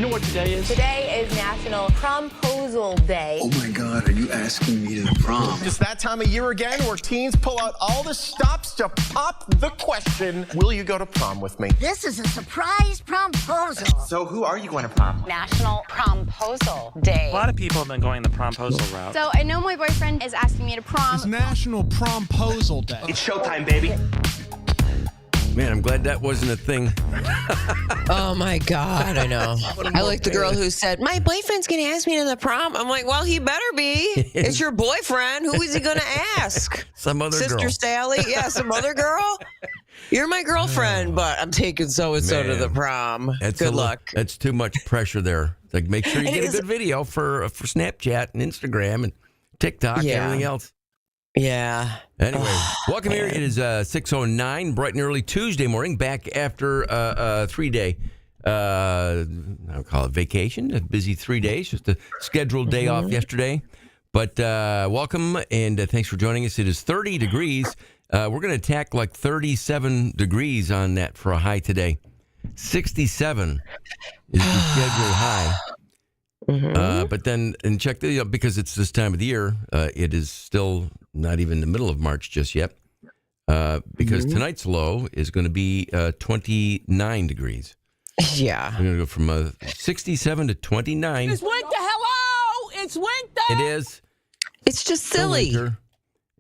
know what today is? Today is National Promposal Day. Oh my God, are you asking me to prom? It's that time of year again where teens pull out all the stops to pop the question, will you go to prom with me? This is a surprise promposal. So who are you going to prom? National Promposal Day. A lot of people have been going the promposal route. So I know my boyfriend is asking me to prom. It's National Promposal Day. It's showtime, baby. Man, I'm glad that wasn't a thing. Oh my God, I know. I like the girl who said, my boyfriend's going to ask me to the prom. I'm like, well, he better be. It's your boyfriend. Who is he going to ask? Some other Sister girl. Sally? Yeah, some other girl? You're my girlfriend, but I'm taking so-and-so to the prom. Good luck. That's too much pressure there. Like, make sure you get a good video for Snapchat and Instagram and TikTok and everything else. Yeah. Anyway, welcome here. It is 6:09, bright and early Tuesday morning, back after a 3-day, I'll call it vacation, a busy 3 days, just a scheduled day off yesterday. But welcome, and thanks for joining us. It is 30 degrees. We're going to attack like 37 degrees on that for a high today. 67 is the scheduled high. But then, and check the, because it's this time of the year, it is still not even the middle of March just yet, because tonight's low is going to be 29 degrees. Yeah. We're going to go from 67 to 29. It's winter, hello! It's winter! It is. It's just silly.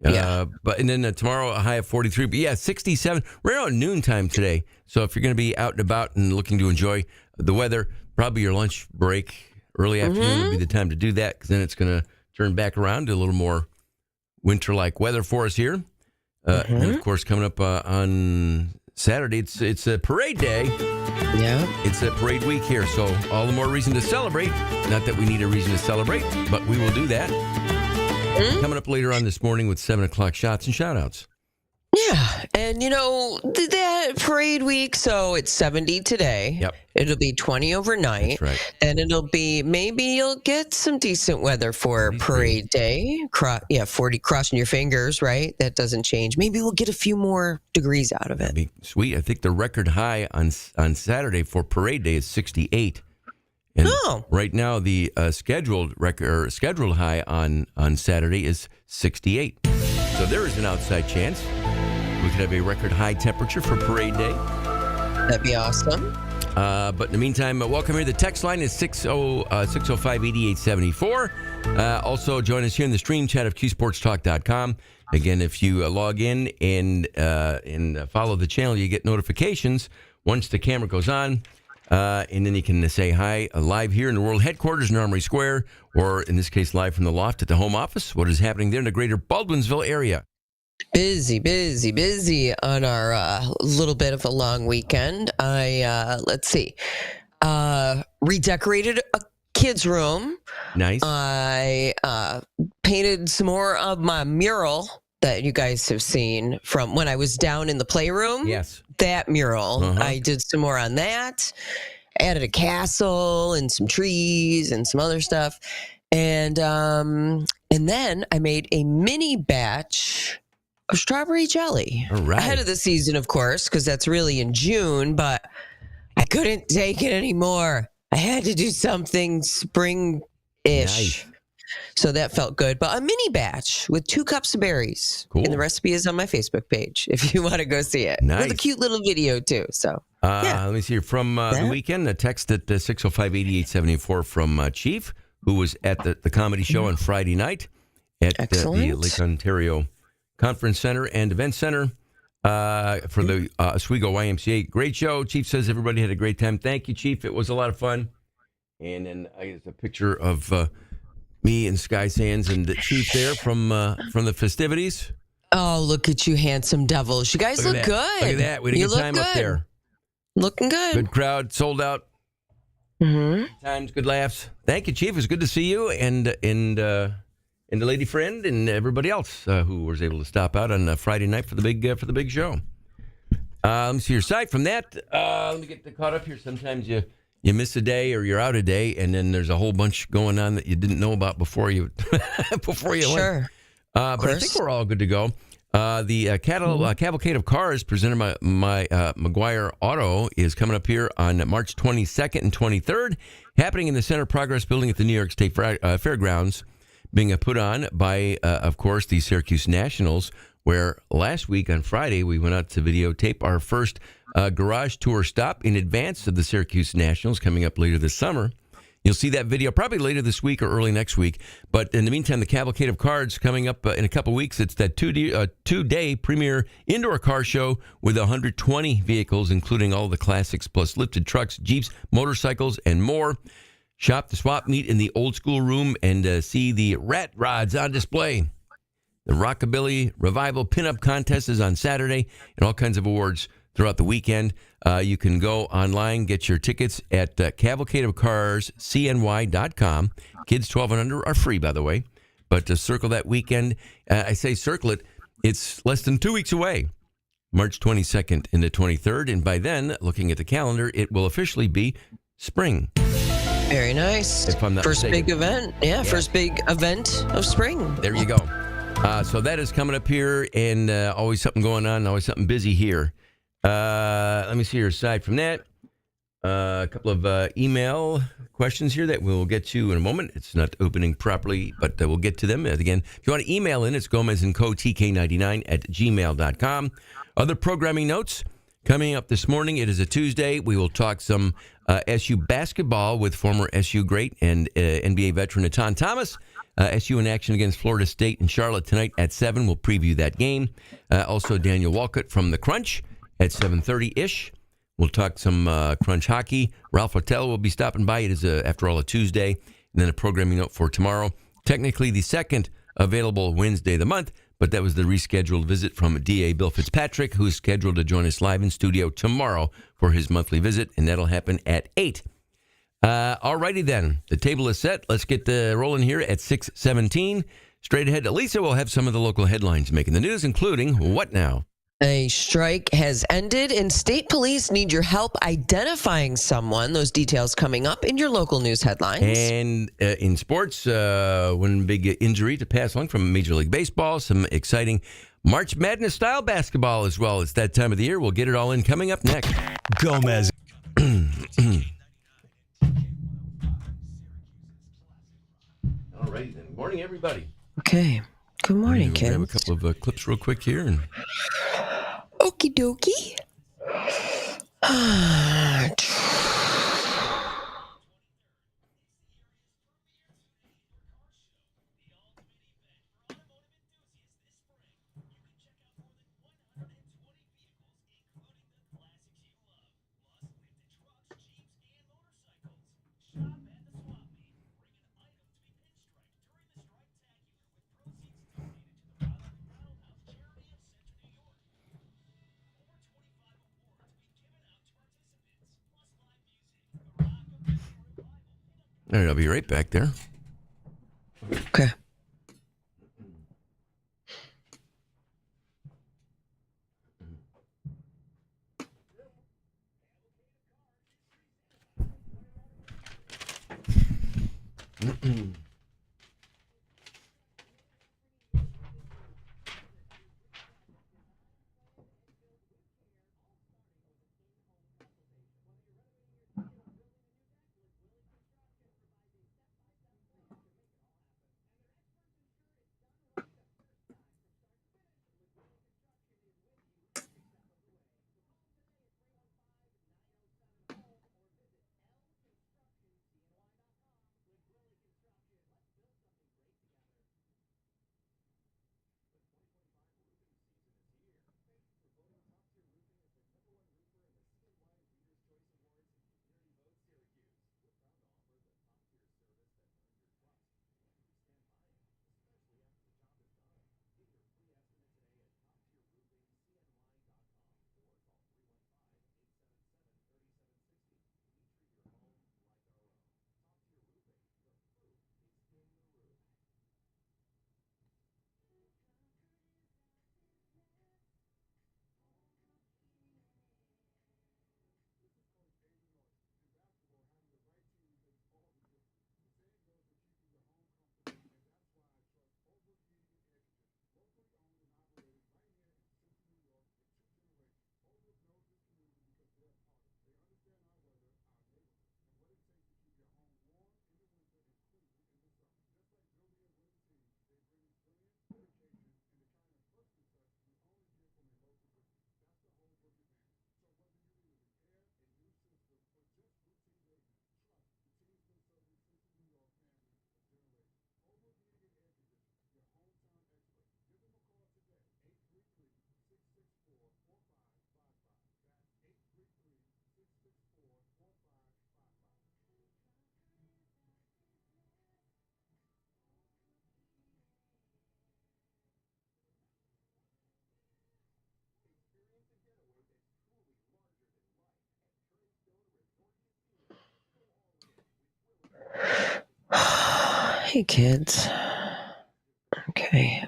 But and then tomorrow a high of 43. But yeah, 67. Right around noontime today. So if you're going to be out and about and looking to enjoy the weather, probably your lunch break, early afternoon would be the time to do that, because then it's going to turn back around to a little more winter-like weather for us here. And of course, coming up on Saturday, it's a parade day. Yeah. It's a parade week here, so all the more reason to celebrate. Not that we need a reason to celebrate, but we will do that. Coming up later on this morning with 7 o'clock shots and shout-outs. Yeah, and that parade week, so it's 70 today. Yep. It'll be 20 overnight. That's right. And it'll be, maybe you'll get some decent weather for parade day. 40, crossing your fingers, right? That doesn't change. Maybe we'll get a few more degrees out of it. That'd be sweet. I think the record high on Saturday for parade day is 68. And right now the scheduled high on Saturday is 68. So there is an outside chance we could have a record high temperature for parade day. That'd be awesome. But in the meantime, welcome here. The text line is 605-8874. Also, join us here in the stream chat of QSportsTalk.com. Again, if you log in and follow the channel, you get notifications once the camera goes on. And then you can say hi live here in the world headquarters in Armory Square, or in this case, live from the loft at the home office. What is happening there in the greater Baldwinsville area? Busy on our little bit of a long weekend. I, redecorated a kid's room. Nice. I painted some more of my mural that you guys have seen from when I was down in the playroom. Yes. That mural. I did some more on that. Added a castle and some trees and some other stuff. And then I made a mini batch of strawberry jelly. All right. Ahead of the season, of course, because that's really in June, but I couldn't take it anymore. I had to do something spring-ish. Nice. So that felt good. But a mini batch with 2 cups of berries. Cool. And the recipe is on my Facebook page if you want to go see it. Nice. With a cute little video, too. So, Let me see here. From the weekend, a text at 605-8874 from Chief, who was at the comedy show on Friday night at the Lake Ontario Conference Center and Event Center for the Oswego YMCA. Great show. Chief says everybody had a great time. Thank you, Chief. It was a lot of fun. And then I get a picture of me and Sky Sands and the Chief there from the festivities. Oh, look at you, handsome devils. You guys look good. Look at that. We had a good time up there. Looking good. Good crowd, sold out. Good times, good laughs. Thank you, Chief. It was good to see you and the lady friend and everybody else who was able to stop out on Friday night for the big show. Let me see your site from that. Let me get caught up here. Sometimes you miss a day or you're out a day, and then there's a whole bunch going on that you didn't know about before you went. Sure. But I think we're all good to go. The Cavalcade of Cars presented by McGuire Auto is coming up here on March 22nd and 23rd, happening in the Center Progress Building at the New York State Fairgrounds, being put on by, of course, the Syracuse Nationals, where last week on Friday we went out to videotape our first garage tour stop in advance of the Syracuse Nationals coming up later this summer. You'll see that video probably later this week or early next week. But in the meantime, the Cavalcade of Cars coming up in a couple weeks. It's that two-day premier indoor car show with 120 vehicles, including all the classics, plus lifted trucks, Jeeps, motorcycles, and more. Shop the swap meet in the old school room and see the rat rods on display. The Rockabilly Revival Pinup Contest is on Saturday, and all kinds of awards throughout the weekend. You can go online, get your tickets at cavalcadeofcarscny.com. Kids 12 and under are free, by the way. But to circle that weekend, I say circle it, it's less than 2 weeks away, March 22nd and the 23rd. And by then, looking at the calendar, it will officially be spring. Very nice. If I'm not first mistaken. big event. Yeah, first big event of spring. There you go. So that is coming up here, and always something going on, always something busy here. Let me see here. Aside from that, a couple of email questions here that we'll get to in a moment. It's not opening properly, but we'll get to them. Again, if you want to email in, it's gomezandco.tk99@gmail.com. Other programming notes coming up this morning. It is a Tuesday. We will talk some SU basketball with former SU great and NBA veteran Natan Thomas. SU in action against Florida State in Charlotte tonight at 7. We'll preview that game. Also, Daniel Walcott from The Crunch at 7:30-ish. We'll talk some Crunch hockey. Ralph Hotel will be stopping by. It is, after all, a Tuesday. And then a programming note for tomorrow. Technically the second available Wednesday of the month, but that was the rescheduled visit from DA Bill Fitzpatrick, who is scheduled to join us live in studio tomorrow for his monthly visit, and that'll happen at 8. All righty then. The table is set. Let's get rolling here at 6:17. Straight ahead, Lisa will have some of the local headlines making the news, including what now? A strike has ended, and state police need your help identifying someone. Those details coming up in your local news headlines. And in sports, one big injury to pass along from Major League Baseball. Some exciting March Madness style basketball as well. It's that time of the year. We'll get it all in coming up next. Gomez. All right then. Good morning, everybody. Okay. Good morning, kids. Grab a couple of clips real quick here. And Okie dokie. all right, I'll be right back there. Okay. Hey, kids. Okay.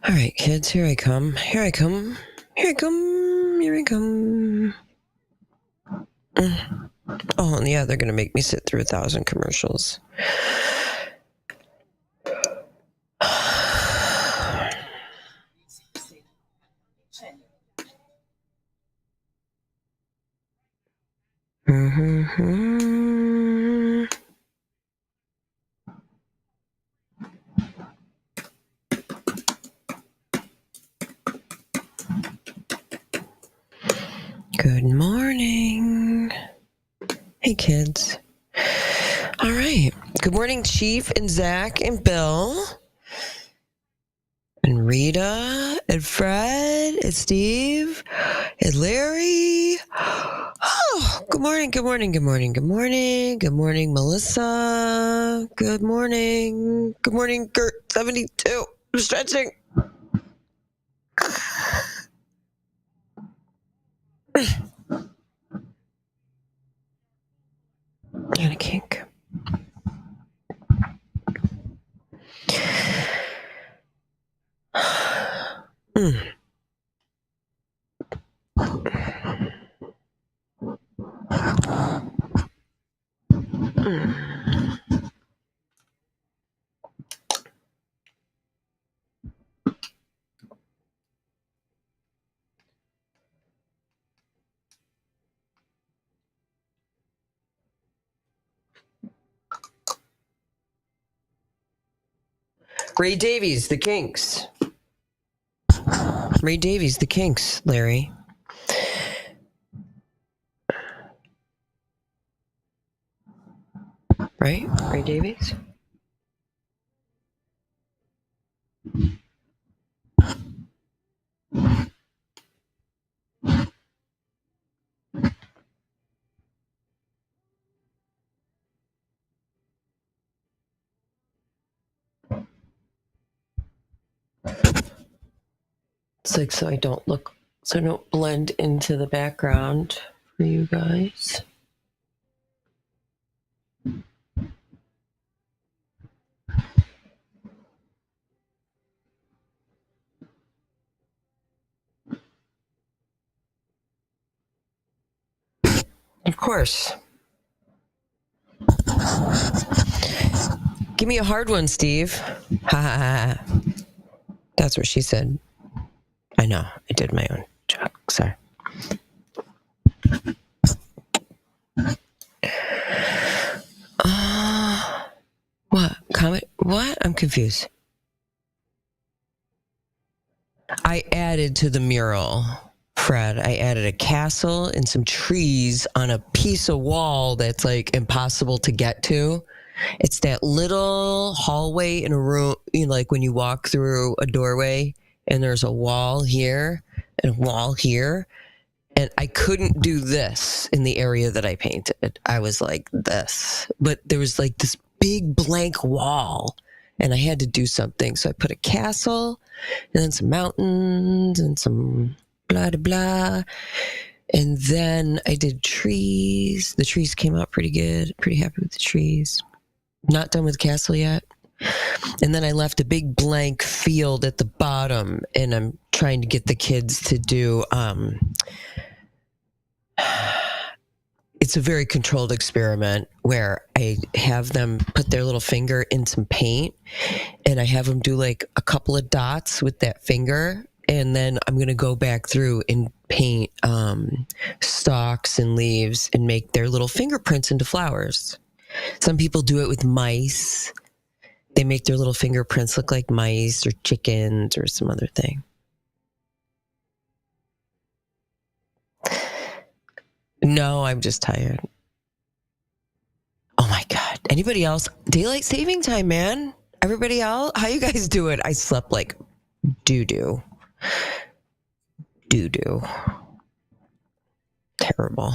All right, kids, here I come. Here I come. Here I come. Here I come. Oh, and yeah, they're going to make me sit through 1,000 commercials. Good morning. Hey, kids. All right. Good morning, Chief and Zach and Bill and Rita and Fred and Steve and Larry. Oh, good morning, good morning, good morning, good morning. Good morning, Melissa. Good morning. Good morning, Kurt, 72. I'm stretching. And a kink. Ray Davies, the Kinks. Ray Davies, the Kinks, Larry. Right? Ray Davies? It's like so I don't blend into the background for you guys. Of course. Give me a hard one, Steve. Ha ha ha. That's what she said. I know. I did my own joke. Sorry. What? Comment? What? I'm confused. I added to the mural, Fred. I added a castle and some trees on a piece of wall that's like impossible to get to. It's that little hallway in a room, you know, like when you walk through a doorway and there's a wall here and a wall here. And I couldn't do this in the area that I painted. I was like this. But there was like this big blank wall and I had to do something. So I put a castle and then some mountains and some blah, blah, blah. And then I did trees. The trees came out pretty good. Pretty happy with the trees. Not done with the castle yet. And then I left a big blank field at the bottom and I'm trying to get the kids to do, it's a very controlled experiment where I have them put their little finger in some paint, and I have them do like a couple of dots with that finger, and then I'm going to go back through and paint stalks and leaves and make their little fingerprints into flowers. Some people do it with mice. They make their little fingerprints look like mice or chickens or some other thing. No, I'm just tired. Oh my God. Anybody else? Daylight saving time, man. Everybody else? How you guys doing? I slept like doo-doo. Doo-doo. Terrible.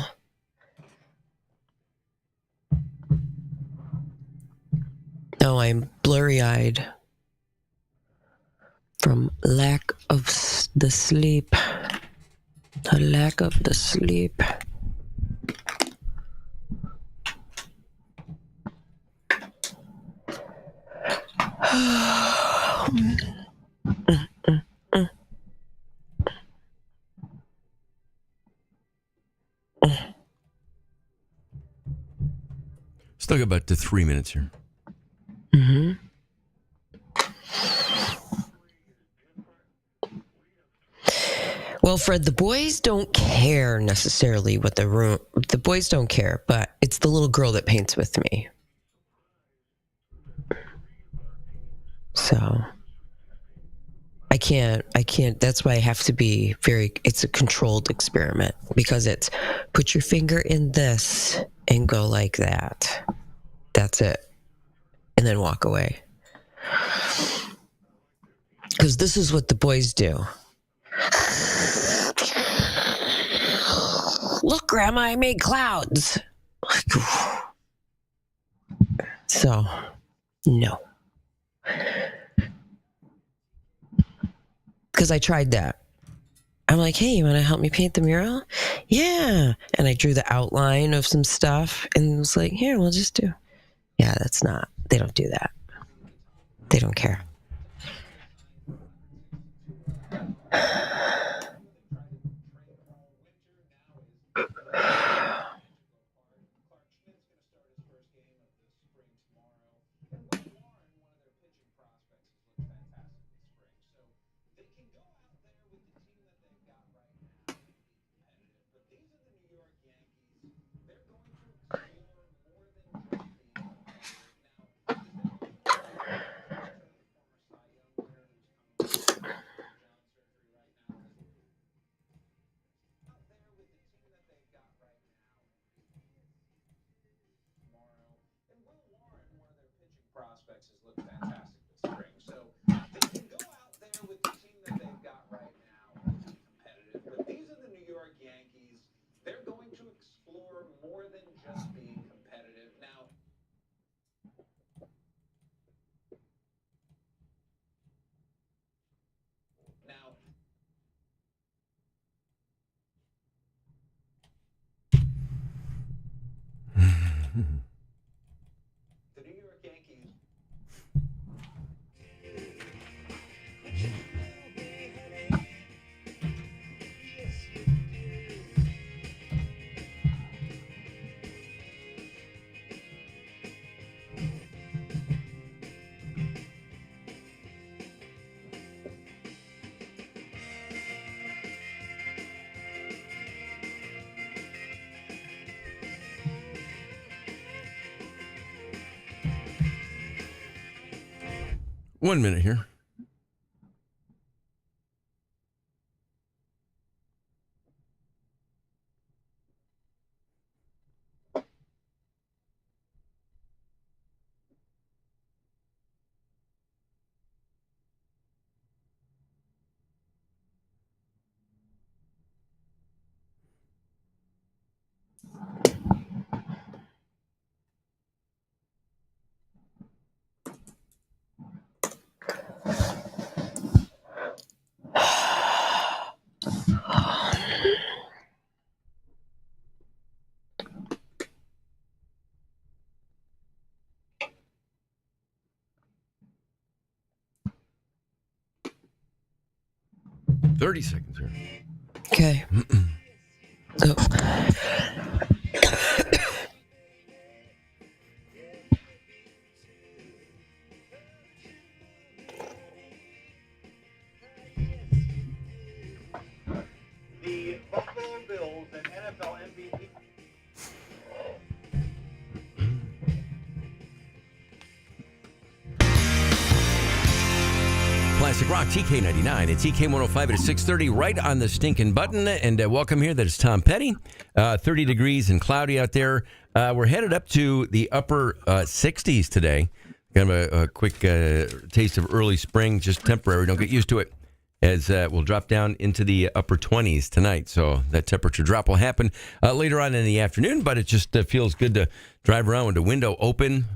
No, I'm blurry-eyed from lack of the sleep. The lack of the sleep. Still got about 3 minutes here. Mm-hmm. Well, Fred, the boys don't care necessarily what the boys don't care, but it's the little girl that paints with me. So I can't, that's why I have to be it's a controlled experiment, because it's put your finger in this and go like that. That's it. And then walk away. Because this is what the boys do. Look, Grandma, I made clouds. So, no. Because I tried that. I'm like, hey, you want to help me paint the mural? Yeah. And I drew the outline of some stuff and was like, here, we'll just do. Yeah, they don't do that. They don't care. The New York Yankees. One minute here. $30 seconds here. Okay. So, Rock, TK99 and TK105 at 6:30, right on the stinking button. And welcome here. That is Tom Petty. 30 degrees and cloudy out there. We're headed up to the upper 60s today. Kind of a quick taste of early spring, just temporary. Don't get used to it, as we'll drop down into the upper 20s tonight. So that temperature drop will happen later on in the afternoon, but it just feels good to drive around with the window open.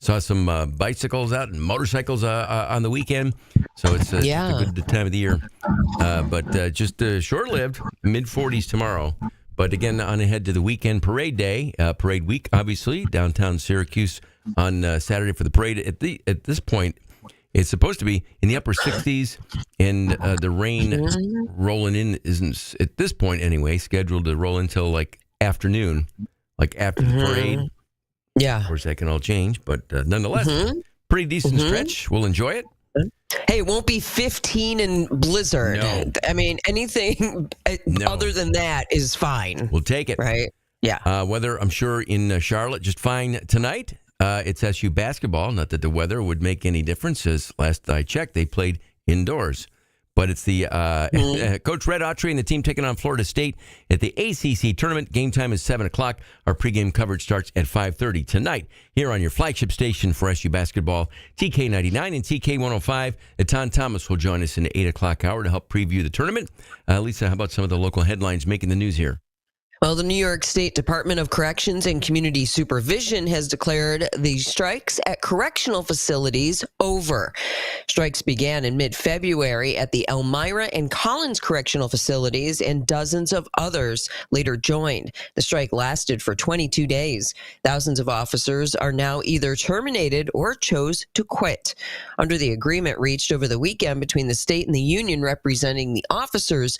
Saw some bicycles out and motorcycles on the weekend. So it's just a good time of the year. But just short-lived, mid-40s tomorrow. But again, on ahead to the weekend parade day, parade week, obviously, downtown Syracuse on Saturday for the parade. At this point, it's supposed to be in the upper 60s, and the rain rolling in isn't, at this point anyway, scheduled to roll until like afternoon, like after the parade. Yeah. Of course, that can all change, but nonetheless, pretty decent stretch. We'll enjoy it. Hey, it won't be 15 and blizzard. No. I mean, anything other than that is fine. We'll take it. Right? Yeah. Weather, I'm sure, in Charlotte, just fine tonight. It's SU basketball. Not that the weather would make any difference, as last I checked, they played indoors. But it's the Coach Red Autry and the team taking on Florida State at the ACC tournament. Game time is 7 o'clock. Our pregame coverage starts at 5:30 tonight here on your flagship station for SU basketball, TK99 and TK105. Tom Thomas will join us in the 8 o'clock hour to help preview the tournament. Lisa, how about some of the local headlines making the news here? Well, the New York State Department of Corrections and Community Supervision has declared the strikes at correctional facilities over. Strikes began in mid-February at the Elmira and Collins correctional facilities, and dozens of others later joined. The strike lasted for 22 days. Thousands of officers are now either terminated or chose to quit. Under the agreement reached over the weekend between the state and the union representing the officers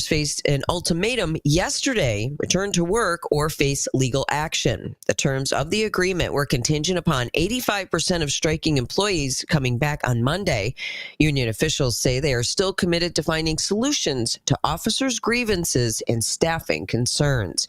faced an ultimatum yesterday: return to work or face legal action. The terms of the agreement were contingent upon 85% of striking employees coming back on Monday. Union officials say they are still committed to finding solutions to officers' grievances and staffing concerns.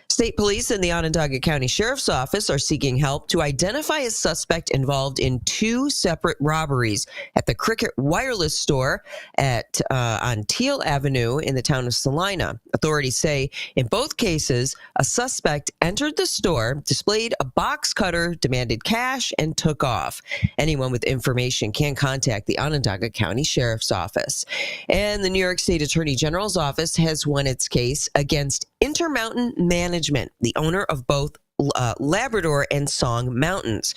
State police and the Onondaga County Sheriff's Office are seeking help to identify a suspect involved in two separate robberies at the Cricket Wireless store on Teal Avenue in the town of Salina. Authorities say in both cases, a suspect entered the store, displayed a box cutter, demanded cash, and took off. Anyone with information can contact the Onondaga County Sheriff's Office. And the New York State Attorney General's office has won its case against Intermountain Management, the owner of both Labrador and Song Mountains.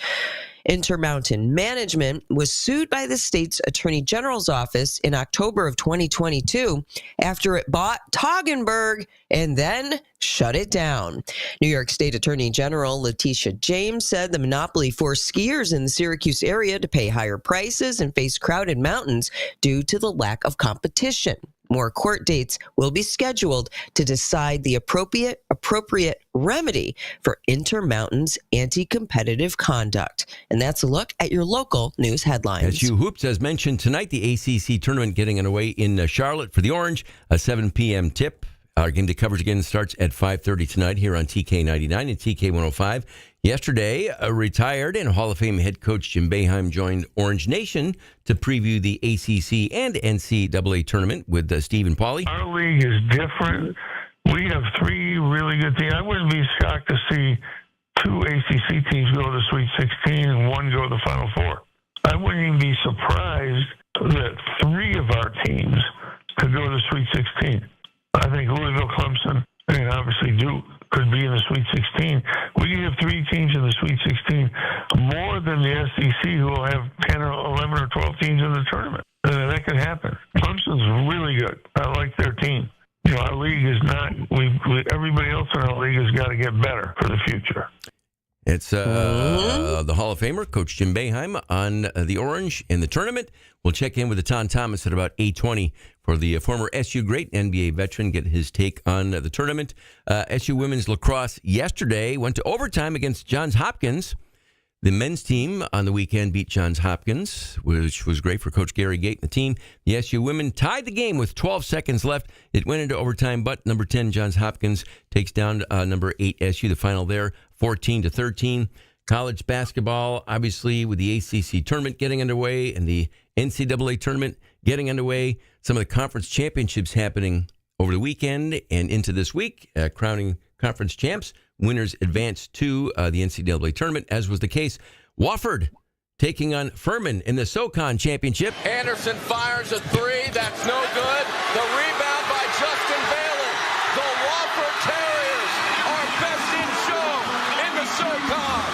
Intermountain Management was sued by the state's Attorney General's office in October of 2022 after it bought Toggenburg and then shut it down. New York State Attorney General Letitia James said the monopoly forced skiers in the Syracuse area to pay higher prices and face crowded mountains due to the lack of competition. More court dates will be scheduled to decide the appropriate remedy for Intermountain's anti-competitive conduct. And that's a look at your local news headlines. SU Hoops, as mentioned tonight, the ACC tournament getting underway in Charlotte for the Orange, a 7 p.m. tip. Our game day coverage again starts at 5:30 tonight here on TK99 and TK105. Yesterday, a retired and Hall of Fame head coach Jim Boeheim joined Orange Nation to preview the ACC and NCAA tournament with Steve and Paulie. Our league is different. We have three really good teams. I wouldn't be shocked to see two ACC teams go to the Sweet 16 and one go to the Final Four. I wouldn't even be surprised that three of our teams could go to the Sweet 16. I think Louisville, Clemson, and obviously Duke could be in the Sweet 16. We could have three teams in the Sweet 16, more than the SEC, who will have 10 or 11 or 12 teams in the tournament. That could happen. Clemson's really good. I like their team. You know, our league is not. Everybody else in our league has got to get better for the future. It's the Hall of Famer, Coach Jim Boeheim, on the Orange in the tournament. We'll check in with the Tom Thomas at about 8:20 for the former SU great NBA veteran, get his take on the tournament. SU women's lacrosse yesterday went to overtime against Johns Hopkins. The men's team on the weekend beat Johns Hopkins, which was great for Coach Gary Gate and the team. The SU women tied the game with 12 seconds left. It went into overtime, but number 10 Johns Hopkins takes down number 8 SU. The final there, 14-13. College basketball, obviously, with the ACC tournament getting underway and the NCAA tournament getting underway. Some of the conference championships happening over the weekend and into this week, crowning conference champs. Winners advance to the NCAA tournament, as was the case. Wofford taking on Furman in the SoCon championship. Anderson fires a three. That's no good. The rebound by Justin Bailey. The Wofford Terriers are best in show in the SoCon.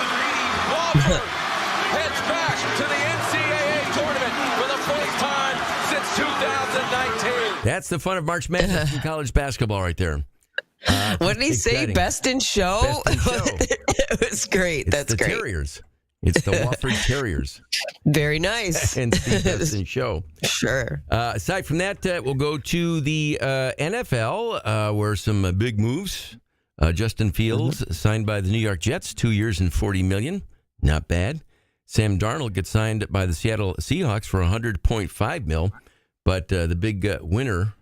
Wofford heads back to the NCAA tournament for the first time since 2019. That's the fun of March Madness in college basketball right there. What did he say? Best in show? Best in show. It was great. It's That's the great. Terriers. It's the Wofford Terriers. Very nice. And the Best in show. Sure. Aside from that, we'll go to the NFL, where some big moves. Justin Fields signed by the New York Jets, 2 years and $40 million. Not bad. Sam Darnold gets signed by the Seattle Seahawks for $100.5 million. But the big winner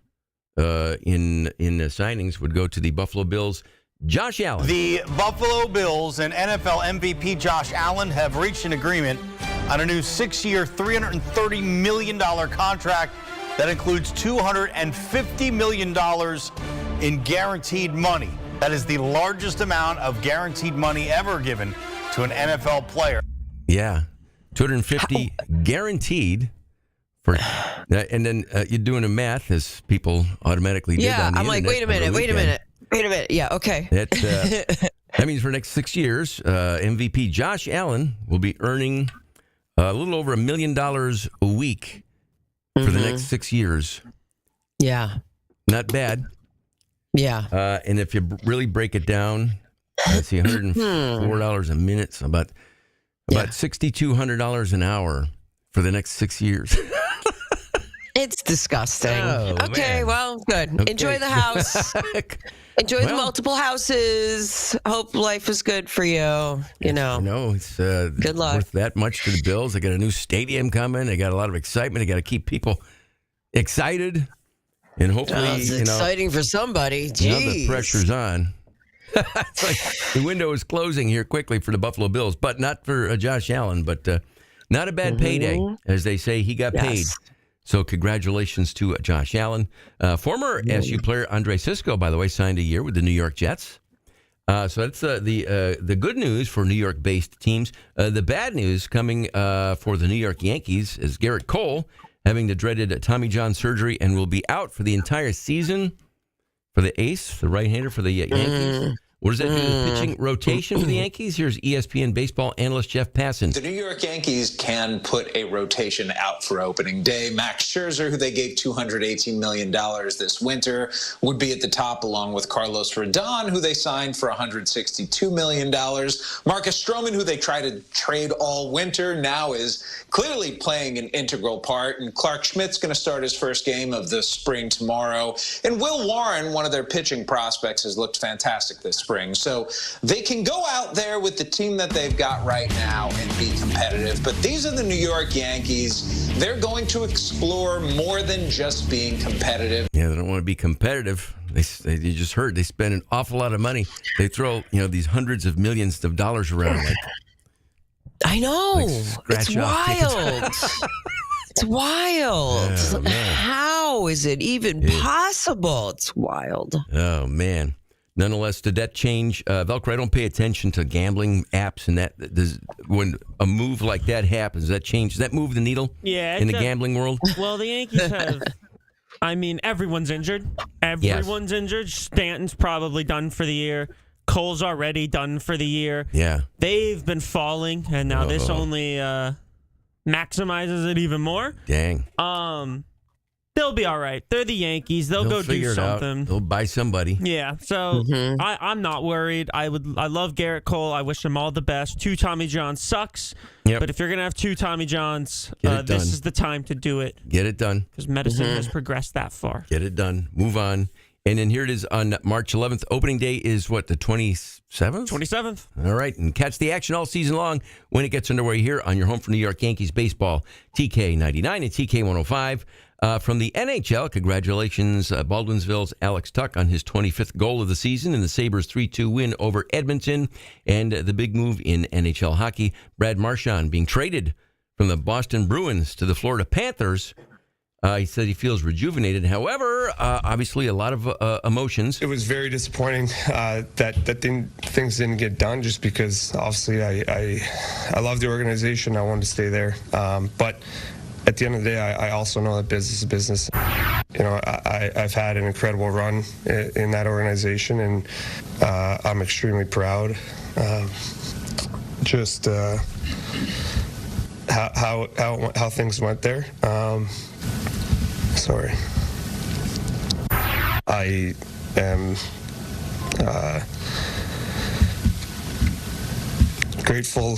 in signings would go to the Buffalo Bills. Josh Allen. The Buffalo Bills and NFL MVP Josh Allen have reached an agreement on a new 6-year, $330 million contract that includes $250 million in guaranteed money. That is the largest amount of guaranteed money ever given to an NFL player. Yeah, $250 guaranteed. For and then you're doing the math, as people automatically did. Yeah, on the I'm like, wait a minute. Yeah, okay. That means for the next 6 years, MVP Josh Allen will be earning a little over $1 million a week for the next 6 years. Yeah. Not bad. Yeah. And if you really break it down, let's see, $104 a minute, so about $6,200 an hour for the next 6 years. It's disgusting. Oh, okay, man. well, good. Okay. Enjoy the house. Enjoy the multiple houses. Hope life is good for you. You know. No, it's good luck. Worth that much to the Bills. They got a new stadium coming. They got a lot of excitement. They got to keep people excited, and hopefully, it's exciting for somebody. Jeez. Now the pressure's on. It's like the window is closing here quickly for the Buffalo Bills, but not for Josh Allen. But not a bad payday, as they say. He got paid. So congratulations to Josh Allen. Former SU player Andre Sisco, by the way, signed a year with the New York Jets. So that's the good news for New York-based teams. The bad news coming for the New York Yankees is Garrett Cole having the dreaded Tommy John surgery and will be out for the entire season for the ace, the right-hander for the Yankees. What does that do to the pitching rotation for the Yankees? Here's ESPN baseball analyst Jeff Passan. The New York Yankees can put a rotation out for opening day. Max Scherzer, who they gave $218 million this winter, would be at the top, along with Carlos Rodon, who they signed for $162 million. Marcus Stroman, who they tried to trade all winter, now is clearly playing an integral part. And Clark Schmidt's going to start his first game of the spring tomorrow. And Will Warren, one of their pitching prospects, has looked fantastic this spring. So they can go out there with the team that they've got right now and be competitive. But these are the New York Yankees. They're going to explore more than just being competitive. Yeah, they don't want to be competitive. You just heard they spend an awful lot of money. They throw these hundreds of millions of dollars around. Like, I know. It's wild. It's wild. Oh, how is it even possible? It's wild. Oh, man. Nonetheless, did that change? Velcro, I don't pay attention to gambling apps and that. When a move like that happens, does that move the needle in the gambling world? Well, the Yankees have, everyone's injured. Everyone's injured. Stanton's probably done for the year. Cole's already done for the year. Yeah. They've been falling, and now this only maximizes it even more. Dang. They'll be all right. They're the Yankees. They'll go do something. They'll buy somebody. Yeah, so I'm not worried. I love Garrett Cole. I wish him all the best. 2 Tommy Johns sucks, but if you're going to have 2 Tommy Johns, this is the time to do it. Get it done. Because medicine has progressed that far. Get it done. Move on. And then here it is on March 11th. Opening day is what, the 27th? 27th. All right. And catch the action all season long when it gets underway here on your home for New York Yankees baseball. TK99 and TK105. From the NHL, congratulations, Baldwinsville's Alex Tuck on his 25th goal of the season in the Sabres' 3-2 win over Edmonton. And the big move in NHL hockey, Brad Marchand being traded from the Boston Bruins to the Florida Panthers. He said he feels rejuvenated. However, obviously a lot of emotions. It was very disappointing that things didn't get done just because obviously I love the organization. I wanted to stay there. But at the end of the day, I also know that business is business. You know, I've had an incredible run in that organization, and I'm extremely proud. Just how things went there. Sorry. I am grateful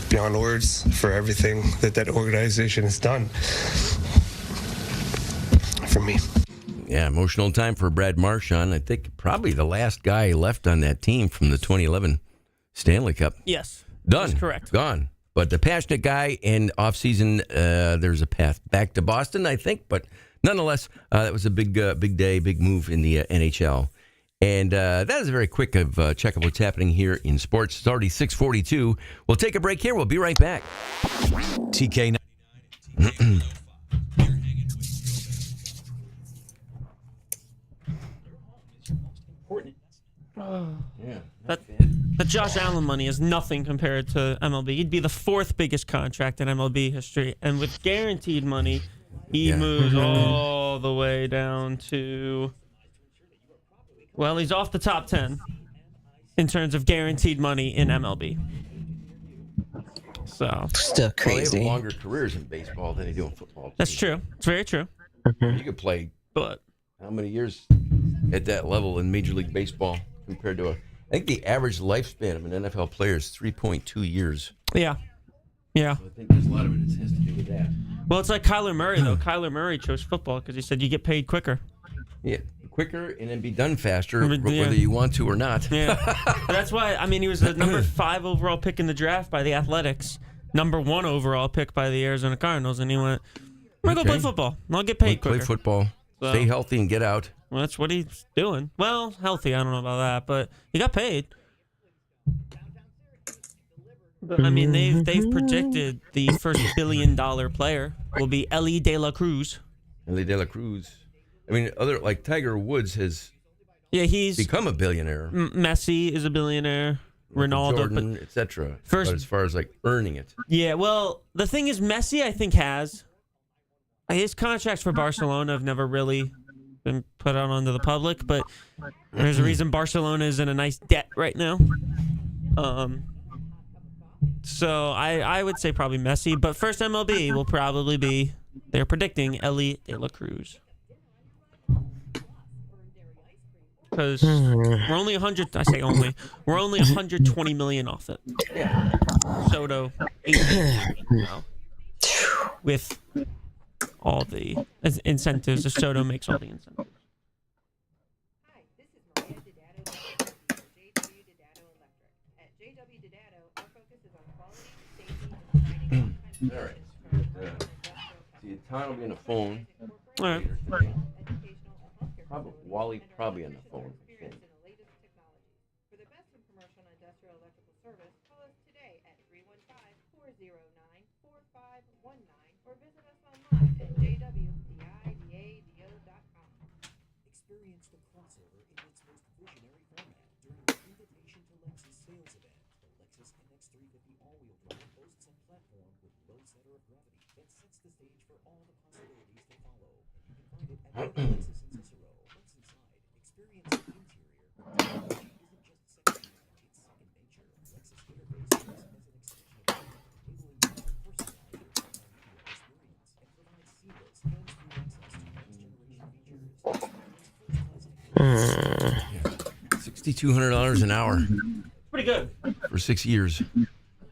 beyond words for everything that organization has done for me. Yeah, emotional time for Brad Marchand. I think probably the last guy left on that team from the 2011 Stanley Cup. Yes. Done. That's correct. Gone. But the passionate guy, and offseason, there's a path back to Boston, I think. But nonetheless, that was a big day, big move in the NHL. And that is a very quick check of what's happening here in sports. It's already 6:42. We'll take a break here. We'll be right back. TK. Yeah. The Josh Allen money is nothing compared to MLB. He'd be the fourth biggest contract in MLB history. And with guaranteed money, he moves all the way down to... Well, he's off the top 10 in terms of guaranteed money in MLB. So still crazy. They have longer careers in baseball than they do in football. That's true. It's very true. You could play, but how many years at that level in Major League Baseball compared to I think the average lifespan of an NFL player is 3.2 years. Yeah. So I think there's a lot of it has to do with that. Well, it's like Kyler Murray, though. Kyler Murray chose football because he said you get paid quicker. Yeah, quicker and then be done faster, whether you want to or not. Yeah. That's why, I mean, he was the number 5 overall pick in the draft by the Athletics, number 1 overall pick by the Arizona Cardinals, and he went, I'm going to go play football. I'll get paid quicker. Play football, stay healthy, and get out. Well, that's what he's doing. Well, healthy, I don't know about that, but he got paid. But, I mean, they've predicted the first $1 billion player will be Ellie De La Cruz. Ellie De La Cruz. I mean, like Tiger Woods has he's become a billionaire. Messi is a billionaire. Ronaldo, Jordan, etc. But as far as like earning it. Yeah, well, the thing is, Messi, I think, has his contracts for Barcelona have never really been put out onto the public, but there's a reason Barcelona is in a nice debt right now. So I would say probably Messi, but first MLB will probably be, they're predicting Ellie De La Cruz. Because we're only 100. I say only. We're only 120 million off it. Yeah. Soto 80 now. With all the incentives, the Soto makes all the incentives. Hi, this is Maria Didato for JW Didato Electric. At JW Didato, our focus is on quality, safety, and providing all right. See, Tom will be on the phone. All right. Wally probably on the phone. For the best in commercial and industrial electrical service, call us today at 315-409-4519 or visit us online at jwdidadio.com. Experience the crossover in its most visionary format during the Invitation to Lexus sales event. The Lexus NX350 all-wheel drive boasts a platform with low center of gravity that sets the stage for all the possibilities to follow. You can find it at Lexus in Cicero. Experience the interior. Isn't just sexy, it's second nature. Lexus Interface serves as an extension of enabling you to personalize your experience and provide seamless hands-free access to next-generation features. $6,200 an hour. Pretty good. For 6 years.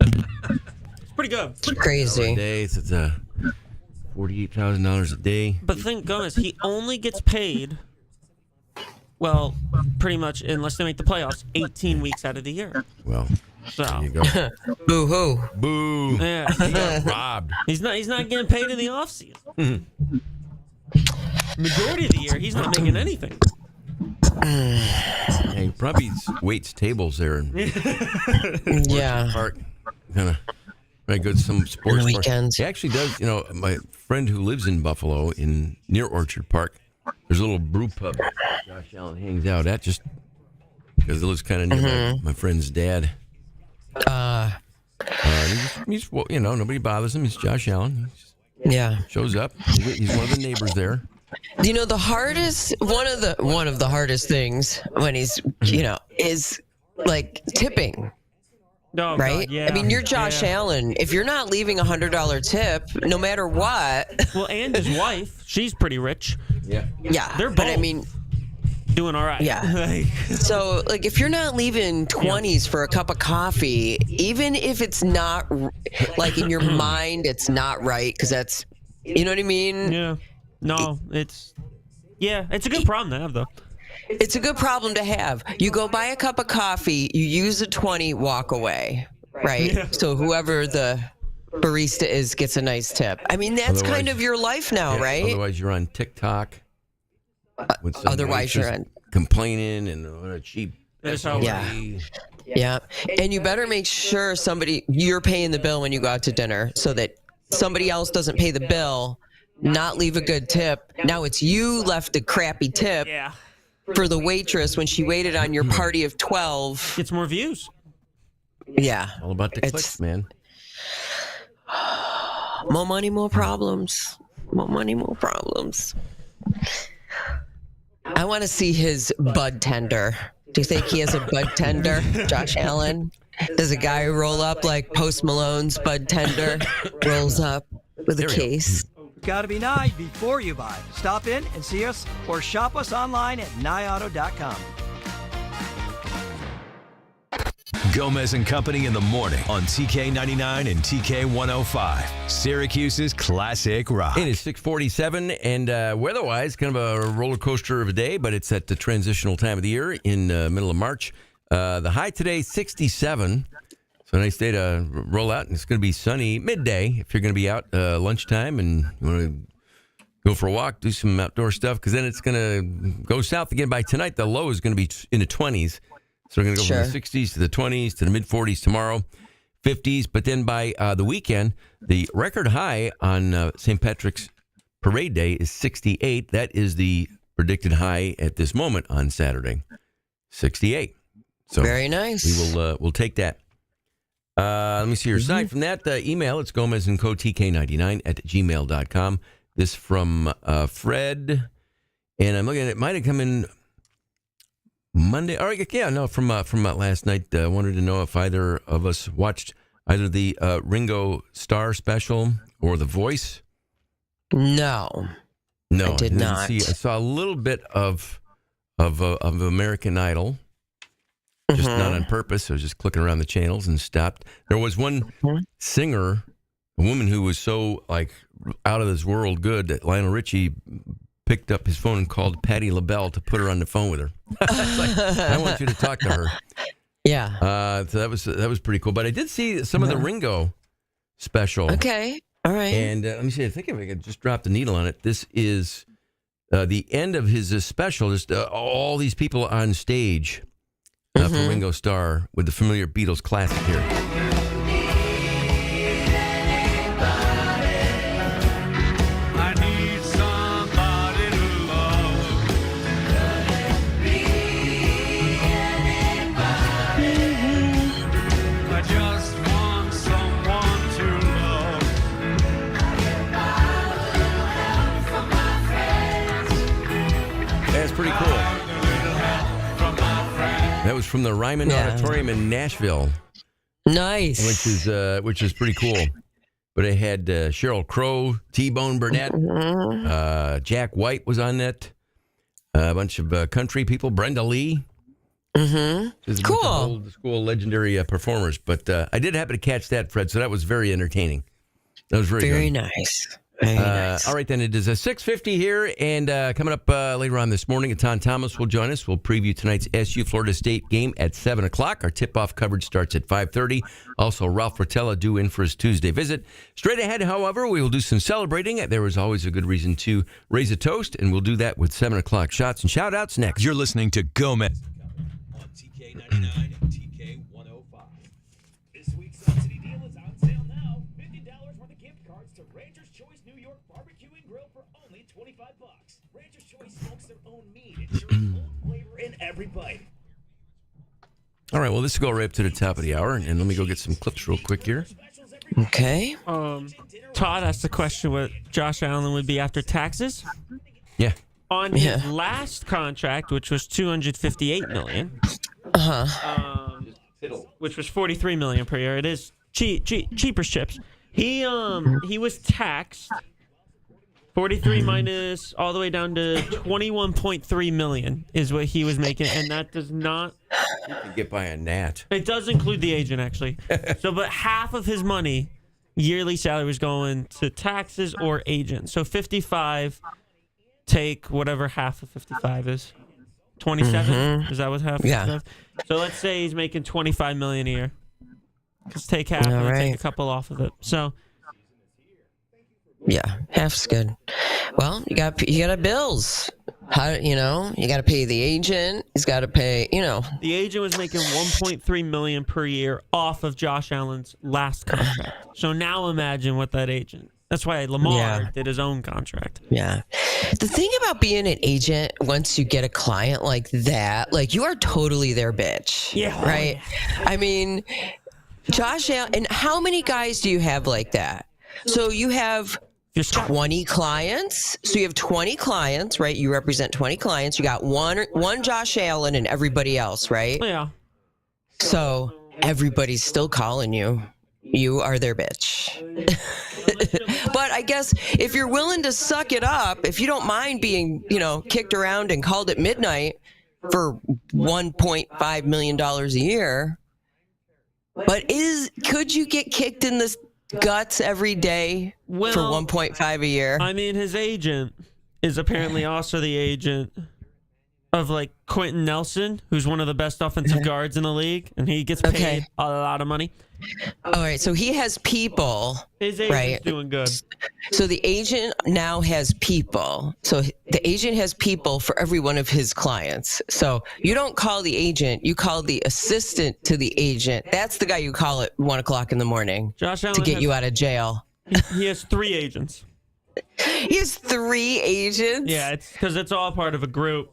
It's pretty good. It's crazy. A day, it's $48,000 a day. But thank goodness, he only gets paid, well, pretty much, unless they make the playoffs, 18 weeks out of the year. Well, so there you go. Boo-hoo. Boo. Yeah. He got robbed. He's not getting paid in the offseason. Majority of the year, he's not making anything. Yeah, he probably waits tables there in yeah. Park. kind of very good some sports. On the weekends. He actually does. You know, my friend who lives in Buffalo, near Orchard Park, there's a little brew pub Josh Allen hangs out at, just because it lives kind of near my friend's dad. He's you know, nobody bothers him. He's Josh Allen. Yeah, shows up. He's one of the neighbors there. You know, the hardest one of the hardest things when he's is like tipping. Oh, right? God, yeah. I mean, you're Josh Allen. If you're not leaving $100 tip, no matter what. Well, and his wife, she's pretty rich. Yeah. Yeah. They're both but I mean, doing all right. Yeah. So, like, if you're not leaving 20s for a cup of coffee, even if it's not, like, in your mind, it's not right, because that's, you know what I mean? Yeah. No, it's a good problem to have, though. It's a good problem to have. You go buy a cup of coffee, you use a 20, walk away, right? Yeah. So whoever the barista is gets a nice tip. I mean, that's kind of your life now, right? Otherwise, you're on TikTok. Otherwise, you're on complaining and what a cheap. Yeah. And you better make sure you're paying the bill when you go out to dinner, so that somebody else doesn't pay the bill, not leave a good tip. Now it's you left a crappy tip. Yeah. For the waitress when she waited on your party of 12. Gets more views. Yeah. All about the clicks, man. More money, more problems. More money, more problems. I want to see his bud tender. Do you think he has a bud tender, Josh Allen? Does a guy roll up like Post Malone's bud tender? Rolls up with a case. Gotta be Nye before you buy. Stop in and see us or shop us online at nyeauto.com. Gomez and Company in the morning on TK99 and TK105. Syracuse's classic rock. It is 6:47, and weather-wise, kind of a roller coaster of a day, but it's at the transitional time of the year in the middle of March. The high today, 67. So a nice day to roll out, and it's going to be sunny midday if you're going to be out lunchtime and you want to go for a walk, do some outdoor stuff, because then it's going to go south again by tonight. The low is going to be in the 20s. So we're going to go from the 60s to the 20s to the mid-40s tomorrow, 50s. But then by the weekend, the record high on St. Patrick's Parade Day is 68. That is the predicted high at this moment on Saturday, 68. So very nice. We'll take that. Let me see here. Aside from that, email, it's Gomez and Co. TK99 at gmail.com. This from Fred. And I'm looking at it. Might have come in Monday. All right, from last night. Wanted to know if either of us watched either the Ringo Starr special or The Voice. No, I did not. I saw a little bit of American Idol. Just not on purpose. I was just clicking around the channels and stopped. There was one singer, a woman who was so out of this world good that Lionel Richie picked up his phone and called Patti LaBelle to put her on the phone with her. I want you to talk to her. Yeah. So that was pretty cool. But I did see some of the Ringo special. Okay. All right. And let me see. I think if I could just drop the needle on it. This is the end of his special. Just all these people on stage. For Ringo Starr with the familiar Beatles classic here. I need somebody to love. I just want someone to love. That's pretty cool. That was from the Ryman Auditorium in Nashville. Nice. Which is pretty cool. But it had Sheryl Crow, T-Bone Burnett, Jack White was on that. A bunch of country people, Brenda Lee. Cool. Old school legendary performers. But I did happen to catch that, Fred, so that was very entertaining. That was very good. Nice. Very nice. All right, then. It is 6:50 here, and coming up later on this morning, Ton Thomas will join us. We'll preview tonight's SU Florida State game at 7 o'clock. Our tip-off coverage starts at 5:30. Also, Ralph Rotella due in for his Tuesday visit. Straight ahead, however, we will do some celebrating. There is always a good reason to raise a toast, and we'll do that with 7 o'clock shots and shout-outs next. You're listening to Gomez on TK99 and TK105. This week's Subsidy Rancher's Choice New York Barbecue and Grill for only $25. Rancher's Choice smokes their own meat, ensuring full flavor in every bite. All right, well, this will go right up to the top of the hour, and let me go get some clips real quick here. Okay. Todd asked the question what Josh Allen would be after taxes. Yeah. On his last contract, which was $258 million, which was $43 million per year. It is cheaper chips. He was taxed 43 minus all the way down to 21.3 million is what he was making, and that does not. You can get by a gnat. It does include the agent actually. So, but half of his money, yearly salary, was going to taxes or agent. So 55. Take whatever half of 55 is. 27? Is that what half of 55? So let's say he's making $25 million a year. Just take half and take a couple off of it. So yeah, half's good. Well, you got bills. How you got to pay the agent. He's got to pay. The agent was making $1.3 million per year off of Josh Allen's last contract. So now imagine what that agent. That's why Lamar did his own contract. Yeah. The thing about being an agent, once you get a client like that, like you are totally their bitch. Yeah. Right? I mean, Josh Allen, and how many guys do you have like that? So you have 20 clients. So you have 20 clients, right? You represent 20 clients. You got one Josh Allen and everybody else, right? Yeah. So everybody's still calling you. You are their bitch. But I guess if you're willing to suck it up, if you don't mind being, kicked around and called at midnight for $1.5 million a year, but could you get kicked in the guts every day for 1.5 a year? I mean, his agent is apparently also the agent of like Quentin Nelson, who's one of the best offensive guards in the league, and he gets paid a lot of money. All right, so he has people. His agent's doing good. So the agent now has people. So the agent has people for every one of his clients. So you don't call the agent, you call the assistant to the agent. That's the guy you call at 1 o'clock in the morning to get you out of jail. He has 3 agents. He has 3 agents? Yeah, it's because it's all part of a group.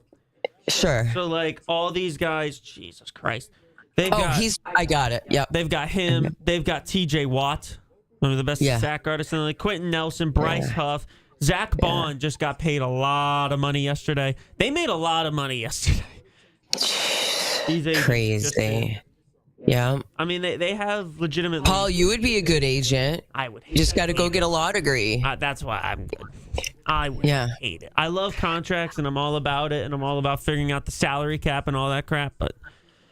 Sure. So like all these guys, Jesus Christ. I got it. Yep. They've got him. They've got TJ Watt, one of the best sack artists in the league. Quentin Nelson, Bryce Huff, Zach Bond just got paid a lot of money yesterday. They made a lot of money yesterday. Crazy. Yeah. I mean, they have legitimate. Paul, you would be a good agent. I would. You just got to go get a law degree. That's why I'm good. I would hate it. I love contracts and I'm all about it and I'm all about figuring out the salary cap and all that crap. But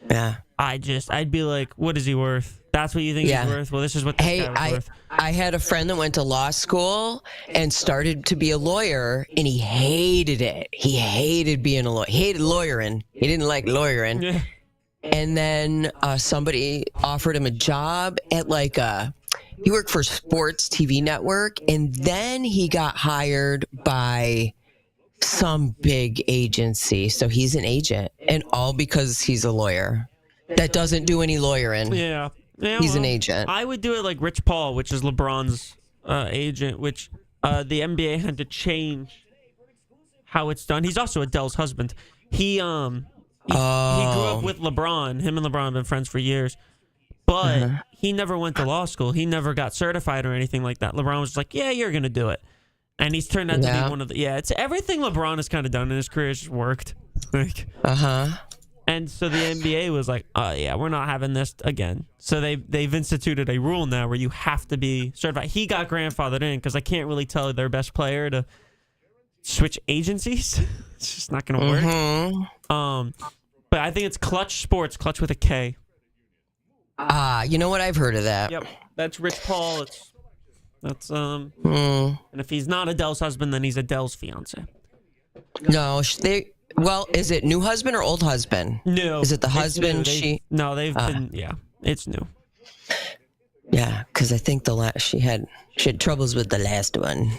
yeah, I'd be like, what is he worth? That's what you think he's worth? Well, this is what this guy was worth. I had a friend that went to law school and started to be a lawyer, and he hated it. He hated being a lawyer. He hated lawyering. He didn't like lawyering. Yeah. And then somebody offered him a job at he worked for Sports TV Network, and then he got hired by some big agency. So he's an agent, and all because he's a lawyer that doesn't do any lawyering. Yeah. He's an agent. I would do it like Rich Paul, which is LeBron's agent, which the NBA had to change how it's done. He's also Adele's husband. He grew up with LeBron. Him and LeBron have been friends for years. But he never went to law school. He never got certified or anything like that. LeBron was just like, yeah, you're going to do it. And he's turned out to be one of the... Yeah, it's everything LeBron has kind of done in his career has just worked. And so the NBA was like, oh, yeah, we're not having this again. So they've instituted a rule now where you have to be certified. He got grandfathered in because I can't really tell their best player to switch agencies. It's just not going to work. But I think it's Clutch Sports, Clutch with a K. You know what? I've heard of that. Yep, that's Rich Paul. And if he's not Adele's husband, then he's Adele's fiance. No, well, is it new husband or old husband? No. Is it the husband? No, they've been. Yeah, it's new. Yeah, because I think she had troubles with the last one.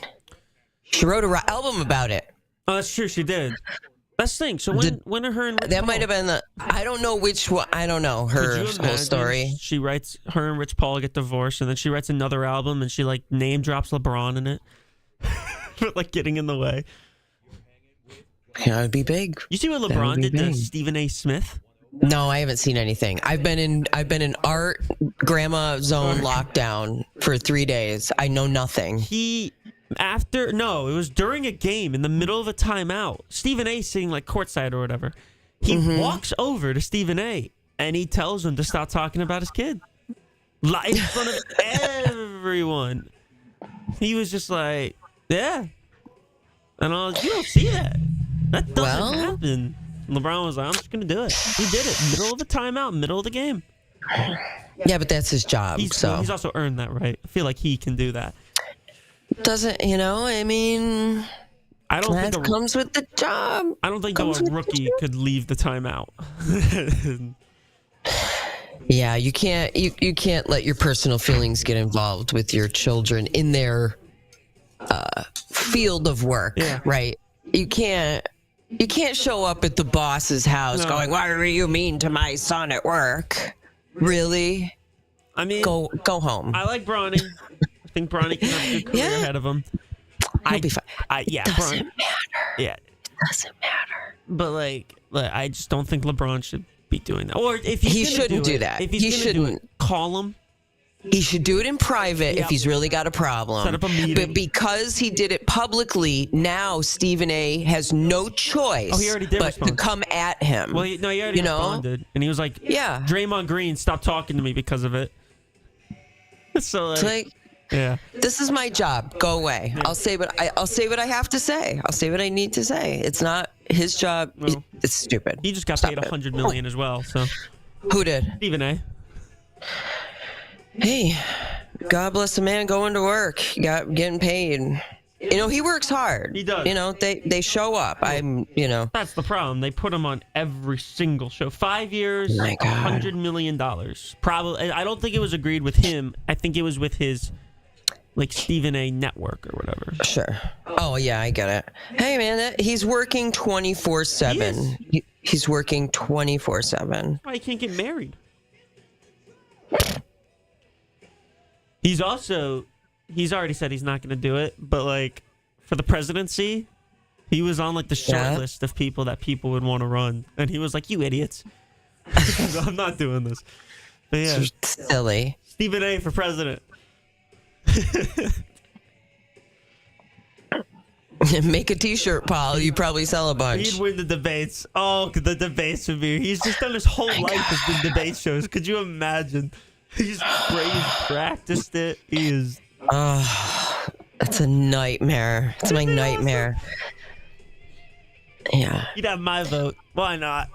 She wrote an album about it. Oh, that's true. She did. That's the thing. So when are her and Rich that Paul? might have been the. I don't know which one. I don't know her Could you whole imagine story. She writes her and Rich Paul get divorced, and then she writes another album, and she like name drops LeBron in it, but like getting in the way. Yeah, it'd be big. You see what That would LeBron be did to big. Stephen A. Smith? No, I haven't seen anything. I've been in art grandma zone lockdown for 3 days. I know nothing. It was during a game in the middle of a timeout. Stephen A. sitting like courtside or whatever. He walks over to Stephen A. and he tells him to stop talking about his kid. In front of everyone. He was just like, yeah. And I was, you don't see that. That doesn't happen. LeBron was like, I'm just going to do it. He did it. Middle of a timeout, middle of the game. Yeah, but that's his job. He's also earned that right. I feel like he can do that. Doesn't, I mean, that comes with the job. I don't think a rookie could leave the timeout. Yeah, you can't let your personal feelings get involved with your children in their field of work, right? You can't show up at the boss's house going, "What are you mean to my son at work?" Really? I mean, go home. I like Bronny. I think Bronny can have a good career ahead of him. He'll be fine. Doesn't matter. Yeah, it doesn't matter. But like, I just don't think LeBron should be doing that. Or if he shouldn't do that. If he shouldn't call him. He should do it in private if he's really got a problem. Set up a meeting. But because he did it publicly, now Stephen A. has no choice he already did but respond. to come at him. Well, he already responded, and he was like, "Yeah, Draymond Green, stop talking to me because of it." So yeah, this is my job. Go away. Yeah. I'll say what I have to say. I'll say what I need to say. It's not his job. No. It's stupid. He just got paid $100 million as well. So who did? Stephen A. Hey, God bless the man going to work, getting paid. He works hard. He does. They show up. That's the problem. They put him on every single show. 5 years, $100 million. Probably. I don't think it was agreed with him. I think it was with his Stephen A. network or whatever. Sure. Oh yeah, I get it. Hey man, he's working 24/7. He's working 24/7. Why he can't get married? He's already said he's not going to do it, but for the presidency, he was on the short list of people that people would want to run, and he was like, "You idiots, I'm not doing this." But yeah, it's silly. Stephen A. for president. Make a T-shirt, Paul. You probably sell a bunch. He'd win the debates. Oh, the debates would be. He's just done his whole life has been debate shows. Could you imagine? He's practiced it. He is. Oh, it's a nightmare. It's my nightmare. Yeah. You'd have my vote. Why not?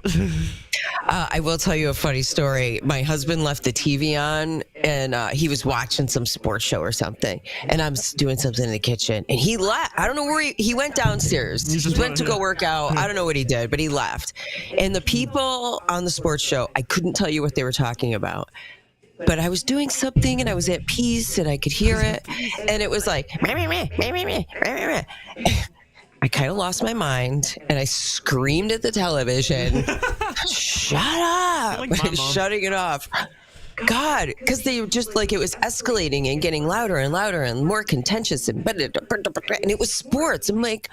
I will tell you a funny story. My husband left the TV on, and he was watching some sports show or something. And I'm doing something in the kitchen, and he left. I don't know where he went downstairs. He went to go work out. I don't know what he did, but he left. And the people on the sports show, I couldn't tell you what they were talking about. But I was doing something, and I was at peace, and I could hear it. And it was like, meh, meh, meh, meh, meh, meh, meh, meh. I kind of lost my mind, and I screamed at the television, "Shut up!" Shutting it off. God, because they were just it was escalating and getting louder and louder and more contentious, and it was sports. I'm like,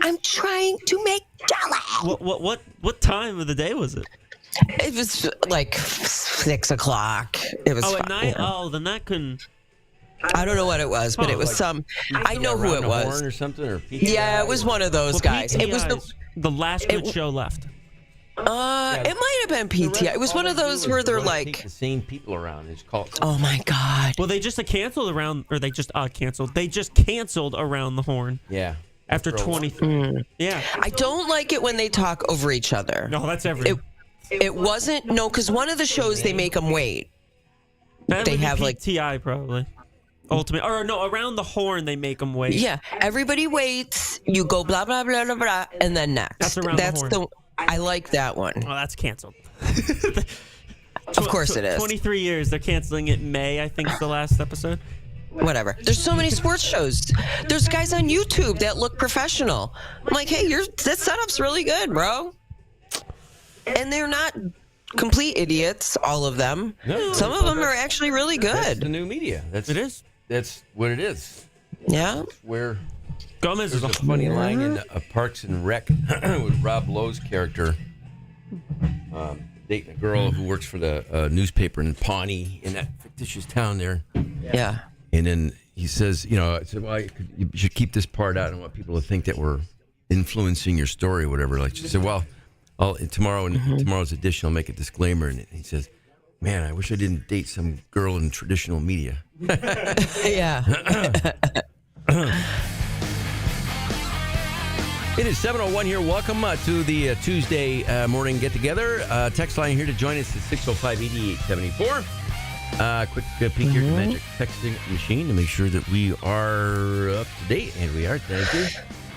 I'm trying to make jello. What time of the day was it? It was 6 o'clock. It was at night. Oh, then that couldn't. I don't know what it was, but it was some. I know who it was. Horn or something, or yeah, it was one of those guys. It was the last good show left. It might have been PTI. It was one of those where they're the same people around. It's called. Oh my God. Well, they just canceled around, or they just canceled. They just canceled around the horn. Yeah. After 20. Yeah. I don't like it when they talk over each other. No, that's everything. It wasn't because one of the shows they make them wait. They have PTI probably. Ultimate, or no, around the horn they make them wait. Yeah, everybody waits. You go blah blah blah blah blah, and then next. That's around the horn. I like that one. Oh, that's canceled. Of course it is. 23 years. They're canceling it in May. I think is the last episode. whatever. There's so many sports shows. There's guys on YouTube that look professional. I'm like, hey, that setup's really good, bro. And they're not complete idiots, all of them. No, some of them are actually really good. That's the new media. That's what it is. Yeah. That's where Gomez there's is a funny line in Parks and Rec with Rob Lowe's character dating a girl who works for the newspaper in Pawnee in that fictitious town there. Yeah. And then he says, I said, well, you should keep this part out. I don't want people to think that we're influencing your story or whatever. Like she said, well, tomorrow's edition, I'll make a disclaimer. And he says, man, I wish I didn't date some girl in traditional media. Yeah. It is 7:01 here. Welcome to the Tuesday morning get-together. Text line here to join us is 605-8874. Quick peek here at the Magic Texting Machine to make sure that we are up to date. And we are. Thank you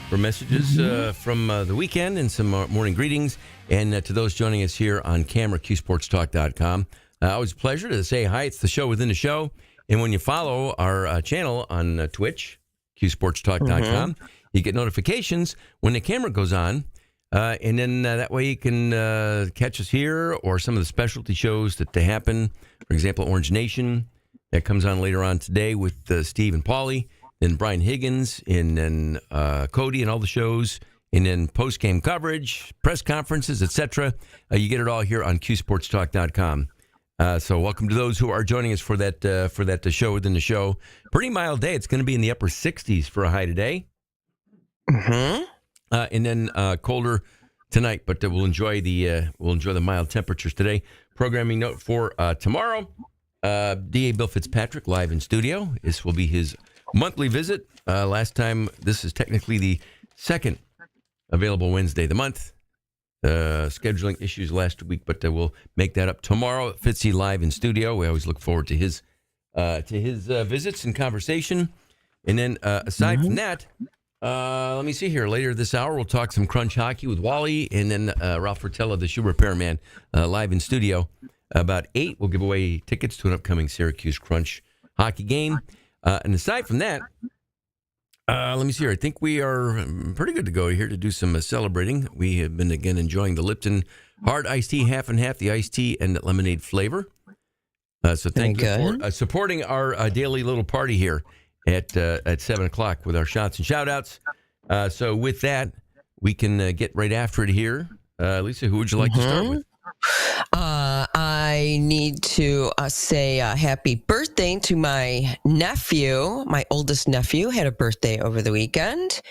for messages from the weekend and some morning greetings. And to those joining us here on camera, QSportsTalk.com. Always a pleasure to say hi. It's the show within the show. And when you follow our channel on Twitch, QSportsTalk.com, you get notifications when the camera goes on. And then that way you can catch us here or some of the specialty shows that happen. For example, Orange Nation, that comes on later on today with Steve and Paulie. Then Brian Higgins and then Cody and all the shows. And then post-game coverage, press conferences, etc. You get it all here on QSportsTalk.com. So welcome to those who are joining us for that show within the show. Pretty mild day. It's going to be in the upper 60s for a high today. And then colder tonight, but we'll enjoy the mild temperatures today. Programming note for tomorrow: DA Bill Fitzpatrick live in studio. This will be his monthly visit. Last time, this is technically the second available Wednesday of the month. Scheduling issues last week, but we'll make that up tomorrow. Fitzy live in studio. We always look forward to his visits and conversation. And then aside from that. Let me see here. Later this hour, we'll talk some Crunch hockey with Wally, and then Ralph Fertella, the shoe repairman, live in studio. About 8, we'll give away tickets to an upcoming Syracuse Crunch hockey game. And aside from that, let me see here. I think we are pretty good to go here to do some celebrating. We have been, again, enjoying the Lipton Hard Iced Tea, half and half, the iced tea and lemonade flavor. So thank you for supporting our daily little party here at 7 o'clock with our shots and shout-outs. So with that, we can get right after it here. Lisa, who would you like to start with? I need to say happy birthday to my nephew. My oldest nephew had a birthday over the weekend.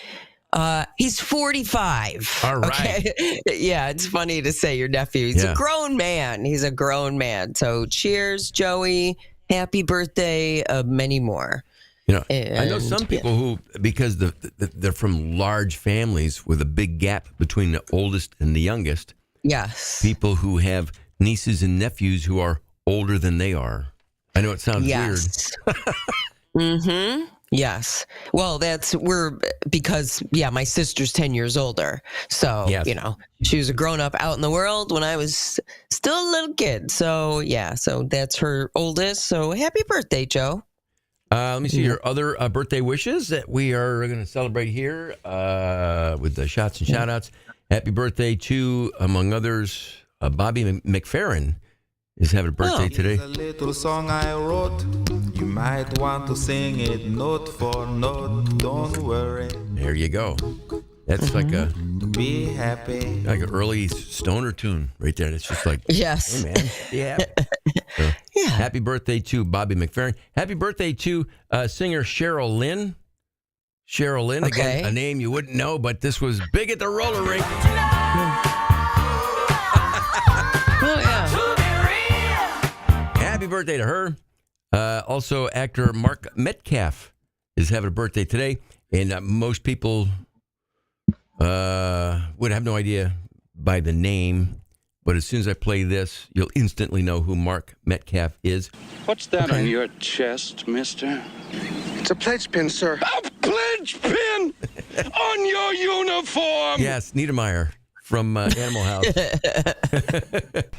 He's 45. All right. Okay? Yeah, it's funny to say your nephew. He's a grown man. He's a grown man. So cheers, Joey. Happy birthday. Many more. I know some people who, because they're from large families with a big gap between the oldest and the youngest. Yes. People who have nieces and nephews who are older than they are. I know it sounds weird. Yes. Well, because my sister's 10 years older. So, she was a grown up out in the world when I was still a little kid. So, so that's her oldest. So happy birthday, Joe. Let me see your other birthday wishes that we are going to celebrate here with the shots and shout-outs. Happy birthday to, among others, Bobby McFerrin is having a birthday today. It's a little song I wrote. You might want to sing it note for note. Don't worry. There you go. That's like a be happy, like an early stoner tune right there. It's just like, yes, hey man, be happy. So, happy birthday to Bobby McFerrin. Happy birthday to singer Cheryl Lynn. Cheryl Lynn, again, a name you wouldn't know, but this was big at the roller rink. Happy birthday to her. Also, actor Mark Metcalf is having a birthday today, and most people would have no idea by the name, but as soon as I play this, you'll instantly know who Mark Metcalf is. What's that on your chest, mister? It's a pledge pin, sir. A pledge pin on your uniform! Yes, Niedermeyer from Animal House.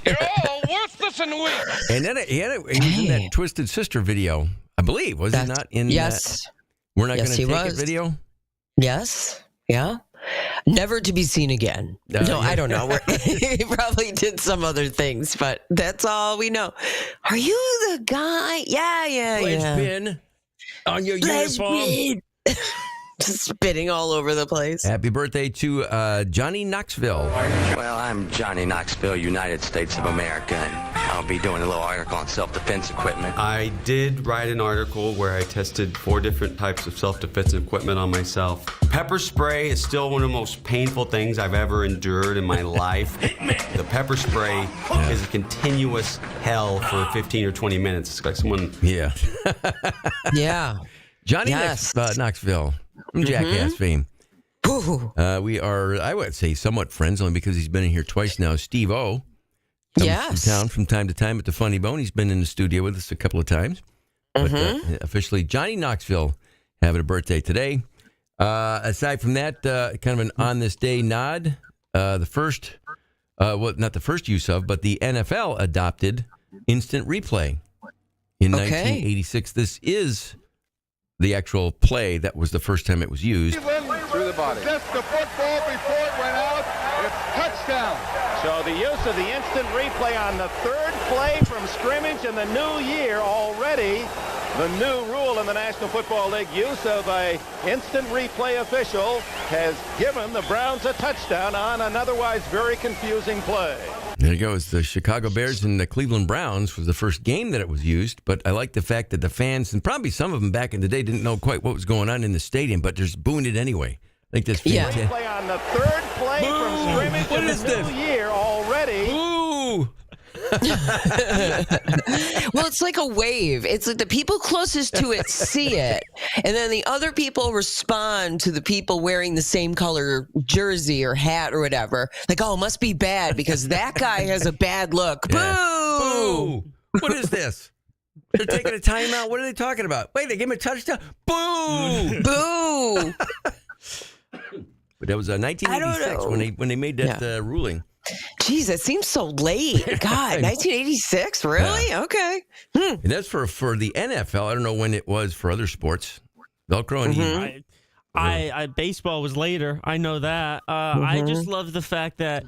You're all worth the Dawson week. And then he was in that Twisted Sister video, I believe. Was he not in Yes. that We're Not Yes, Going to he Take It was. video? Yes. Yeah. Never to be seen again. No, yeah. I don't know. He probably did some other things, but that's all we know. Are you the guy? Yeah. Pledge pin on your uniform. Spitting all over the place. Happy birthday to Johnny Knoxville. Well, I'm Johnny Knoxville, United States of America, and I'll be doing a little article on self-defense equipment. I did write an article where I tested 4 different types of self-defense equipment on myself. Pepper spray is still one of the most painful things I've ever endured in my life. The pepper spray is a continuous hell for 15 or 20 minutes. It's like someone... Yeah. Yeah. Johnny Yes. Knoxville from Jackass fame. We are, I would say, somewhat friends, only because he's been in here twice now. Steve O comes to town from time to time at the Funny Bone. He's been in the studio with us a couple of times. But officially, Johnny Knoxville having a birthday today. Aside from that, kind of an on this day nod. The first, not the first use of, but the NFL adopted instant replay in 1986. This is the actual play that was the first time it was used. Through the body. Just the football before it went out. It's touchdown. So the use of the instant replay on the third play from scrimmage in the new year already. The new rule in the National Football League, use of a instant replay official, has given the Browns a touchdown on an otherwise very confusing play. There it goes. The Chicago Bears and the Cleveland Browns was the first game that it was used, but I like the fact that the fans, and probably some of them back in the day, didn't know quite what was going on in the stadium, but they're just booing it anyway. I think that's fantastic. Replay on the third play from scrimmage in the new year already. Ooh! Well, it's like a wave. It's like the people closest to it see it, and then the other people respond to the people wearing the same color jersey or hat or whatever. Like, oh, it must be bad because that guy has a bad look. Boo! What is this? They're taking a timeout. What are they talking about? Wait, they gave him a touchdown. Boo! Boo! But that was 1986 when they made that ruling. Jeez, that seems so late. God, 1986? Really? Yeah. Okay. And that's for the NFL. I don't know when it was for other sports. Velcro and I baseball was later. I know that. I just love the fact that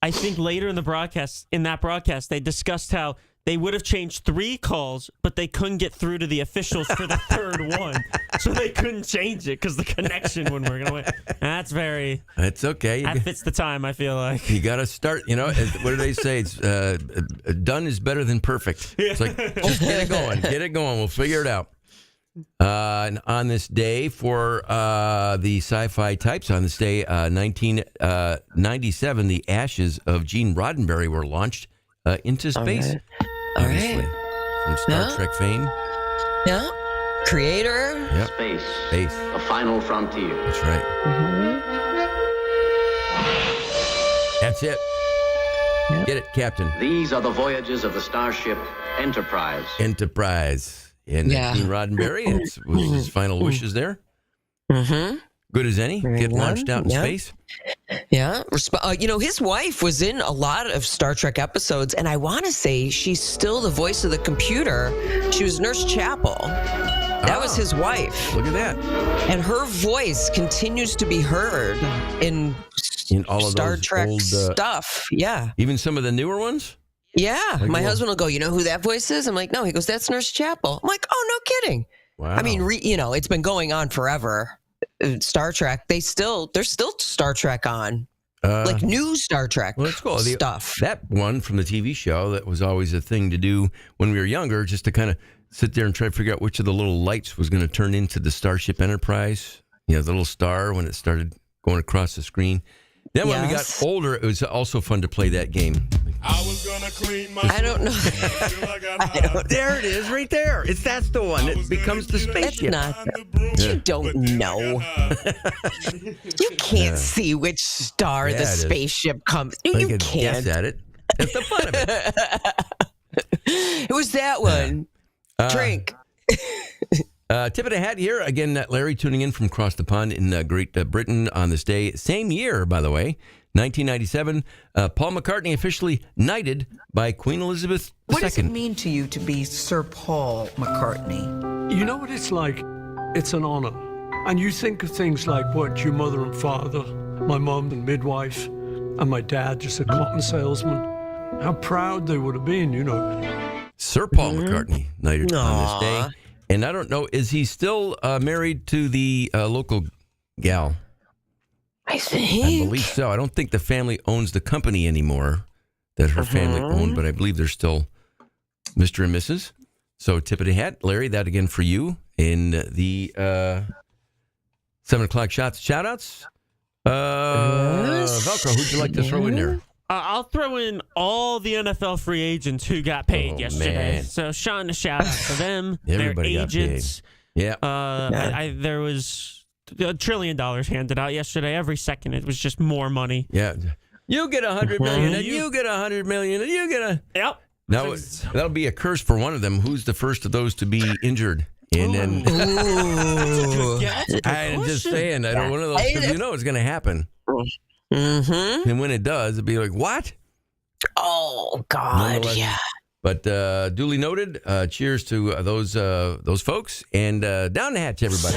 I think later in that broadcast, they discussed how they would have changed 3 calls, but they couldn't get through to the officials for the third one. So they couldn't change it because the connection wouldn't work. That's very... That's okay. That fits the time, I feel like. You got to start, what do they say? It's done is better than perfect. It's like, just get it going. Get it going. We'll figure it out. And on this day, for the sci-fi types, on this day, 1997, the ashes of Gene Roddenberry were launched into space. Obviously, from Star Trek fame. Yeah. Creator. Yep. Space. Space. The final frontier. That's right. That's it. Get it, Captain. These are the voyages of the starship Enterprise. Enterprise. And Gene Roddenberry, it was his final wishes there. Good as any. Get launched out in space. Yeah. His wife was in a lot of Star Trek episodes, and I want to say she's still the voice of the computer. She was Nurse Chapel. That was his wife. Look at that. And her voice continues to be heard in all of Star those Trek old, stuff. Yeah. Even some of the newer ones? Yeah. My husband will go, you know who that voice is? I'm like, no. He goes, that's Nurse Chapel. I'm like, oh, no kidding. Wow. I mean, it's been going on forever. Star Trek, there's still Star Trek on, like new Star Trek stuff. That one from the TV show, that was always a thing to do when we were younger, just to kind of sit there and try to figure out which of the little lights was going to turn into the Starship Enterprise. The little star when it started going across the screen. Then when we got older, it was also fun to play that game. I was gonna clean my... I don't know. There it is, right there. That's the one. It becomes the spaceship. You don't know. You can't see which star the spaceship comes. You can't guess at it. That's the fun of it. It was that one. Drink. Tip of the hat here. Again, Larry tuning in from across the pond in Great Britain on this day. Same year, by the way, 1997, Paul McCartney officially knighted by Queen Elizabeth II. What does it mean to you to be Sir Paul McCartney? You know what it's like? It's an honor. And you think of things like what your mother and father, my mum and midwife, and my dad, just a cotton salesman, how proud they would have been, you know. Sir Paul McCartney knighted on this day. And I don't know, is he still married to the local gal? I think. I believe so. I don't think the family owns the company anymore that her family owned, but I believe they're still Mr. and Mrs. So tip of the hat. Larry, that again for you in the 7 o'clock shout-outs. Velcro, who'd you like to throw in there? I'll throw in all the NFL free agents who got paid yesterday. Man. So, Sean, a shout out to them, Everybody their got paid. agents. Yeah. There was $1 trillion handed out yesterday. Every second, it was just more money. Yeah. You get $100 million, and you get $100 million, and you get a. Yep. Now, that'll be a curse for one of them. Who's the first of those to be injured? And then. I'm just saying, I don't one of those, because you know it's going to happen. Mm-hmm. And when it does, it'll be like, what? Oh, God, yeah. But duly noted. Cheers to those folks. And down the hatch, everybody.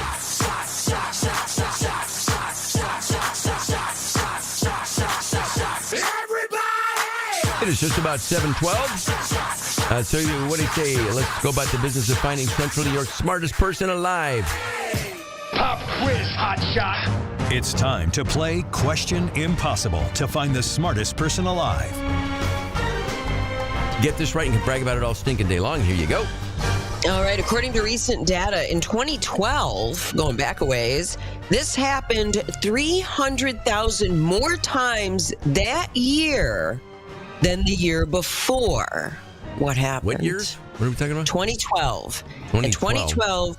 It is just about 7:12. So what do you say? Let's go about the business of finding Central New York's smartest person alive. Pop quiz, hot shot. It's time to play Question Impossible to find the smartest person alive. Get this right and can brag about it all stinking day long. Here you go. All right. According to recent data, in 2012, going back a ways, this happened 300,000 more times that year than the year before. What happened? What years? What are we talking about? 2012. In 2012,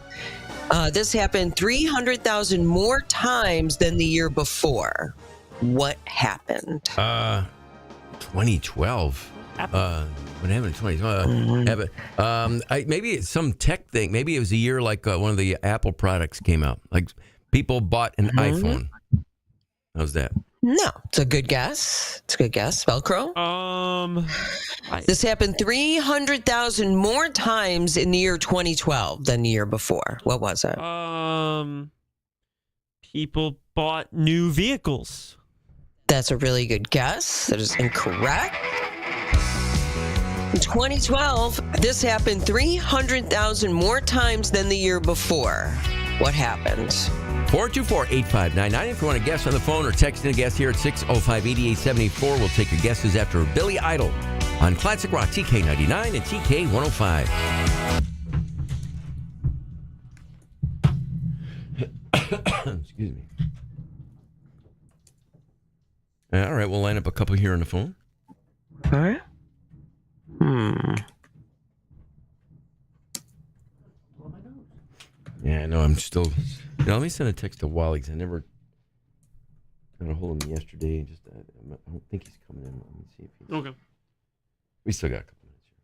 this happened 300,000 more times than the year before. What happened? 2012. What happened in 2012? Maybe it's some tech thing. Maybe it was a year like one of the Apple products came out. Like people bought an iPhone. How's that? No, it's a good guess. It's a good guess. Velcro? This happened 300,000 more times in the year 2012 than the year before. What was it? People bought new vehicles. That's a really good guess. That is incorrect. In 2012, this happened 300,000 more times than the year before. What happened? 424-8599. If you want to guess on the phone or text in a guess here at 605-8874, we'll take your guesses after Billy Idol on Classic Rock TK99 and TK105. Excuse me. All right, we'll line up a couple here on the phone. All right. Yeah, no, I'm still. Let me send a text to Wally because I never got a hold of him yesterday. Just I don't think he's coming in. Let me see if he's. Okay. We still got a couple minutes here.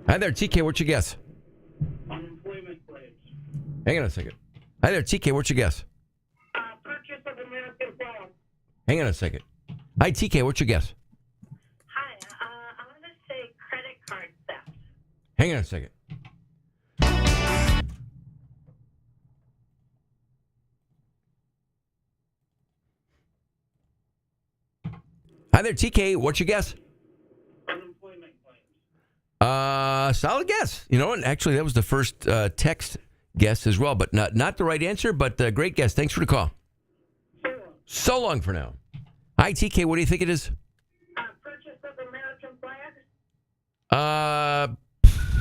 Hi there, TK. What's your guess? Unemployment claims. Hang on a second. Hi there, TK. What's your guess? Purchase of American phone. Hang on a second. Hi, TK. What's your guess? Hi, I want to Hang on a second. Hi there, TK. What's your guess? Unemployment claims. Solid guess. You know, and actually, that was the first text guess as well, but not the right answer, but great guess. Thanks for the call. So long for now. Hi, TK. What do you think it is? Purchase of American flags.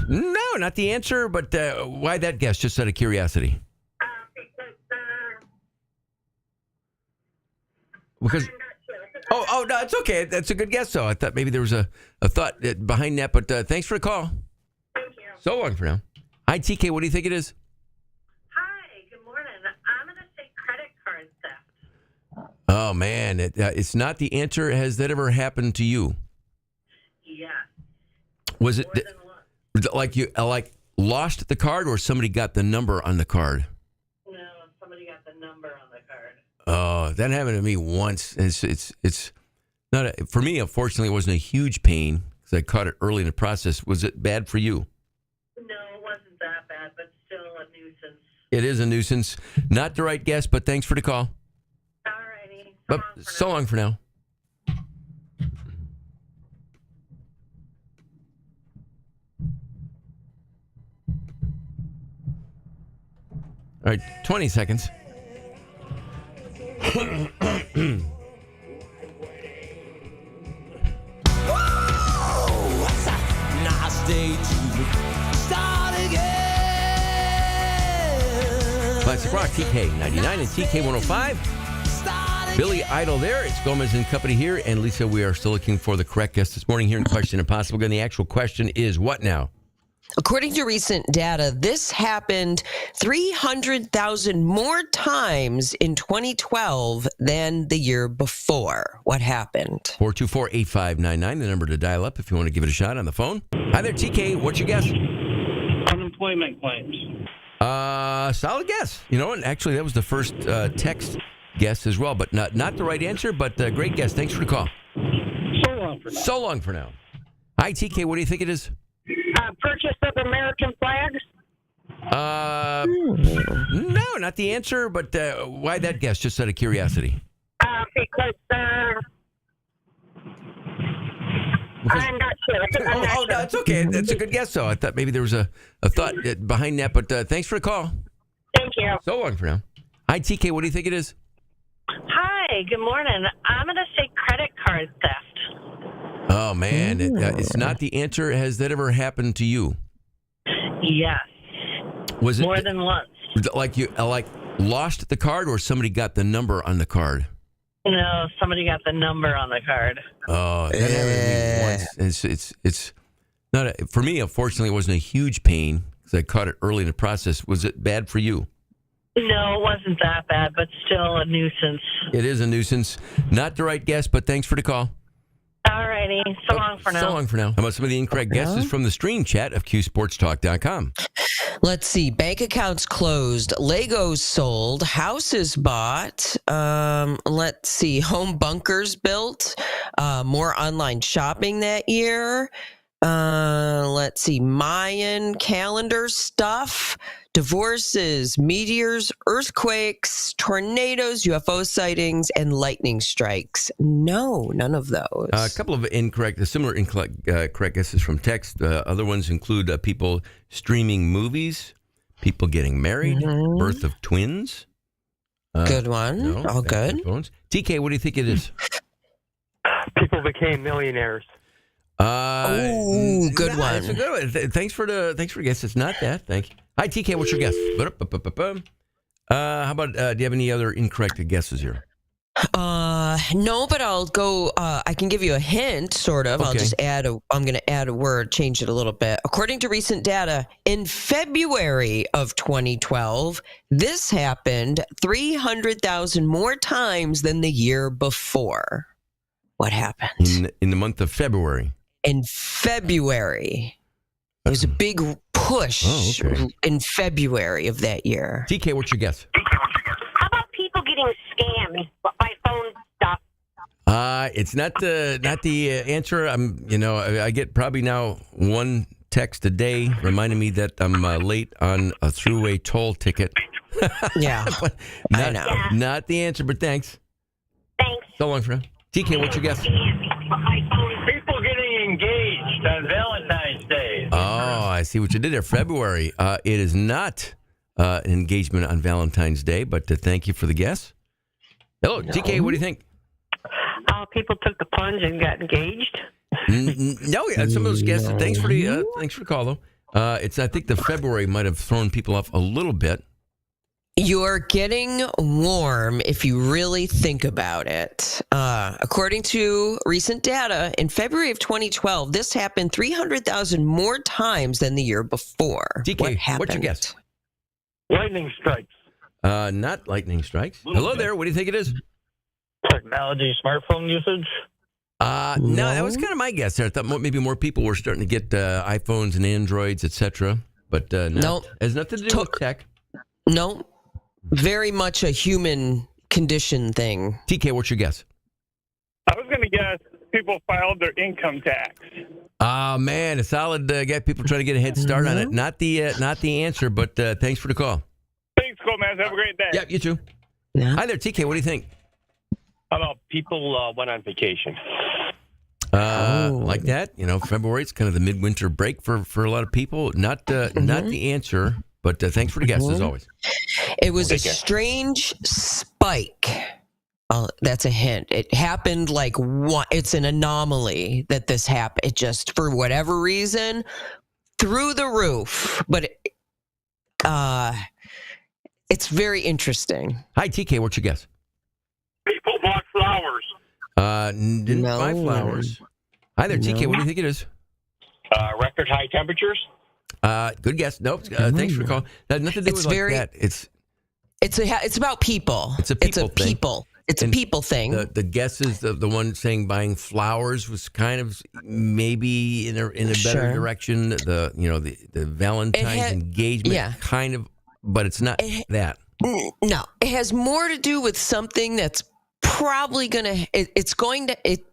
No, not the answer, but why that guess? Just out of curiosity. Because oh no, it's okay. That's a good guess, though. I thought maybe there was a thought behind that, but thanks for the call. Thank you. So long for now. Hi, TK. What do you think it is? Hi, good morning. I'm going to say credit card theft. Oh man, it's not the answer. Has that ever happened to you? Yeah. Was it like you lost the card, or somebody got the number on the card? No, somebody got the number on the card. Oh, that happened to me once. It's not for me. Unfortunately, it wasn't a huge pain because I caught it early in the process. Was it bad for you? No, it wasn't that bad, but still a nuisance. It is a nuisance. Not the right guess, but thanks for the call. All righty. So long for now. All right, 20 seconds. Nice day to start again. Classic Rock, TK 99 and TK 105. Billy Idol there. It's Gomez and Company here. And Lisa, we are still looking for the correct guest this morning here in Question Impossible. Again, the actual question is what now? According to recent data, this happened 300,000 more times in 2012 than the year before. What happened? 424-8599, the number to dial up if you want to give it a shot on the phone. Hi there, TK. What's your guess? Unemployment claims. Solid guess. You know, and actually, that was the first text guess as well, but not the right answer, but great guess. Thanks for the call. So long for now. So long for now. Hi, TK. What do you think it is? Purchase of American flags. No, not the answer, but why that guess? Just out of curiosity. Because I'm not sure. Oh, no, it's okay. That's a good guess, though. I thought maybe there was a thought behind that, but thanks for the call. Thank you. So long for now. Hi, TK. What do you think it is? Hi, good morning. I'm going to say credit card theft. Oh, man. It's not the answer. Has that ever happened to you? Yes. Was it more than once? Like you lost the card, or somebody got the number on the card? No, somebody got the number on the card. Oh, that happened to me once. It's not for me. Unfortunately, it wasn't a huge pain because I caught it early in the process. Was it bad for you? No, it wasn't that bad, but still a nuisance. It is a nuisance. Not the right guess, but thanks for the call. All righty. So long for now. So long for now. How about some of the incorrect guesses from the stream chat of QSportsTalk.com? Let's see. Bank accounts closed. Legos sold. Houses bought. Let's see. Home bunkers built. More online shopping that year. Let's see. Mayan calendar stuff. Divorces, meteors, earthquakes, tornadoes, UFO sightings, and lightning strikes. No, none of those. A couple of similar incorrect guesses from text. Other ones include people streaming movies, people getting married, birth of twins. Good one. No, all good. Phones. TK, what do you think it is? People became millionaires. Good one. That's a good one. Thanks for the guess. It's not that. Thank you. Hi, TK. What's your guess? How about? Do you have any other incorrect guesses here? No, but I'll go. I can give you a hint, sort of. Okay. I'll just add I'm going to add a word, change it a little bit. According to recent data, in February of 2012, this happened 300,000 more times than the year before. What happened? In the month of February. In February. There was a big push in February of that year. TK, what's your guess? How about people getting scammed by phone stuff? It's not the answer. I get probably now one text today reminding me that I'm late on a throughway toll ticket. Yeah, I know. Not the answer, but thanks. Thanks. So long, friend. TK, what's your guess? People getting engaged on Valentine's Day. Oh, I see what you did there. February. It is not an engagement on Valentine's Day, but thank you for the guess. Hello, TK, what do you think? People took the plunge and got engaged. No, some of those guesses. Thanks for the call, though. I think the February might have thrown people off a little bit. You're getting warm if you really think about it. According to recent data, in February of 2012, this happened 300,000 more times than the year before. TK, what's your guess? Lightning strikes. Not lightning strikes. Hello there. What do you think it is? Technology, smartphone usage. No, that was kind of my guess there. I thought maybe more people were starting to get iPhones and Androids, etc. But no, it has nothing to do with tech. No, very much a human condition thing. TK, what's your guess? I was going to guess people filed their income tax. Man, a solid get people trying to get a head start on it. Not the answer, but thanks for the call. Thanks, cool, man. Have a great day. Yep, you too. Yeah. Hi there, TK. What do you think? How about people went on vacation? Like that, February. It's kind of the midwinter break for a lot of people. Not the answer, but thanks for the guess as always. It was a strange spike. Oh, that's a hint. It happened it's an anomaly that this happened. It just, for whatever reason, through the roof. But it's very interesting. Hi, TK. What's your guess? People bought flowers. Didn't buy flowers. Hi there, TK. What do you think it is? Record high temperatures. Good guess. Nope. Thanks for the call. That had nothing to do with that. It's about people. It's a people thing. It's a people thing. The guess is the one saying buying flowers was kind of maybe in a better direction. The Valentine's engagement kind of, but it's not that. No, it has more to do with something that's probably it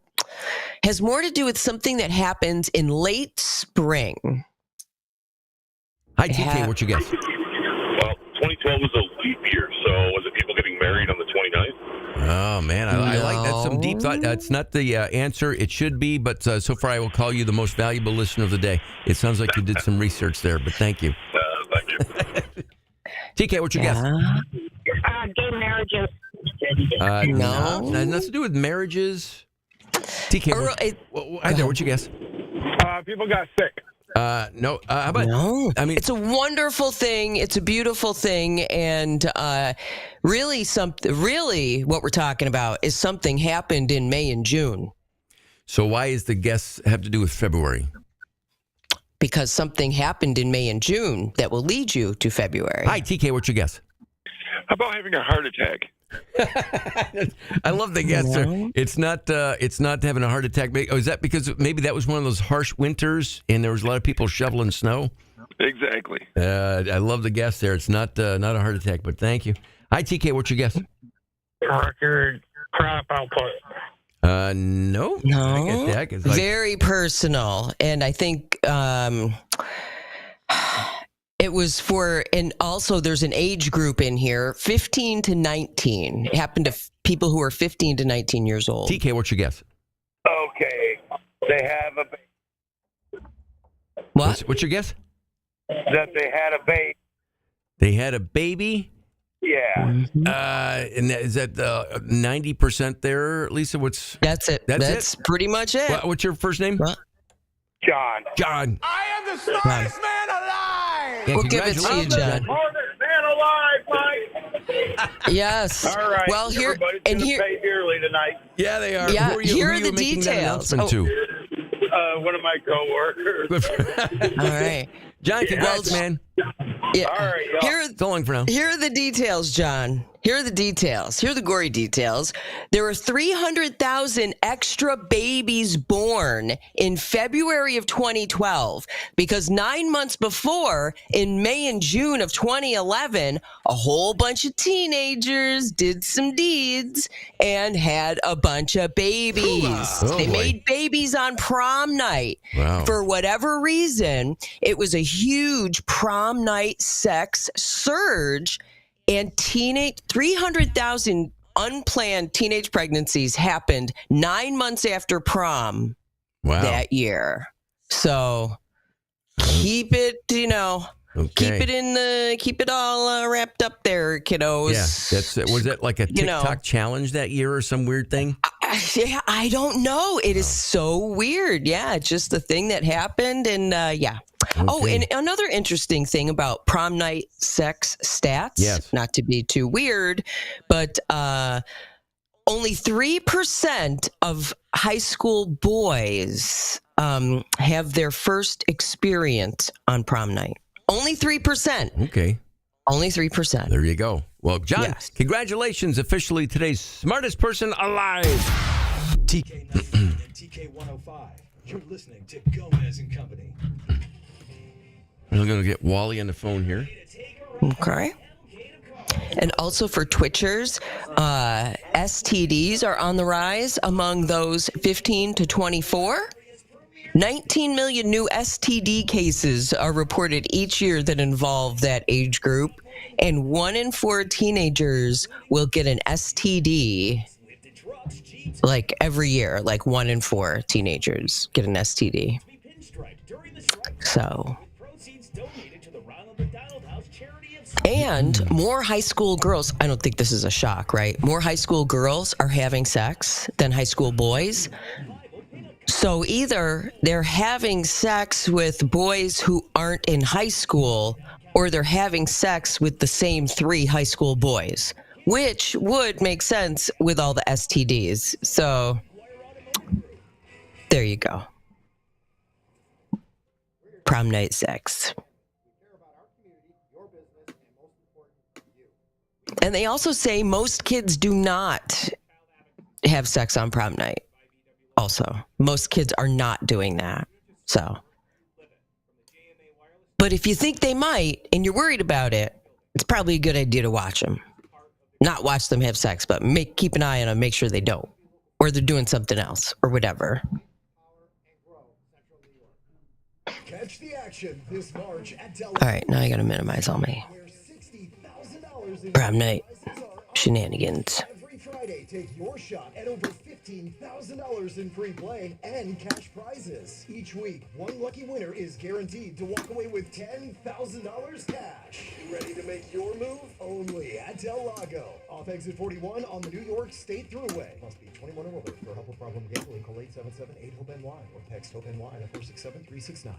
has more to do with something that happens in late spring. Hi, TK, what's your guess? Well, 2012 was a leap year, so was it people getting married on the 29th? Oh, man, I like that. Some deep thought. That's not the answer. It should be, but so far I will call you the most valuable listener of the day. It sounds like you did some research there, but thank you. Thank you. TK, what's your guess? Gay marriages. No. It has nothing to do with marriages. TK, hi there, what's your guess? People got sick. No. How about? No. I mean, it's a wonderful thing. It's a beautiful thing, and really, what we're talking about is something happened in May and June. So why is the guess have to do with February? Because something happened in May and June that will lead you to February. Hi, TK. What's your guess? How about having a heart attack? I love the guess. No. It's not having a heart attack. Oh, is that because maybe that was one of those harsh winters and there was a lot of people shoveling snow? Exactly. I love the guess there. It's not a heart attack, but thank you. Hi, TK. What's your guess? Record crop output. No. I get that. It's very personal, and I think it was for, and also there's an age group in here, 15 to 19. It happened to people who are 15 to 19 years old. TK, what's your guess? Okay, they have a baby. What? What's your guess? That they had a baby. They had a baby? Yeah. And is that 90% there, Lisa? That's it. That's pretty much it. What's your first name? What? John. I am the smartest man alive. Yeah, we'll give it to you, John. Smartest man alive, Mike. Yes. All right. Well, everybody's going to pay dearly tonight. Yeah, they are. Yeah, who here are are you the making that details. announcement to? One of my coworkers. All right. John, congrats, man. Yeah. All right, y'all. So long for now. Here are the details, John. Here are the details. Here are the gory details. There were 300,000 extra babies born in February of 2012 because 9 months before, in May and June of 2011, a whole bunch of teenagers did some deeds and had a bunch of babies. They made babies on prom night. Wow. For whatever reason, it was a huge prom night sex surge. And 300,000 unplanned teenage pregnancies happened 9 months after prom that year. So keep it, keep it all wrapped up there, kiddos. Yeah, was it like a TikTok challenge that year or some weird thing? I don't know. It is so weird. Yeah, it's just the thing that happened, and yeah. Okay. Oh, and another interesting thing about prom night sex stats, not to be too weird, but only 3% of high school boys have their first experience on prom night. Only 3%. Okay. Only 3%. There you go. Well, John, congratulations. Officially today's smartest person alive. TK 99 and TK 105. You're listening to Gomez and Company. I'm going to get Wally on the phone here. Okay. And also for Twitchers, STDs are on the rise among those 15 to 24. 19 million new STD cases are reported each year that involve that age group, and 1 in 4 teenagers will get an STD like every year. Like 1 in 4 teenagers get an STD. So, and more high school girls, I don't think this is a shock, right? More high school girls are having sex than high school boys. So either they're having sex with boys who aren't in high school, or they're having sex with the same 3 high school boys, which would make sense with all the STDs. So there you go. Prom night sex. And they also say most kids do not have sex on prom night. Also, most kids are not doing that. So, but if you think they might and you're worried about it, it's probably a good idea to watch them. Not watch them have sex, but keep an eye on them, make sure they don't, or they're doing something else or whatever. Catch the action this March at All right, now I got to minimize all my prom night shenanigans. Every Friday, take your shot at over $15,000 in free play and cash prizes. Each week, one lucky winner is guaranteed to walk away with $10,000 cash. Ready to make your move? Only at Del Lago. Off exit 41 on the New York State Thruway. Must be 21 or older. For help with problem gambling, call 877-8-HOPE-NY or text HOPE-NY to 467-369.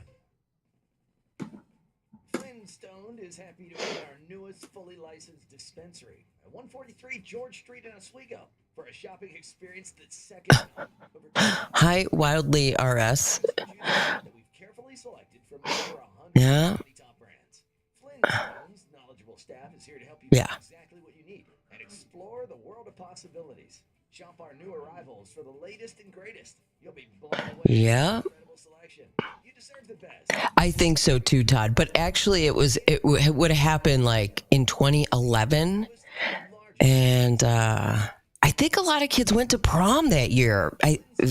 Flintstone is happy to open our newest fully licensed dispensary at 143 George Street in Oswego for a shopping experience that's second. Hi, Wildly RS. That we've carefully selected from over 100 Yeah. top brands. Flintstone's knowledgeable staff is here to help you find exactly what you need and explore the world of possibilities. Shop our new arrivals for the latest and greatest. You'll be blown away. Yeah. Incredible selection. You deserve the best. I think so too, Todd. But actually, it would have happened like in 2011, and I think a lot of kids went to prom that year.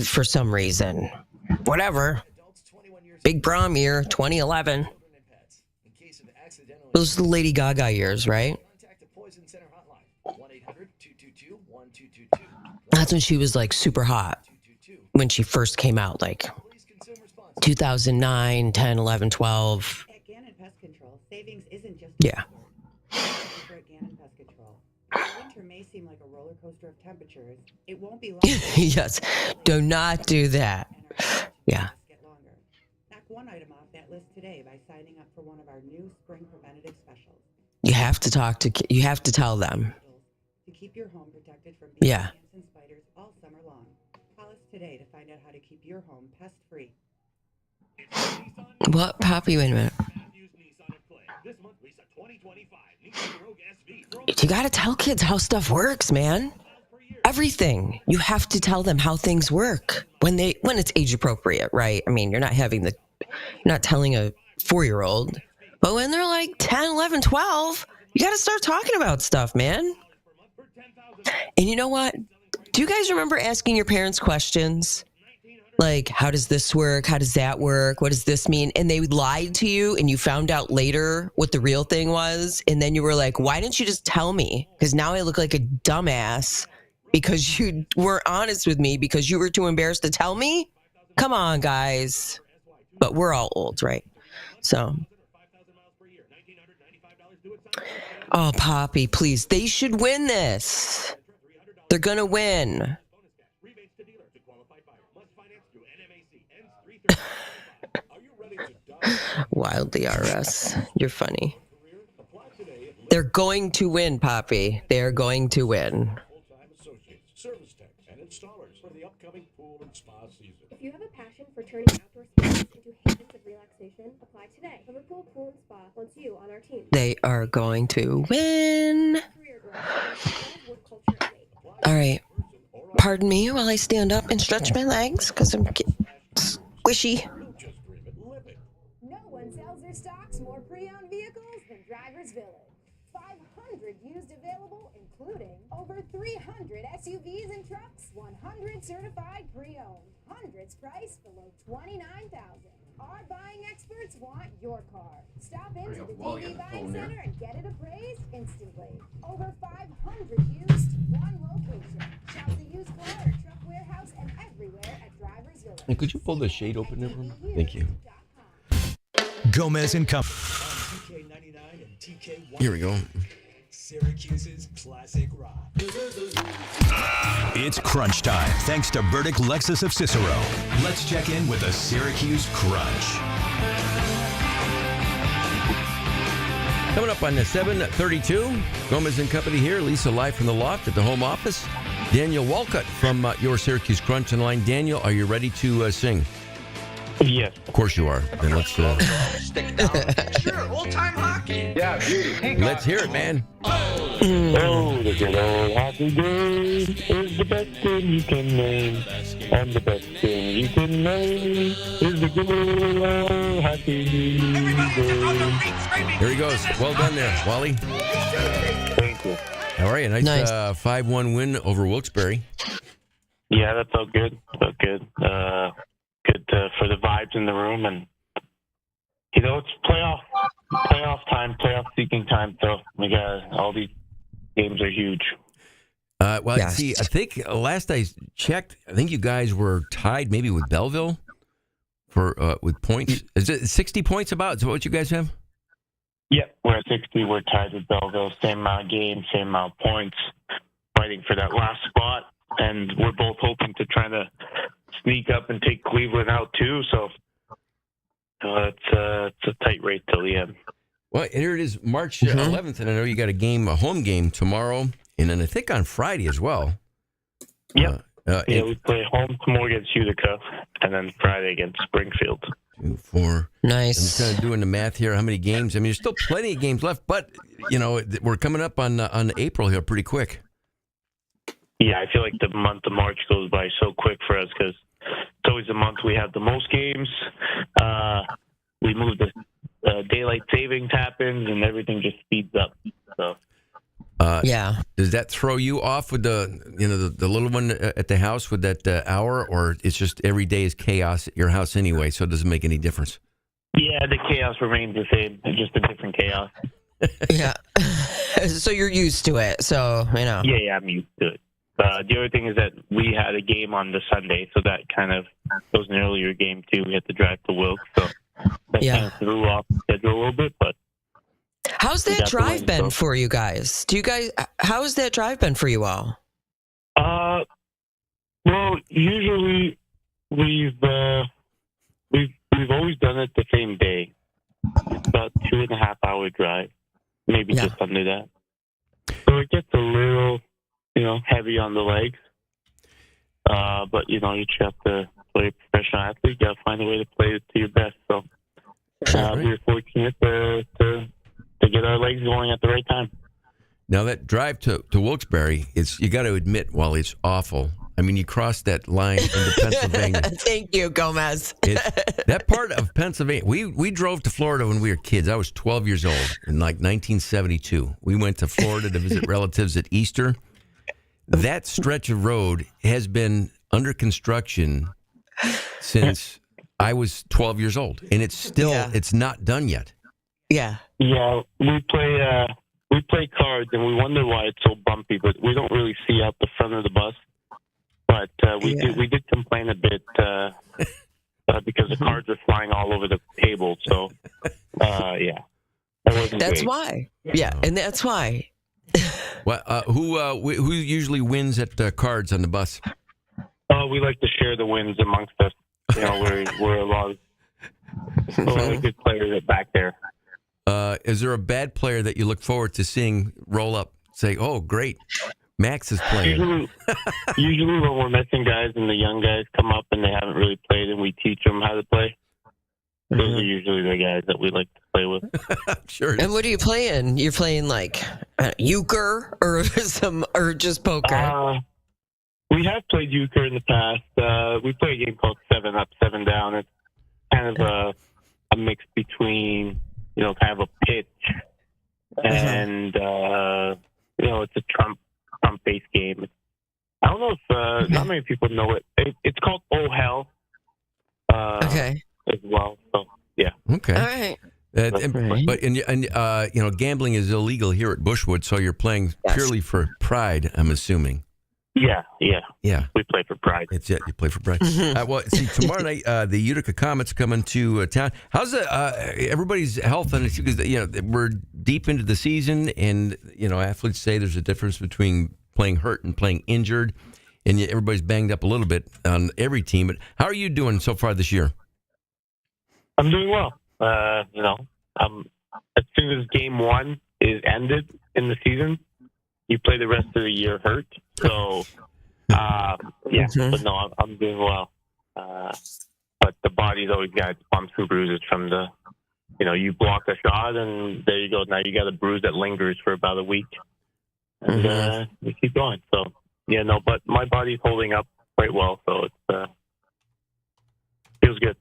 For some reason, whatever. Big prom year, 2011. Those are the Lady Gaga years, right? That's when she was like super hot. When she first came out, like 2009, 10, 11, 12. At Gannon Pest Control, savings isn't just Yeah. at Gannon Pest Control. Winter may seem like a roller coaster of temperatures. It won't be long. Yes. Do not do that. Yeah. Knock one item off that list today by signing up for one of our new spring preventative specials. You have to you have to tell them. To keep your home protected from Yeah. ants and spiders all summer long. Call us today to find out how to keep your home pest-free. What, Poppy? Wait a minute. You got to tell kids how stuff works, man. Everything. You have to tell them how things work when it's age appropriate, right? I mean, you're not telling a 4-year-old, but when they're like 10, 11, 12, you got to start talking about stuff, man. And you know what? Do you guys remember asking your parents questions? Like, how does this work? How does that work? What does this mean? And they lied to you and you found out later what the real thing was. And then you were like, why didn't you just tell me? Because now I look like a dumbass because you weren't honest with me because you were too embarrassed to tell me. Come on, guys. But we're all old, right? So. Oh, Poppy, please. They should win this. They're going to win. Wildly RS. You're funny. They're going to win, Poppy. They're going to win. Service tech and installers for the upcoming pool and spa season. If you have a passion for turning outdoor spaces into havens of relaxation, apply today. Liverpool Pool and Spa wants you on our team. They are going to win. All right. Pardon me while I stand up and stretch my legs because I'm squishy. No one sells their stocks more pre-owned vehicles than Drivers Village. 500 used available, including over 300 SUVs and trucks, 100 certified pre-owned, hundreds priced below $29,000. Our buying experts want your car. Stop into the DD Buying Center and get it appraised instantly. Over 500 used, one location. Shop the used car or truck warehouse and everywhere at Drivers Village. And could you pull the shade opener for me? Thank you. Gomez and Company. Here we go. Syracuse's classic rock. It's crunch time, thanks to Burdick Lexus of Cicero. Let's check in with the Syracuse Crunch. Coming up on the 7:32, Gomez and Company here. Lisa live from the loft at the home office. Daniel Walcott from your Syracuse Crunch on the line. Daniel, are you ready to sing? Yes. Of course you are. Then let's Sure, old-time hockey. Yeah, beauty. Hey, let's hear it, man. Oh, the good old hockey game is the best thing you can name. And the best thing you can name is the good old hockey game. Here he goes. Well done there, Wally. Thank you. All right, a nice 5-1 win over Wilkes-Barre. Yeah, that felt good. Good for the vibes in the room, and it's playoff time, playoff seeking time. So we got all these games are huge. See, I think last I checked, I think you guys were tied maybe with Belleville for with points. Is it 60 points about? Is that what you guys have? Yep, we're at 60. We're tied with Belleville. Same amount of games, same amount of points. Fighting for that last spot, and we're both hoping to try to sneak up and take Cleveland out too. So it's a tight race till the end. Well, here it is, March 11th, and I know you got a home game tomorrow, and then I think on Friday as well. Yep. We play home tomorrow against Utica, and then Friday against Springfield. 2, 4. Nice. I'm just kind of doing the math here. How many games? I mean, there's still plenty of games left, but we're coming up on April here pretty quick. Yeah, I feel like the month of March goes by so quick for us because it's always the month we have the most games. We move the daylight savings happens, and everything just speeds up. So. Yeah. Does that throw you off with the little one at the house with that hour, or it's just every day is chaos at your house anyway, so it doesn't make any difference? Yeah, the chaos remains the same. It's just a different chaos. Yeah. So you're used to it. So, Yeah, I'm used to it. The other thing is that we had a game on the Sunday, so that kind of was an earlier game too. We had to drive to Wilkes, so that kind of threw off the schedule a little bit. But how's that drive been for you guys? How has that drive been for you all? Well, usually we've always done it the same day. It's about 2.5 hour drive, maybe just under that. So it gets a little, heavy on the legs. But you have to play a professional athlete. You got to find a way to play it to your best. So we were fortunate to to get our legs going at the right time. Now that drive to Wilkes-Barre, you got to admit, Wally, it's awful. I mean, you cross that line into Pennsylvania. Thank you, Gomez. That part of Pennsylvania, we drove to Florida when we were kids. I was 12 years old in like 1972. We went to Florida to visit relatives at Easter. That stretch of road has been under construction since I was 12 years old, and it's not done yet. Yeah. Yeah, we play cards, and we wonder why it's so bumpy, but we don't really see out the front of the bus. But we did complain a bit because the cards are flying all over the table. So, yeah. That's why. Yeah, and that's why. Well, who usually wins at cards on the bus? We like to share the wins amongst us. You know, we're a lot of good players back there. Is there a bad player that you look forward to seeing roll up? Say, oh, great, Max is playing. Usually when we're missing guys and the young guys come up and they haven't really played and we teach them how to play, those are usually the guys that we like to play with. Sure. And what are you playing? You're playing like euchre or just poker? We have played euchre in the past. We play a game called 7 Up, 7 Down. It's kind of a mix between, kind of a pitch and, it's a Trump-based game. I don't know if not many people know it. It's called Oh Hell. Okay. As well. So yeah. Okay. All right. But gambling is illegal here at Bushwood, so you're playing purely for pride, I'm assuming. Yeah. We play for pride. It's it. You play for pride. See, tomorrow night the Utica Comets coming to town. How's everybody's health? And because we're deep into the season, and athletes say there's a difference between playing hurt and playing injured, and yet everybody's banged up a little bit on every team. But how are you doing so far this year? I'm doing well. As soon as game 1 is ended in the season, you play the rest of the year hurt. So, but no, I'm doing well. But the body's always got bumps and bruises from you block a shot and there you go. Now you got a bruise that lingers for about a week. And we keep going. So, but my body's holding up quite well. So it's feels good.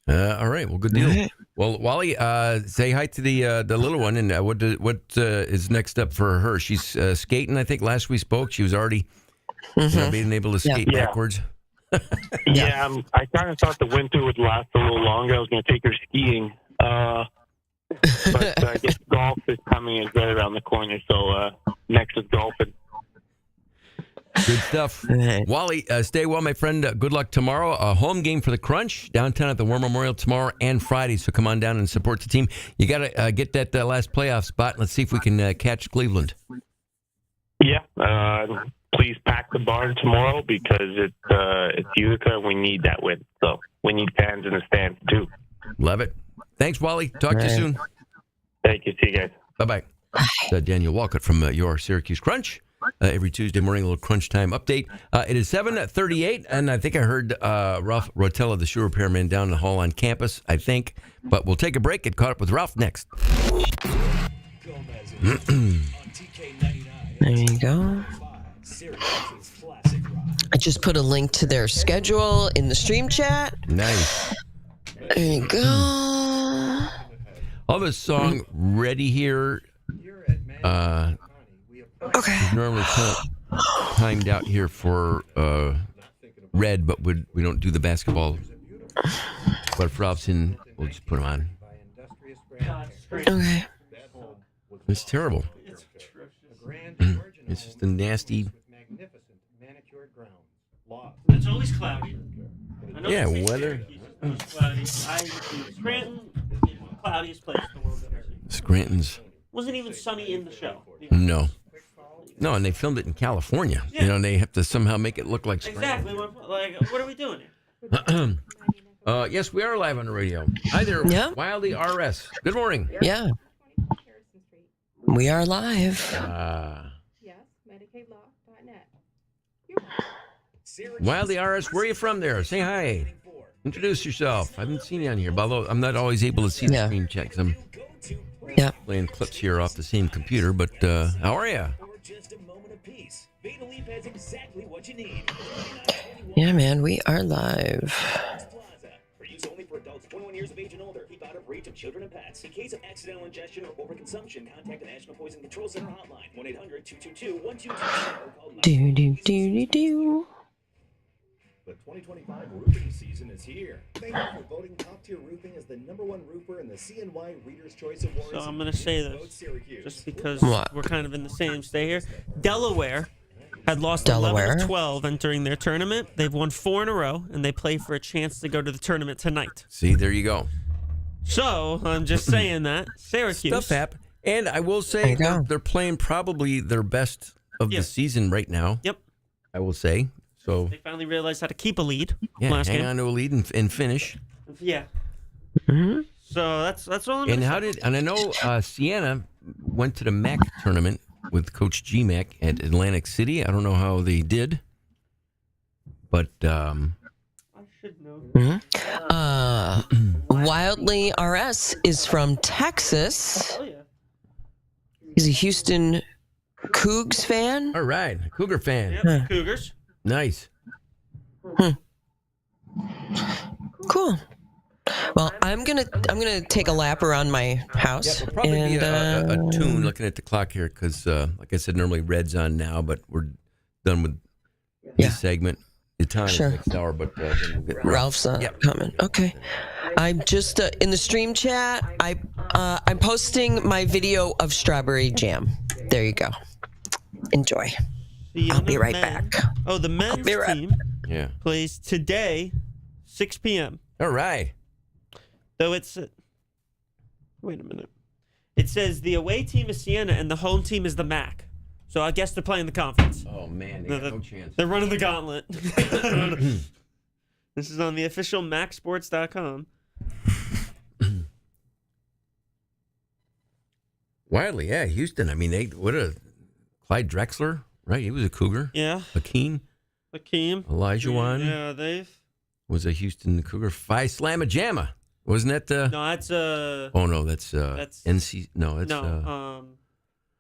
All right. Well, good deal. Well, Wally, say hi to the little one. And what is next up for her? She's skating. I think last we spoke, she was already being able to skate backwards. Yeah, I kind of thought the winter would last a little longer. I was going to take her skiing. But I guess golf is coming right around the corner. So next is golfing. Good stuff. Wally, stay well, my friend. Good luck tomorrow. A home game for the Crunch downtown at the War Memorial tomorrow and Friday. So come on down and support the team. You got to get that last playoff spot. Let's see if we can catch Cleveland. Yeah. Please pack the barn tomorrow because it's Utica and we need that win. So we need fans in the stands too. Love it. Thanks, Wally. Talk to you soon. Thank you. See you guys. Bye-bye. Daniel Walcott from your Syracuse Crunch. Every Tuesday morning, a little crunch time update. It is 7:38, and I think I heard Ralph Rotella, the shoe repairman, down in the hall on campus, I think. But we'll take a break. Get caught up with Ralph next. There you go. I just put a link to their schedule in the stream chat. Nice. There you go. I'll have a song ready here. Okay. It's normally timed out here for Red, but we don't do the basketball. But if Ralph's in, we'll just put him on. Okay. It's terrible. It's just a nasty. It's always cloudy. Yeah, weather. It's cloudy. Scranton is the cloudiest place in the world I've ever seen. Scranton's. Wasn't even sunny in the show. No, and they filmed it in California. Yeah. They have to somehow make it look like Scranton. Exactly. What are we doing here? Yes, we are live on the radio. Hi there, Wildy RS. Good morning. Yeah. We are live. Yes, MedicaidLaw.net. Wildy RS, where are you from there? Say hi. Introduce yourself. I haven't seen you on here, although I'm not always able to see the screen checks. Yeah. Playing clips here off the same computer, but how are you? Or just a moment of peace. Beta Leap has exactly what you need. Yeah, man, we are live. Plaza. For use only for adults 21 years of age and older. Keep out of reach of children and pets. In case of accidental ingestion or overconsumption, contact the National Poison Control Center hotline 1-800-222-1222 Do. The 2025 roofing season is here. Thank you for voting Top Tier Roofing as the #1 roofer in the CNY Reader's Choice Awards. So I'm going to say this, just because What? we're kind of in the same state here. Delaware had lost Delaware? 11 of 12 entering their tournament. They've won 4 in a row, and they play for a chance to go to the tournament tonight. See, there you go. So I'm just saying that. Syracuse. Stuff happens. And I will say they're playing probably their best of the season right now. Yep. I will say. So They finally realized how to keep a lead hang game. on to a lead and finish. Yeah. Mm-hmm. So that's all I'm And gonna say. and I know Sienna went to the MAC tournament with Coach GMAC at Atlantic City. I don't know how they did, but I should know. Wildly RS is from Texas. Oh, yeah. He's a Houston Cougs fan. All right, Cougar fan. Yep, Cougars. Nice. Cool. Well, I'm gonna take a lap around my house. Yeah, it'll probably be and, a tune looking at the clock here because, like I said, normally Red's on now, but we're done with this segment. The time is next hour, but then we'll get Ralph's coming. Okay. I'm just in the stream chat. I'm posting my video of strawberry jam. There you go. Enjoy. I'll be right back. Oh, the men's team plays today, 6 p.m. All right. Though it's... wait a minute. It says the away team is Siena and the home team is the MAC. So I guess they're playing the conference. Oh, man. They got no chance. They're running the gauntlet. This is on the official MacSports.com. Wildly, yeah. Houston. I mean, Clyde Drexler, right? He was a Cougar. Yeah. Hakeem. Elijah Wan. Yeah, was a Houston Cougar. Phi Slamma Jamma. Wasn't that the... No, that's... oh, no, that's NC... No, it's...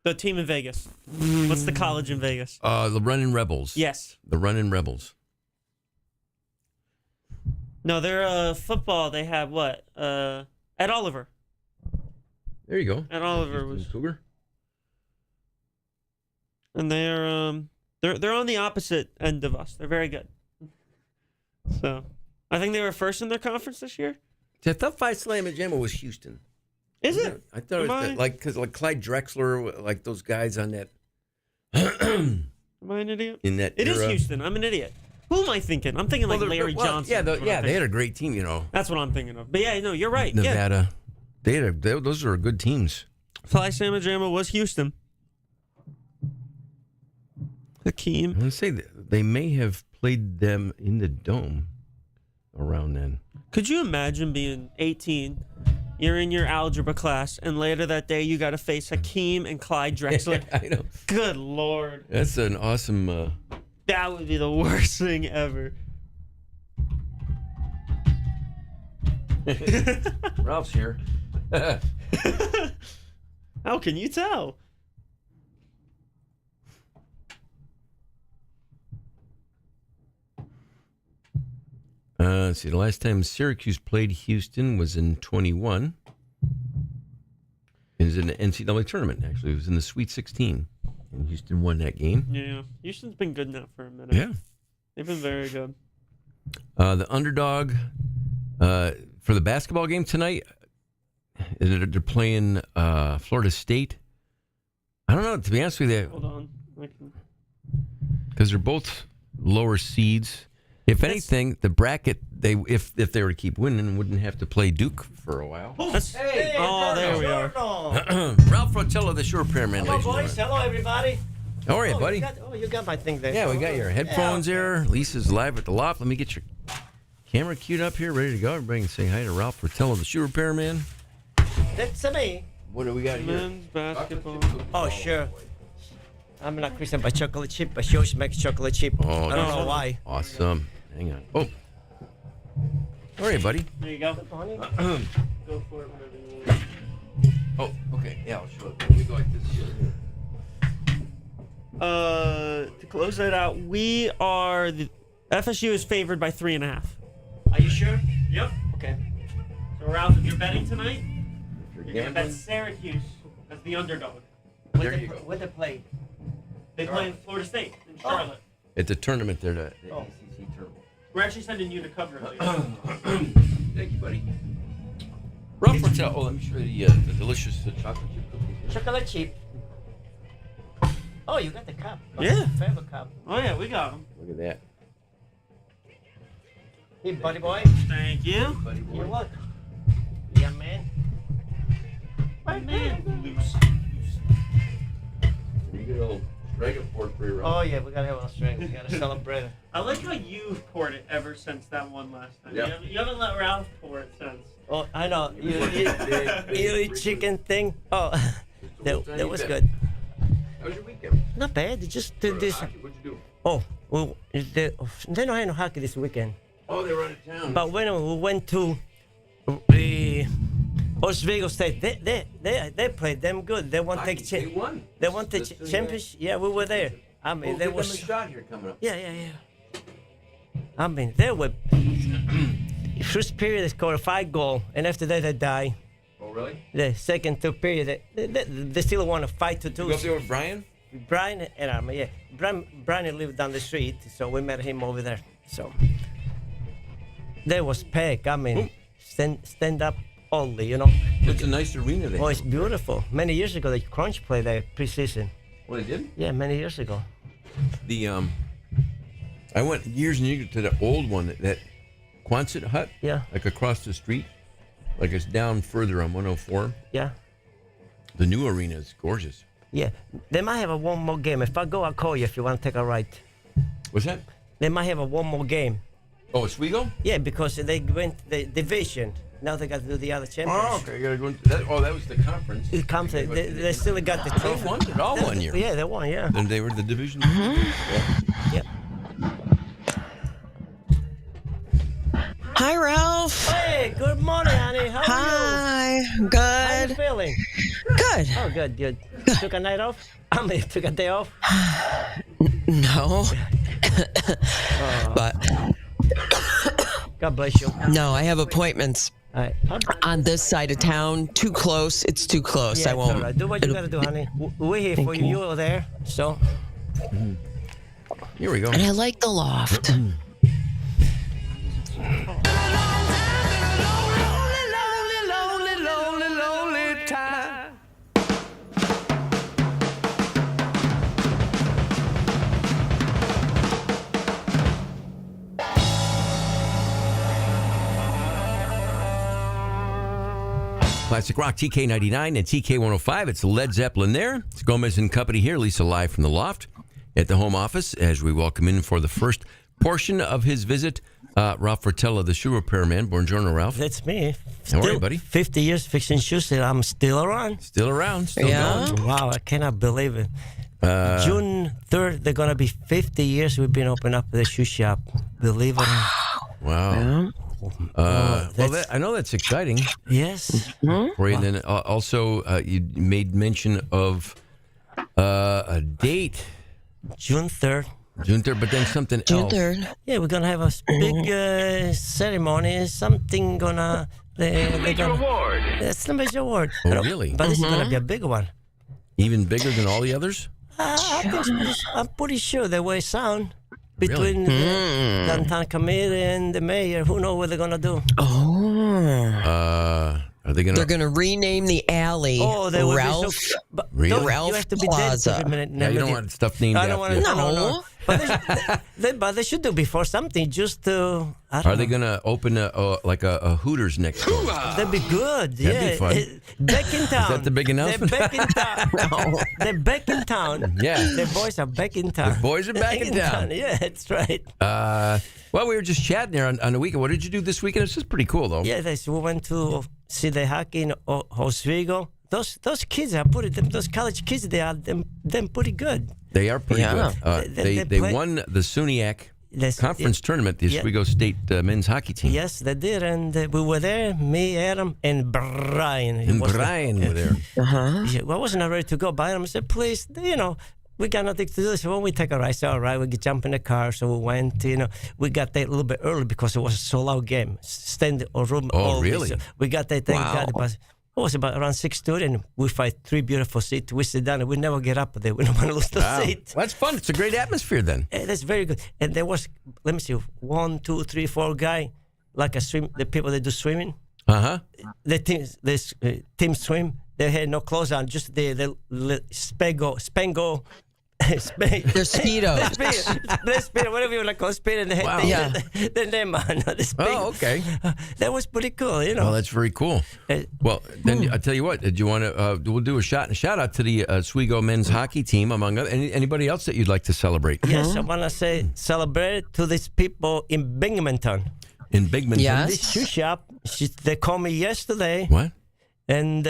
the team in Vegas. What's the college in Vegas? The Runnin' Rebels. Yes. The Runnin' Rebels. No, they're football. They have what? Ed Oliver. There you go. Ed Oliver was Cougar. And they're on the opposite end of us. They're very good. So, I think they were first in their conference this year. I thought Phi Slamma Jamma was Houston. Is it? I thought it was because Clyde Drexler, like those guys on that. Am I an idiot? In that it is era. Houston. I'm an idiot. Who am I thinking? I'm thinking like Larry Johnson. Yeah, they had a great team, you know. That's what I'm thinking of. But yeah, no, you're right. Nevada. Yeah. Those are good teams. Phi Slamma Jamma was Houston. Hakeem. I'm going to say they may have played them in the Dome around then. Could you imagine being 18, you're in your algebra class, and later that day you got to face Hakeem and Clyde Drexler? I know. Good Lord. That's an awesome... That would be the worst thing ever. Ralph's here. How can you tell? Let's see, the last time Syracuse played Houston was in 21. It was in the NCAA tournament, actually. It was in the Sweet 16. And Houston won that game. Yeah, Houston's been good now for a minute. Yeah. They've been very good. The underdog for the basketball game tonight, they're playing Florida State. I don't know, to be honest with you. Hold on. Because they're both lower seeds. If anything, the bracket, if they were to keep winning, wouldn't have to play Duke for a while. Hey, there we are. Ralph Rotello, the Shore Repairman. Hello, boys. Hello, everybody. How are you, buddy? You got my thing there. Yeah, we got your headphones there. Lisa's live at the loft. Let me get your camera queued up here, ready to go. Everybody can say hi to Ralph Rotello, the Shoe Repairman. That's me. What do we got here? Men's basketball. Oh, sure. I'm not Christian by chocolate chip, but she always makes chocolate chip. Oh, I don't know why. Awesome. Hang on. Oh. All right, buddy. There you go. Honey. Go for it whenever you want. Oh, okay. Yeah, I'll show it. Let me go like this here. To close that out, FSU is favored by 3.5. Are you sure? Yep. Okay. So Ralph, if you're betting tonight, you're gonna gambling? bet Syracuse as the underdog. There you go. What they play? They play Florida State in Charlotte. At the tournament there, the ACC tournament. We're actually sending you to cover it. Thank you, buddy. Ralph Martel. Oh, let me show you the delicious chocolate chip cookies. Chocolate chip. Oh, you got the cup. Yeah. Favorite cup. Oh yeah, we got them. Look at that. Hey, buddy boy. Thank you. Buddy boy. You're welcome. Yeah, man. Right, man. Loose. You get a little Australia pork for your Oh yeah, we gotta have an Australia. We gotta celebrate it. I like how you've poured it ever since that one last time. Yeah. You haven't let Ralph pour it since. Oh, I know. You eat chicken thing. Oh, that was good. How was your weekend? Not bad. Just did this. What'd you do? Oh, well, they don't have no hockey this weekend. Oh, they were out of town. But when we went to Oswego State, they played them good. They won They won. They won the championship. Yeah, we were there. I mean, they give were. them a shot here coming up. Yeah. I mean, they were. First period, they scored 5 goals, and after that, they died. Oh, really? The second, third period, they still won a 5-2. You go up there with Brian? Brian and Arma, yeah. Brian lived down the street, so we met him over there. So there was packed. I mean, stand up only, you know. It's a nice arena there. Oh, it's beautiful. Many years ago, the Crunch played there preseason. Oh, they did? Yeah, many years ago. I went years and years to the old one, that Quonset hut. Yeah. Like across the street. Like it's down further on 104. Yeah. The new arena is gorgeous. Yeah. They might have one more game. If I go, I'll call you if you want to take a ride. What's that? They might have one more game. Oh, Oswego? Yeah, because they went the division. Now they got to do the other championship. Oh, okay. You gotta go into that. Oh, that was the conference. The conference. They still got the They team. won it all one year. Yeah, they won. Yeah. And they were the division. Yeah. Hi, Ralph. Hey, good morning, honey. How are you? Hi. How Good. you feeling? Good. Oh, good. You took a night off? I mean, took a day off? No. But God bless you. no, I have appointments All right. on this side of town. Too close. It's too close. Yeah, I it's won't. all right. Do what you gotta do, honey. We're here for you. you. You were there, so. Here we go. And I like the loft. Classic Rock, TK99 and TK105. It's Led Zeppelin there. It's Gomez and Company here. Lisa live from the loft at the home office as we welcome in for the first portion of his visit, Ralph Fertella, the shoe repairman. Buongiorno, Ralph. That's me. How are you, buddy? 50 years fixing shoes, and I'm still around. Still around, still Yeah. going. Wow, I cannot believe it. June 3rd, they're going to be 50 years we've been opening up the shoe shop. Believe it or not. Wow. I know that's exciting Yes. for you. And then also, you made mention of a date. June 3rd. June 3rd, but then something June else. 3rd. Yeah, we're going to have a big ceremony. Something going to... Major award. It's the major award. Oh, really? But this is going to be a big one. Even bigger than all the others? I'm pretty sure the way it sound between the downtown committee and the mayor. Who knows what they're gonna do? Are they gonna? They're going to rename the alley they would Ralph. be so. But Really? don't- Ralph you have to be Plaza. dead every minute. Yeah, you don't want stuff named I don't after want you. to. No. But they should do before something just to. I don't Are they know. gonna open a Hooters next door? That'd be good. That'd be Yeah. fun. Back in town. Is that the big announcement? They're back in town. No. They're back in town. Yeah. The boys are back in town. The boys are back in town. Yeah, that's right. Well, we were just chatting there on the weekend. What did you do this weekend? It's just pretty cool, though. Yeah, we went to see the hockey in Oswego. Those kids are those college kids, they are them pretty good. They are pretty Yeah. good. They play- won the SUNYAC conference tournament, the Oswego State men's hockey team. Yes, they did, and we were there. Me, Adam, and Brian. And Brian were there. Yeah, well, I wasn't ready to go. But Adam said, "Please, we got nothing to do. So when we take a ride, I said, all right, we could jump in the car. So we went, we got there a little bit early because it was a sold-out game. Stand or room. Oh, really? So we got there, thank Wow. God. It was about around 6:30, and we find 3 beautiful seats. We sit down, and we never get up there. We don't want to lose the seat. Well, that's fun. It's a great atmosphere then. That's very good. And there was, let me see, 1, 2, 3, 4 guy, like the people that do swimming. The team swim. They had no clothes on, just the Spango. They're Speedos. The Speedo, whatever you want to call Speedo. The name on the Speedo. Oh, okay. That was pretty cool, Well, that's very cool. Well, then I'll tell you what. Did you want to? We'll do a shout out to the Oswego men's hockey team, among other. Anybody else that you'd like to celebrate? Yes, I want to say celebrate to these people in Binghamton. In Binghamton, This shoe shop. They called me yesterday. What? And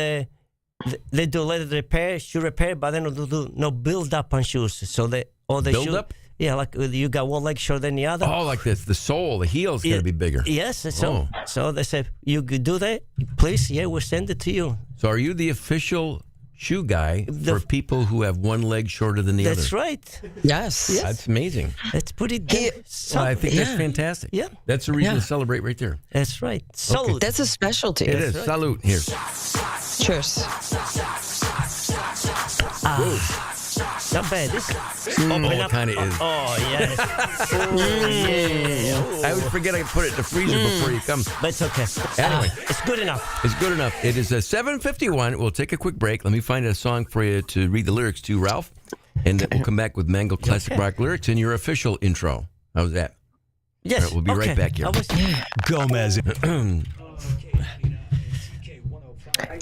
they do leather repair, shoe repair, but they don't do no build up on shoes. So all the Build shoes, up? Yeah, like you got one leg shorter than the other. Oh, like this. The sole, the heel's got to be bigger. Yes. So they said, you could do that, please. Yeah, we'll send it to you. So are you the official shoe guy for people who have one leg shorter than the other? That's right. Yes. That's amazing. That's pretty good. Well, I think that's fantastic. Yeah. That's a reason to celebrate right there. That's right. Salute. That's a specialty. It is. Right. Salute. Here. Cheers. Not bad. This Oh, it kind of is. Oh, yes. Yeah. I always forget I put it in the freezer before you come. But it's okay. Anyway. It's good enough. It's good enough. It is 7:51. We'll take a quick break. Let me find a song for you to read the lyrics to, Ralph. And then we'll come back with Mango Classic Rock lyrics and your official intro. How's that? Yes. All right, we'll be right back here. Gomez.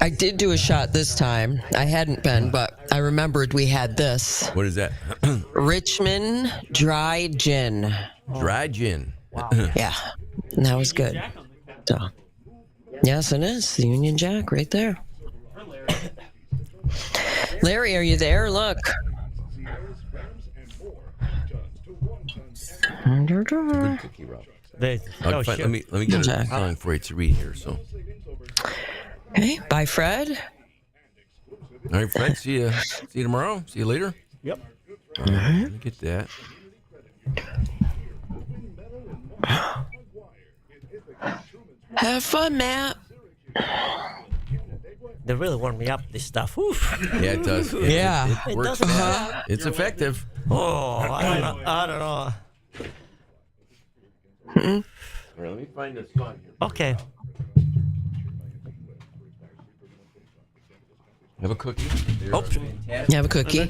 I did do a shot this time. I hadn't been, but I remembered we had this. What is that? Richmond Dry Gin. Dry gin. Yeah, and that was good. So, yes, it is. The Union Jack right there. Larry, are you there? Look. Good cookie, Ralph. Let me get a song for you to read here. So. Okay, bye, Fred. All right, Fred. See you tomorrow. See you later. Yep. All right, let me get that. Have fun, Matt. They really warm me up, this stuff. Oof. Yeah, it does. It works. It's effective. Oh, I don't know. All right, let me find a song here. Okay. Have a cookie. You have a cookie.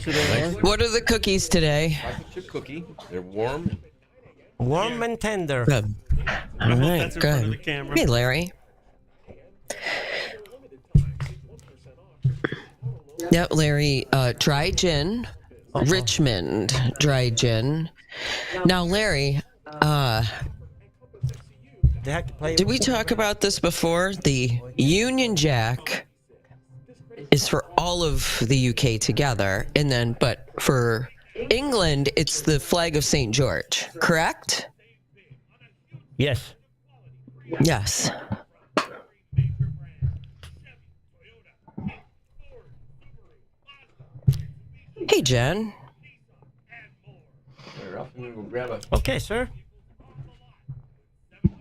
What are the cookies today? Chocolate chip cookie. They're warm. Warm and tender. Good. All right, good. Hey, Larry. Yep, Larry. Dry gin. Richmond dry gin. Now, Larry, did we talk about this before? The Union Jack is for all of the UK together, and then, but for England, it's the flag of St. George, correct? Yes. Yes. Hey, Jen. Okay, sir.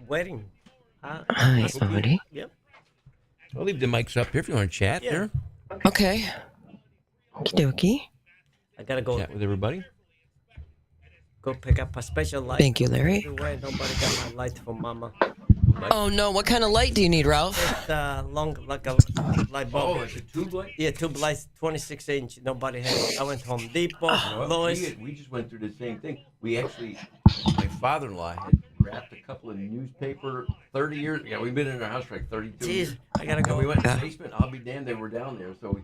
Wedding. Hi, somebody. Yep. I'll leave the mics up here if you want to chat there. Okay. Okie dokie. I gotta go. Chat with everybody. Go pick up a special light. Thank you, Larry. Nobody got my light for Mama. Oh no! What kind of light do you need, Ralph? It's long, like a light bulb. Oh, it's a tube light? Yeah, tube lights, 26-inch. Nobody had it. I went to Home Depot, Lowe's. We just went through the same thing. We actually, my father-in-law had wrapped a couple of newspaper 30 years. Yeah, we've been in our house for like 32 years. Jeez, I gotta go. And we went in the basement. I'll be damned, they were down there. So we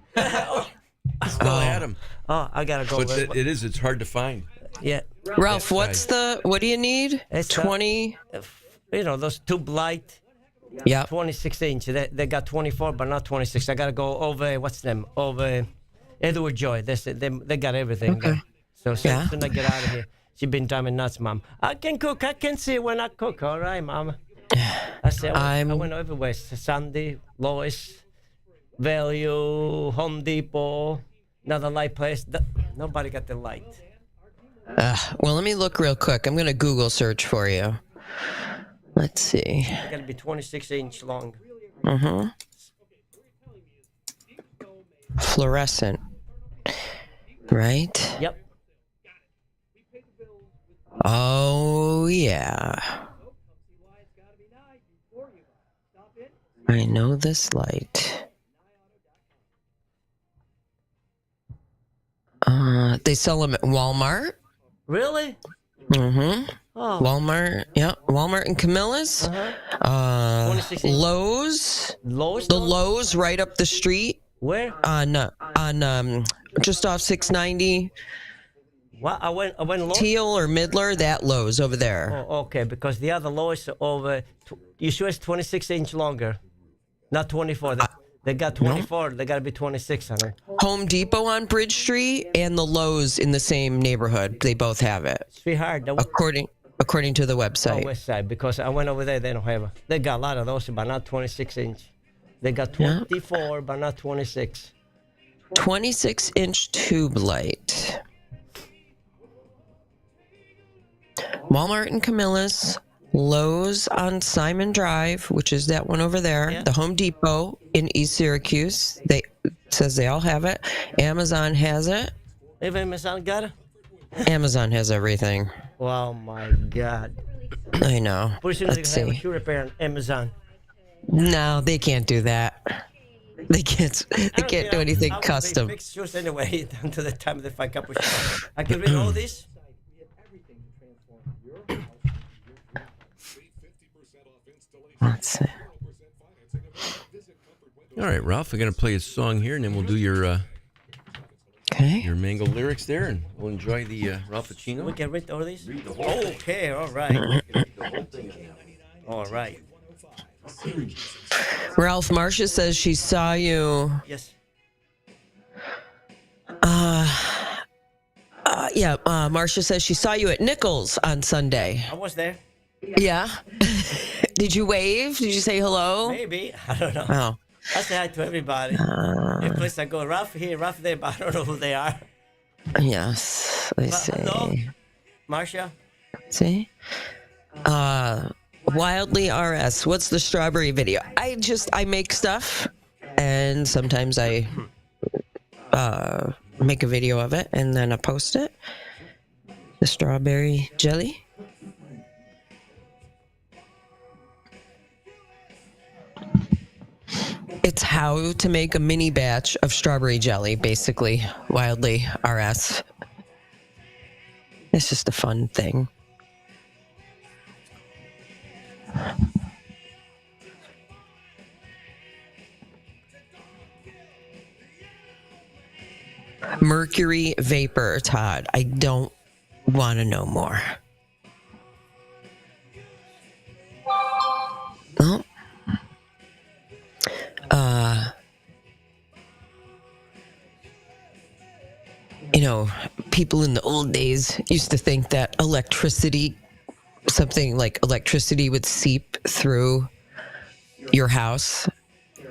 still had them. Oh, I gotta go. But it's hard to find. Yeah. Ralph, what do you need? It's 20. Those tube light. Yeah. 26-inch. They got 24, but not 26. I gotta go over. What's them? Over Edward Joy. They got everything. Okay. So as soon as I get out of here, She been driving nuts, Mom. I can cook. I can see when I cook. All right, Mom. I said, I went everywhere. Sandy, Lois, Value, Home Depot, another light place. Nobody got the light. Well, let me look real quick. I'm going to Google search for you. Let's see. It got to be 26-inch long. Mm-hmm. Fluorescent. Right? Yep. Oh, yeah. I know this light. They sell them at Walmart. Really? Mm-hmm. Oh. Walmart, yeah. Walmart and Camilla's. Lowe's. Lowe's? The Lowe's right up the street. Where? On just off 690. What? I went Lowe's? Teal or Midler, that Lowe's over there. Oh, okay, because the other Lowe's over, you sure it's 26-inch longer? Not 24. They got 24. No. They got to be 26 on it. Home Depot on Bridge Street and the Lowe's in the same neighborhood. They both have it. Sweetheart. According to the website. Oh, west side, because I went over there. They don't have it. They got a lot of those, but not 26-inch. They got 24, but not 26. 26-inch tube light. Walmart and Camilla's. Lowe's on Simon Drive, which is that one over there. Yeah. The Home Depot in East Syracuse. Says they all have it. Amazon has it. Have Amazon got it? Amazon has everything. Oh my God. I know. Pretty soon they have a shoe repair on Amazon. No, they can't do that. They can't do anything custom. Fix shoes anyway until the time they find up with shoes. I can read all this. Let's see. All right, Ralph, we're going to play a song here, and then we'll do your your Mango lyrics there, and we'll enjoy the Ralph Pacino. We can read all these? Okay, all right. All right. Ralph, Marcia says she saw you. Yes. Marcia says she saw you at Nichols on Sunday. I was there. Yeah. Did you wave? Did you say hello? Maybe. I don't know. Oh. I say hi to everybody. Every place I go, Ralph here, Ralph there, but I don't know who they are. Yes. Let's see. Hello? Marcia? See? Wildly RS. What's the strawberry video? I make stuff, and sometimes I make a video of it, and then I post it. The strawberry jelly. It's how to make a mini batch of strawberry jelly, basically. Wildly RS. It's just a fun thing. Mercury vapor, Todd. I don't want to know more. Oh. People in the old days used to think that something like electricity would seep through your house.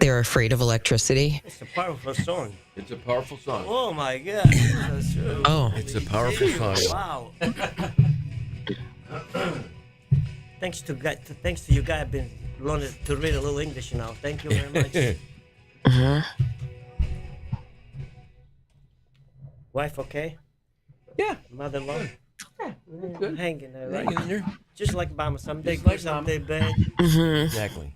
They're afraid of electricity. It's a powerful song. It's a powerful song. Oh my God. Oh. It's a powerful song. Wow. Thanks to you guys. I've been learning to read a little English now. Thank you very much. Wife okay? Yeah. Mother-in-law? Yeah. Good. Hanging there, right? Hanging in there. Just like Mama. Someday good, someday bad. Exactly.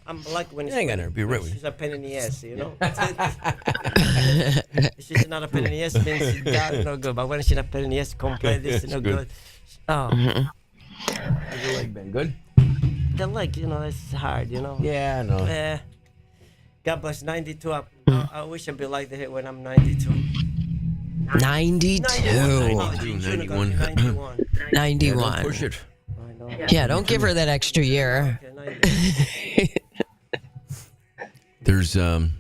I'm like when hang on there. Be right with you. She's a pain in the ass, you know? She's not a pain in the ass, means God no good. But when she's not a pain in the ass, complain this is no good. Oh. How's your leg been? Good? The leg, it's hard, Yeah, I know. God bless, 92. I wish I'd be like that when I'm 92. 92. 91. 91. Yeah, don't push it. Yeah, don't give her that extra year. There's, man,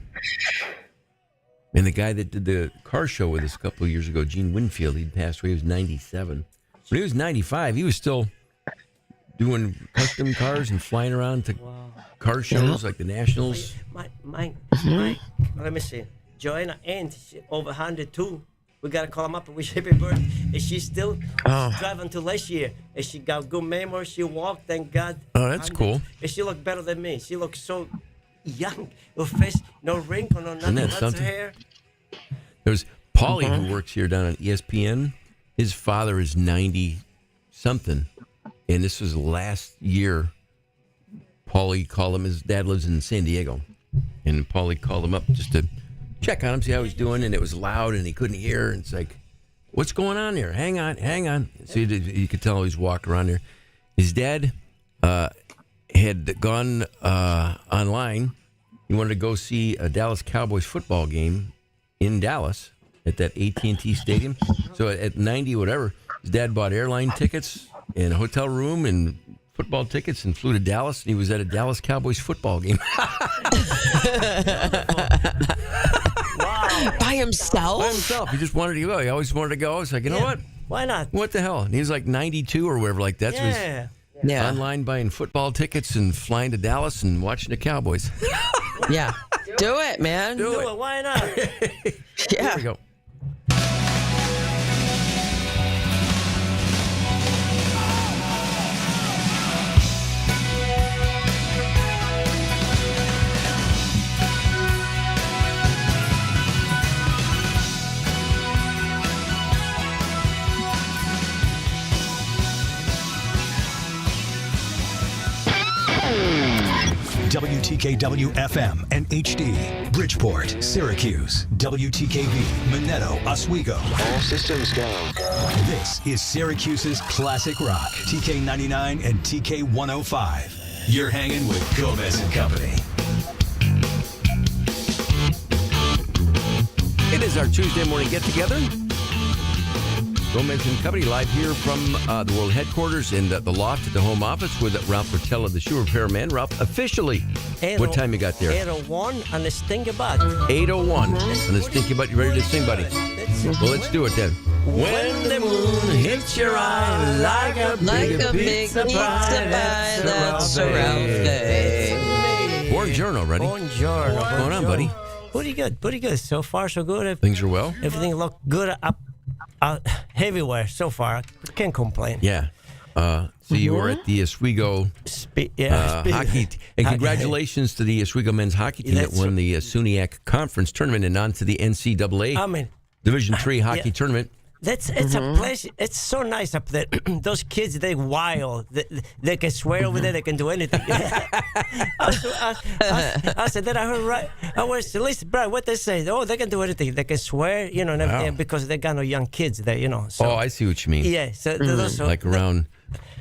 And the guy that did the car show with us a couple of years ago, Gene Winfield, he passed away. He was 97. When he was 95, he was still doing custom cars and flying around to car shows like the Nationals. My let me see. Joanna aunt, she over 102. We gotta call him up and wish happy birthday. And she's still driving to last year. And she got good memory. She walked, thank God. Oh, that's cool. And she looked better than me. She looks so young. Her face, no wrinkle, no nothing. Isn't that That's something? her hair. There's Paulie, who works here down on ESPN. His father is 90-something. And this was last year. Paulie called him. His dad lives in San Diego. And Paulie called him up just to check on him, see how he's doing. And it was loud and he couldn't hear. And it's like, what's going on there? Hang on. So you could tell he's walking around there. His dad had gone online. He wanted to go see a Dallas Cowboys football game in Dallas at that AT&T Stadium. So at 90, whatever, his dad bought airline tickets and a hotel room and football tickets and flew to Dallas, and he was at a Dallas Cowboys football game. Wow. By himself? By himself. He just wanted to go. He always wanted to go. It's like, you know what? Why not? What the hell? And he was like 92 or whatever like that. So he was online buying football tickets and flying to Dallas and watching the Cowboys. Yeah. Do it, man. Do it. Why not? Yeah. Here we go. WTKW FM and HD, Bridgeport, Syracuse, WTKV, Minetto, Oswego. All systems go. This is Syracuse's classic rock, TK99 and TK105. You're hanging with Gomez and Company. It is our Tuesday morning get-together. Gomez and Company live here from the world headquarters in the loft at the home office with Ralph Rotella, the shoe repairman. Ralph, officially, what time you got there? 8:01 on the Stinky Butt. 8:01 on the Stinky Butt. You ready to sing, buddy? Well, let's do it then. When the moon hits your eye like a big pizza pie, that's a Ralph day. Buongiorno, ready? Buongiorno. What's going on, buddy? Pretty good. So far, so good. Things are well? Everything look good up everywhere so far. Can't complain. Yeah. So you were at the Oswego hockey. And congratulations to the Oswego men's hockey team that won the SUNYAC Conference Tournament and on to the NCAA Division III hockey tournament. It's a place. It's so nice up there. Those kids, they wild. They can swear over there. They can do anything. I said that I heard right. I was listen, bro. What they say? Oh, they can do anything. They can swear, and everything because they got no young kids there, So, I see what you mean. Yeah. So like around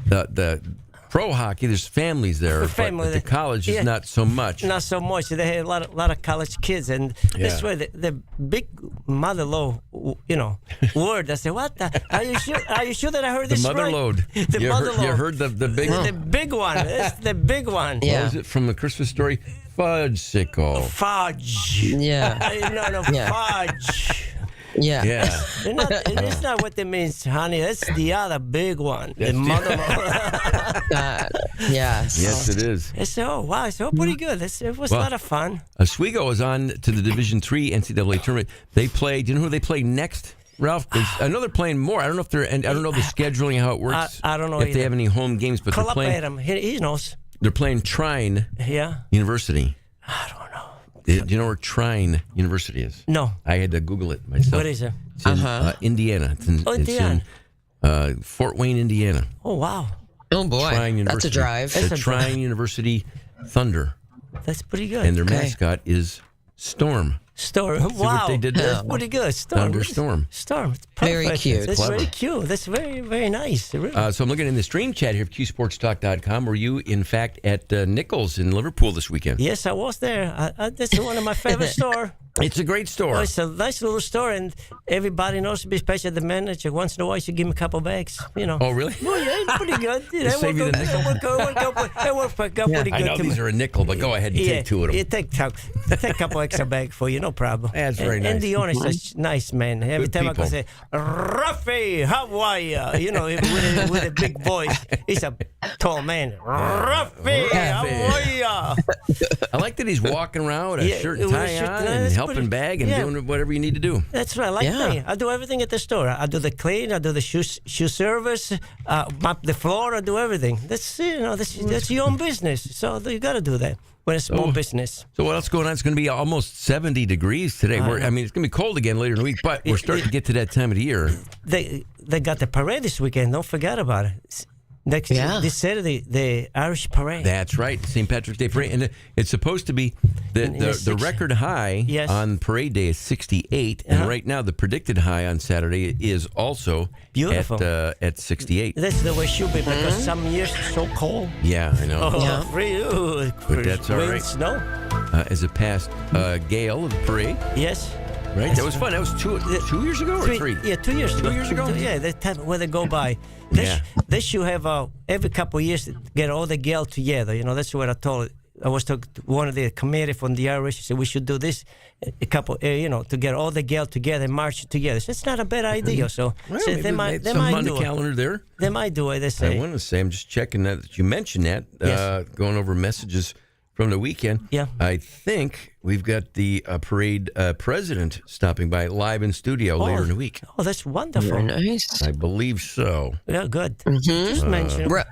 the pro hockey, there's families there, but at the college is not so much. Not so much. They had a lot of college kids, and that's why the big mother load, word. I said, "What? Are you sure? Are you sure that I heard this right?" The mother load. The mother load. You heard the big one? The big one. It's the big one. Yeah. What was it from the Christmas story? Fudge-sicle. Fudge. Yeah. No, fudge. Yeah. It's not what it means, honey. It's the other big one. The mother. Yes. Yes, it is. It's wow. It's pretty good. It was a lot of fun. Oswego is on to the Division III NCAA tournament. They play. Do you know who they play next, Ralph? I know they're playing more. I don't know if they're. And I don't know the scheduling, how it works. I don't know if they have any home games, but call they're playing. Call up Adam. He knows. They're playing Trine University. I don't know. Do you know where Trine University is? No. I had to Google it myself. What is it? It's in Indiana. It's in Fort Wayne, Indiana. Oh, wow. Oh, boy. Trine University. That's a drive. The Trine University Thunder. That's pretty good. And their mascot is Storm. Storm. See what they did there? That's pretty good. Storm. Thunderstorm. Storm. It's perfect. Very cute. That's very cute. That's very, very nice. Really. So I'm looking in the stream chat here of QSportsTalk.com. Were you, in fact, at Nichols in Liverpool this weekend? Yes, I was there. That's one of my favorite stores. It's a great store. Oh, it's a nice little store, and everybody knows me, especially the manager. Once in a while, she give me a couple bags, Oh, really? Oh, yeah, it's pretty good. Save you the nickel. It works pretty good. I know these are a nickel, but go ahead and take two of them. Take a couple extra bags for you, no problem. That's very nice. And the owner's a nice man. Every time people. I go say, Ruffy, how are you? With a big voice. He's a tall man. Ruffy, how are you? I like that he's walking around with a shirt and tie on and helping bag and doing whatever you need to do. That's right. I like that. I do everything at the store. I do the clean. I do the shoe service. Mop the floor. I do everything. That's your own business. So you got to do that when it's small business. So what else going on? It's going to be almost 70 degrees today. It's going to be cold again later in the week, but we're starting to get to that time of the year. They got the parade this weekend. Don't forget about it. This Saturday, the Irish parade. That's right, St. Patrick's Day parade, and it's supposed to be the record high on parade day is 68, and right now the predicted high on Saturday is also beautiful at 68. That's the way it should be because some years it's so cold. Yeah, I know. But that's all right. Snow. As a past gale of the parade. Yes. Right, that was fun. That was 2 years ago or 3? Yeah, 2 years ago. 2 years ago? Yeah, that time when they go by. They should have every couple of years get all the girls together. That's what I told. I was talking to one of the committee from the Irish. Said we should do this a couple, to get all the girls together and march together. So it's not a bad idea. So, they might do on the it. calendar there. They might do it. They say. I want to say I'm just checking that you mentioned that. Going over messages from the weekend. Yeah. I think we've got the parade president stopping by live in studio later in the week. Oh, that's wonderful. Very nice. I believe so. Yeah, good. Just mention it.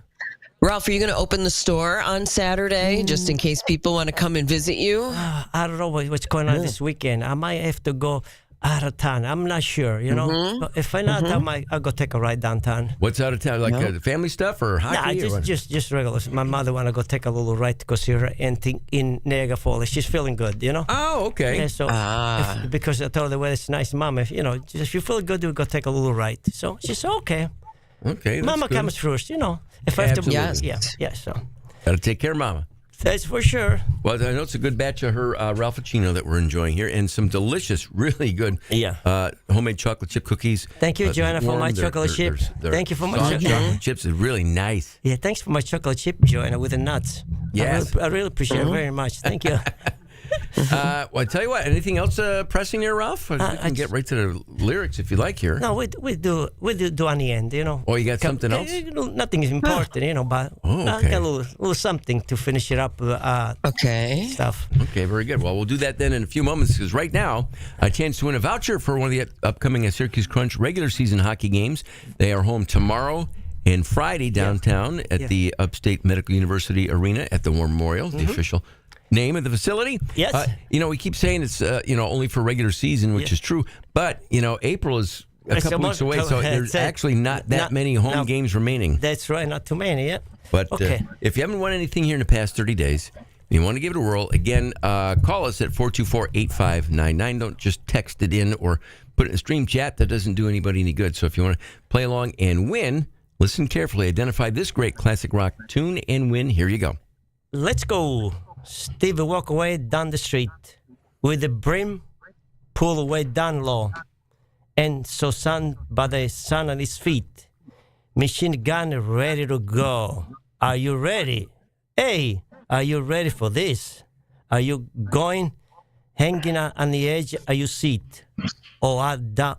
Ralph, are you going to open the store on Saturday just in case people want to come and visit you? I don't know what's going on this weekend. I might have to go out of town. I'm not sure, But if I'm not, I'll go take a ride downtown. What's out of town? Like family stuff or hockey? Nah, just regular. My mother want to go take a little ride to go see her aunt in Niagara Falls. She's feeling good, Oh, okay. Yeah, so because I told her, well, it's nice, Mom. If you feel good, we'll go take a little ride. So she said, okay. Okay, that's Mama good. comes first, If I have to, so. Got to take care of Mama. That's for sure. Well, I know it's a good batch of her Ralphicino that we're enjoying here, and some delicious, really good homemade chocolate chip cookies. Thank you, Joanna, for my chocolate chip. Thank you for my chocolate chips. Is really nice. Yeah, thanks for my chocolate chip, Joanna, with the nuts. Yes. I really appreciate it very much. Thank you. Well, I tell you what. Anything else pressing here, Ralph? We can get right to the lyrics if you like here. No, we do on the end, Oh, you got something else? Nothing is important, but I got a little something to finish it up. Stuff. Okay, very good. Well, we'll do that then in a few moments because right now, a chance to win a voucher for one of the upcoming Syracuse Crunch regular season hockey games. They are home tomorrow and Friday downtown at the Upstate Medical University Arena at the War Memorial, the official name of the facility. Yes. We keep saying it's only for regular season, which is true, but April is a couple weeks away, so there's actually not that many home games remaining. That's right, not too many yet. But if you haven't won anything here in the past 30 days, you want to give it a whirl, again, call us at 424-8599. Don't just text it in or put it in a stream chat. That doesn't do anybody any good. So if you want to play along and win, listen carefully. Identify this great classic rock tune and win. Here you go. Let's go. Stevie walk away down the street with the brim pull away down low, and so sun by the sun on his feet, machine gun ready to go. Are you ready? Hey, are you ready for this? Are you going hanging on the edge of your seat? On the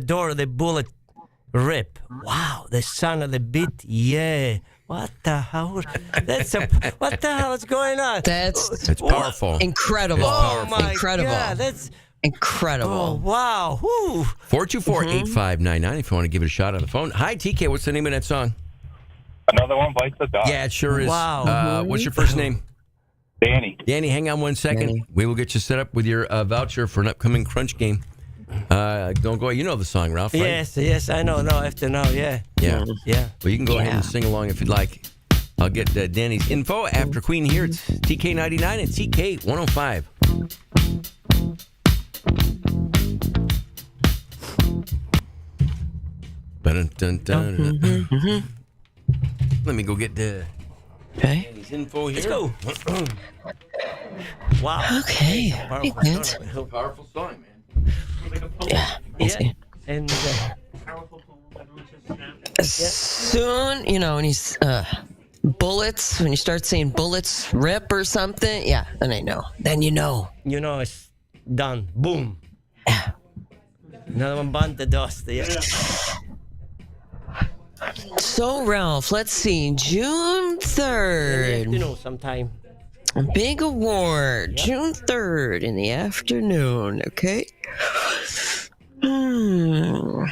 door of the bullet rip. Wow, the sound of the beat. Yeah. What the hell? What the hell is going on? That's powerful. Incredible. Oh my incredible. God, that's incredible. Oh wow. 424-8599 if you want to give it a shot on the phone. Hi, TK. What's the name of that song? Another one bites the dust. Yeah, it sure is. Wow. What's your first name? Danny. Danny, hang on 1 second. Danny. We will get you set up with your voucher for an upcoming Crunch game. Don't go. You know the song, Ralph, right? Yes, I know. No, I have to know. Yeah. Well, you can go ahead and sing along if you'd like. I'll get Danny's info after Queen here. It's TK99 and TK105. Let me go get Danny's info here. Let's go. Wow. Okay. Powerful song, man. Yeah. Yeah. And soon, when he's bullets, when you start saying bullets rip or something, yeah, then I know. Then you know. You know it's done. Boom. Another one burned the dust. Yeah. So, Ralph, let's see. June 3rd. You know, sometime. A big award. Yep. June 3rd in the afternoon. Okay. We're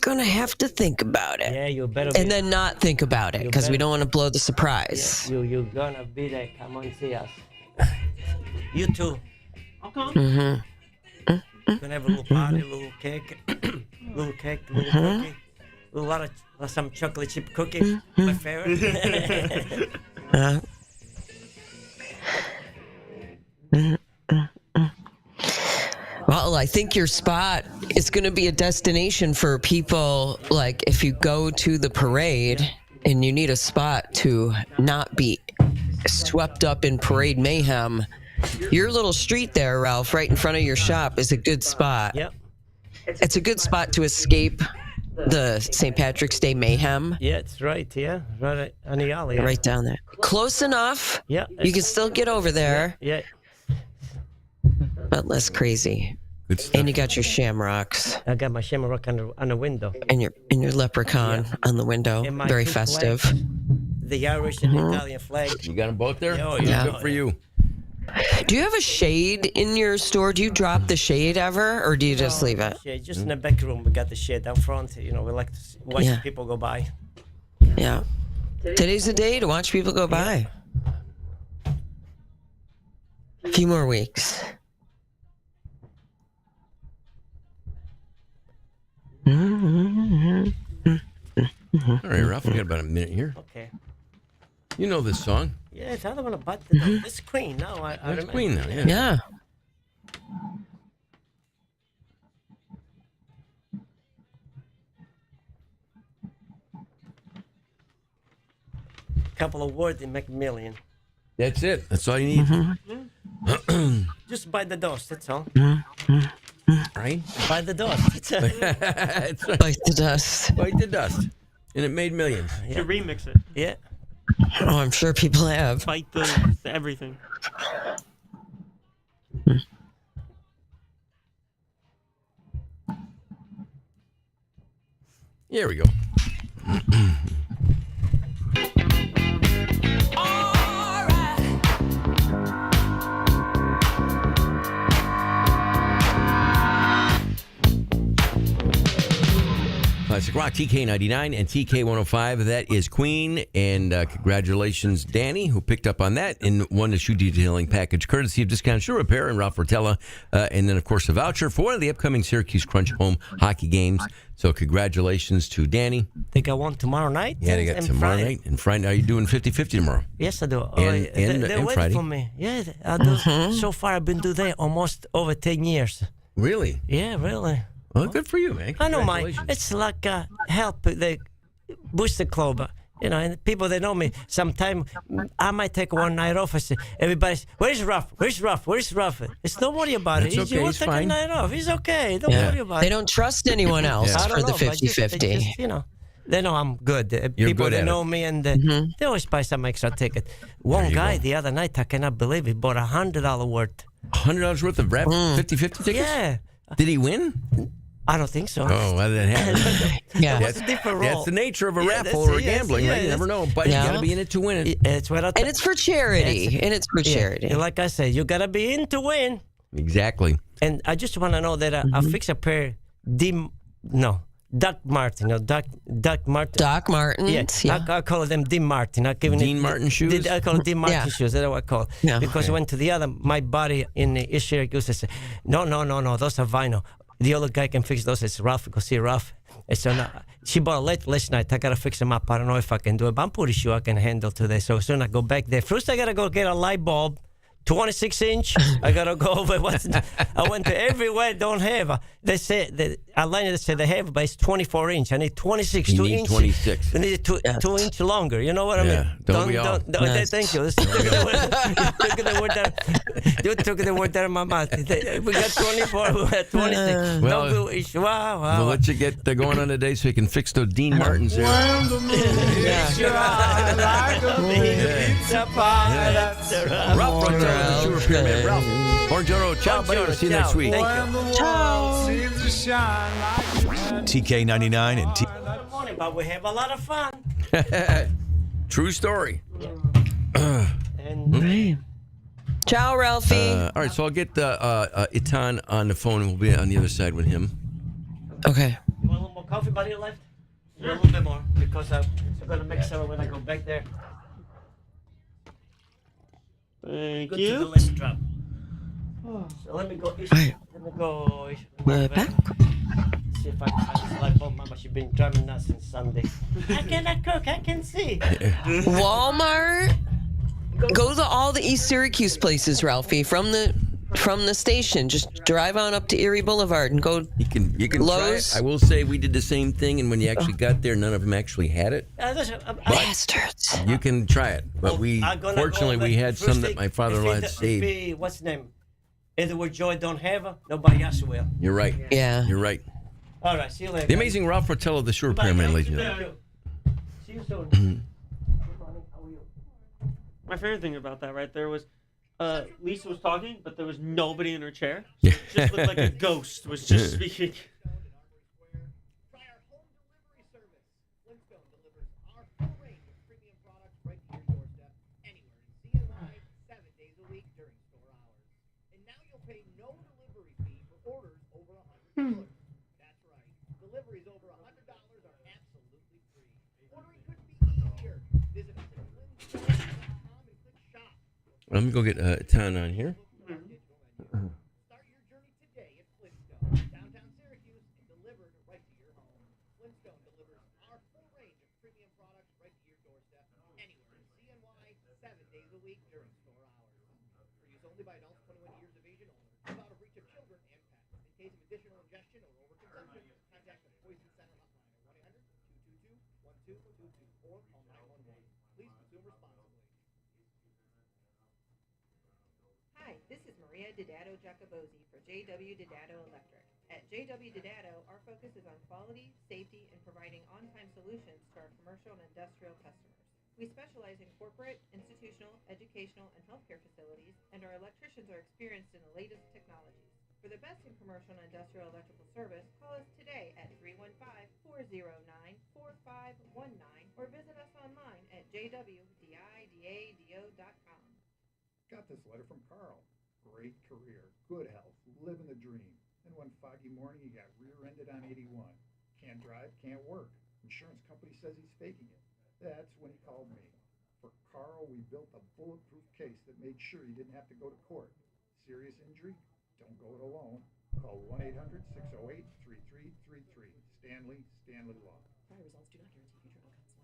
going to have to think about it. Yeah, you better and then not think about it because we don't want to blow the surprise. Yeah, you're going to be there. Come on, see us. You too. I'll come. Mm-hmm. Gonna have a little party, a little cake, little cookie, a lot of some chocolate chip cookie, my favorite. Well, I think your spot is going to be a destination for people. Like if you go to the parade and you need a spot to not be swept up in parade mayhem. Your little street there, Ralph, right in front of your shop is a good spot. Yep. It's a good spot to escape the St. Patrick's Day mayhem. Yeah, it's right. Yeah, right on the alley. Yeah. Right down there. Close enough. Yeah. You can still get over there. Yeah. But less crazy. Good stuff. And you got your shamrocks. I got my shamrock on the window. And your leprechaun on the window. Very festive. Flags, the Irish and the Italian flag. You got them both there? Oh, yeah. Good for you. Do you have a shade in your store? Do you drop the shade ever, or do you just leave it? Yeah, just in the back room. We got the shade down front. We like to watch people go by. Yeah. Today's the day to watch people go by. A few more weeks. All right, Ralph, we got about a minute here. Okay. You know this song. Yeah, it's other one about this Queen. No, I That's Queen now, yeah. Yeah. Couple of words in McMillian. That's it. That's all you need. Just bite the dust, that's all. Right? Bite the dust. That's right. Bite the dust. Bite the dust. And it made millions. You should remix it. Yeah. Oh, I'm sure people have. Bite the everything. Here we go. Classic Rock, TK99 and TK105. That is Queen. And congratulations, Danny, who picked up on that and won the shoe detailing package, courtesy of Discount Shoe Repair and Ralph Rotella. And then, of course, a voucher for one of the upcoming Syracuse Crunch home hockey games. So congratulations to Danny. They got one tomorrow night? Yeah, they got tomorrow night. And Friday, are you doing 50-50 tomorrow? Yes, I do. And they're waiting Friday. for me. Yeah, I do. So far, I've been doing that almost over 10 years. Really? Yeah, really. Well, good for you, man. I know, Mike. It's like help the booster club. And people that know me, sometimes I might take one night off. I say, everybody's, where's Ruff? Where's Ruff? Where's Ruff? It's don't worry about it. That's okay, You it's take fine. a night off. It's okay. Don't worry about They it. don't trust anyone else I don't for the know, but just- 50-50. they just, they know I'm good. You're People good that at know it. me, and they always buy some extra ticket. One you guy go. the other night, I cannot believe it, bought $100 worth. $100 worth of rap 50-50 tickets? Yeah. Did he win? I don't think so. Oh, well, that happened. Yeah. It's a different role. That's the nature of a Yeah, raffle that's or it, yes, gambling, yeah, right? You never know. But Yeah. you got to be in it to win it. It's what I And it's for charity. And it's for charity. And like I said, you gotta be in to win. Exactly. And I just want to know that I fix a pair Doc Martin. Doc Martin. Doc Martens. Yeah, I call them Dean Martin. Dean Martin shoes? I call it Dean Martin Yeah. shoes. That's what I call it. Yeah. Because I went to the other, my buddy in East Syracuse, I said, no, those are vinyl. The other guy can fix those. It's rough. Because see, rough. And so now, she bought late last night. I got to fix them up. I don't know if I can do it, but I'm pretty sure I can handle today. So as soon as I go back there, first I got to go get a light bulb. 26 inch. I gotta go over. I went to everywhere. Don't have. They say that a line that said I have, but it's 24 inch. I need 26. You 2 need inch. 26. I need it 2 inch longer. You know what I mean? Don't we all? Thank you. You took the word out of my mouth. We got 24. We got 26. Well, we'll let you get going on today so you can fix those Dean Martins there. Ralph Rotello, the Sugar Pyramid. Ralph. Buongiorno. Ciao, buddy. See you next week. Ciao. TK99 and Morning, but we have a lot of fun. True story. Ciao, Ralphie. All right, so I'll get Itan on the phone, and we'll be on the other side with him. Okay. You want a little more coffee, buddy, left? A little bit more, because I'm going to make some when I go back there. Thank Go you. to the last drop. So let me go. We're back. See if I can find this light bulb. Mama, she's been driving nuts since Sunday. I cannot cook. I can see. Walmart. Go to all the East Syracuse places, Ralphie, from the station. Just drive on up to Erie Boulevard and go. You can Lowe's. try it. I will say we did the same thing, and when you actually got there, none of them actually had it. Bastards. You can try it, but fortunately we had some that my father-in-law had saved. What's the name? Edward Joy don't have her. Nobody else will. You're right. Yeah. You're right. All right. See you later. The amazing Ralph Rotello of the Sugar Pyramid, ladies and gentlemen. See you soon. My favorite thing about that right there was Lisa was talking, but there was nobody in her chair. So it just looked like a ghost was just speaking. That's right. Deliveries over $100 are absolutely free. Ordering couldn't be easier. Visit us at flintstone.com and click shop. Let me go get Itan on here. Start your journey today at Flintstone, downtown Syracuse, and delivered right to your home. Flintstone delivers our full range of premium products right to your doorstep anywhere in CNY 7 days a week during store hours. For use only by adults 21 years of age and older, without a breach of children and pets. In case of additional ingestion or overconsumption, contact the Poison Center hotline at 1-800-222-1222 or call 911. Please consume responsibly. Hi, this is Maria Didato Giacobozzi for JW Didato Electric. At JW Didato, our focus is on quality, safety, and providing on-time solutions to our commercial and industrial customers. We specialize in corporate, institutional, educational, and healthcare facilities, and our electricians are experienced in the latest technologies. For the best in commercial and industrial electrical service, call us today at 315-409-4519 or visit us online at jwdidado.com. Got this letter from Carl. Great career, good health, living the dream. And one foggy morning, he got rear-ended on 81. Can't drive, can't work. Insurance company says he's faking it. That's when he called me. For Carl, we built a bulletproof case that made sure he didn't have to go to court. Serious injury? Don't go it alone. Call 1-800-608-3333. Stanley Law. Prior results do not guarantee future outcomes.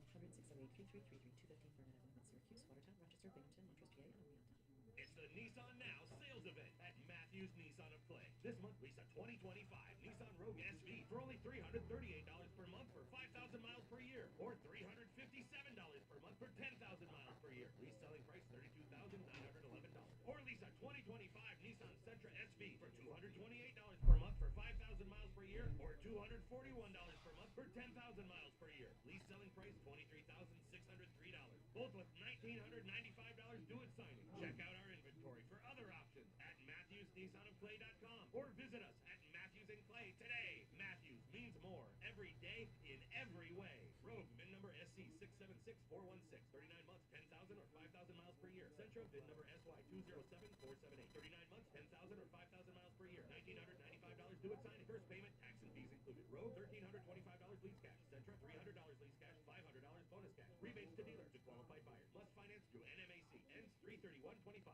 1-608-3333-215 for Minnetonka, Syracuse, Watertown, Rochester, Binghamton, Montrose, PA, and Oneonta. It's the Nissan Now sales event at Matthews Nissan of Clay. This month, lease a 2025 Nissan Rogue SV for only $338 per month for 5,000 miles per year, or $357 per month for 10,000 miles per year. Lease selling price $32,911. Or lease a 2025 Nissan Sentra SV for $228 per month for 5,000 miles per year, or $241 per month for 10,000 miles per year. Lease selling price $23,603. Both with $1,995 due at signing. Check out our inventory for other options at MatthewsNissanofClay.com or visit us at Matthews and Clay today. Matthews means more every day in every way. Rogue VIN number SC676416, 39 months, 10,000 or 5,000 miles per year. Sentra VIN number SY207478, 39 months, 10,000 or 5,000 miles per year. $1,995 due at signing. First payment, tax and fees included. Rogue $1,325 lease cash. Sentra $300 lease cash, $500 bonus cash. Rebates to dealer to qualified buyers. Must finance through NMAC. Ends 3/31/25.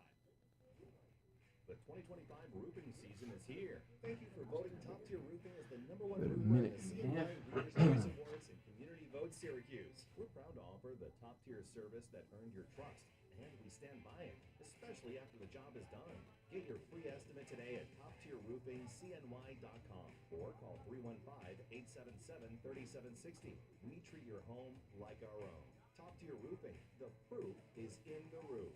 The 2025 roofing season is here. Thank you for voting Top Tier Roofing as the #1 roofer in the CNY Readers' Choice Awards and Community Vote Syracuse. We're proud to offer the top-tier service that earned your trust, and we stand by it, especially after the job is done. Get your free estimate today at toptierroofingcny.com or call 315-877-3760. We treat your home like our own. Top Tier Roofing. The proof is in the roof.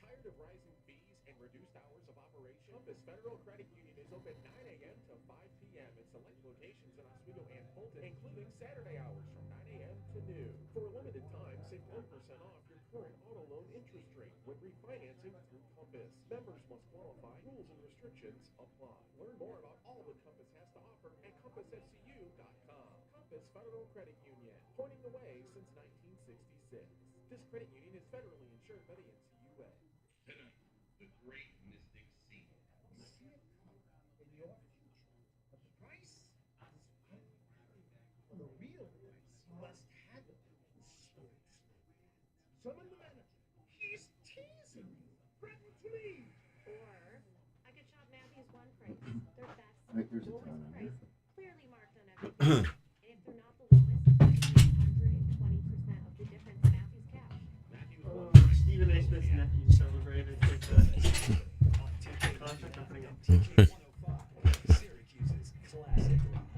Tired of rising fees and reduced hours of operation? Compass Federal Credit Union is open 9 a.m. to 5 p.m. at select locations in Oswego and Fulton, including Saturday hours from 9 a.m. to noon. For a limited time, save 1% off your current auto loan interest rate when refinancing through Compass. Members must qualify. Rules and restrictions apply. Learn more about all that Compass has to offer at compassfcu.com. Compass Federal Credit Union, pointing the way since 1966. This credit union is federally insured by the NCUA. The great mystic sea. See it come in your future. The price is the real price. You must have it. Sports. Summon the manager. He's teasing me. Threaten to leave. Or I could shop Matthew's one price. Their best, Right, there's a lowest ton on price, clearly marked on everything. And if they're not the lowest, it's 120% of the difference in Matthew's cash. Stephen A. Smith's nephew celebrated his contract opening up. Syracuse's classic rock.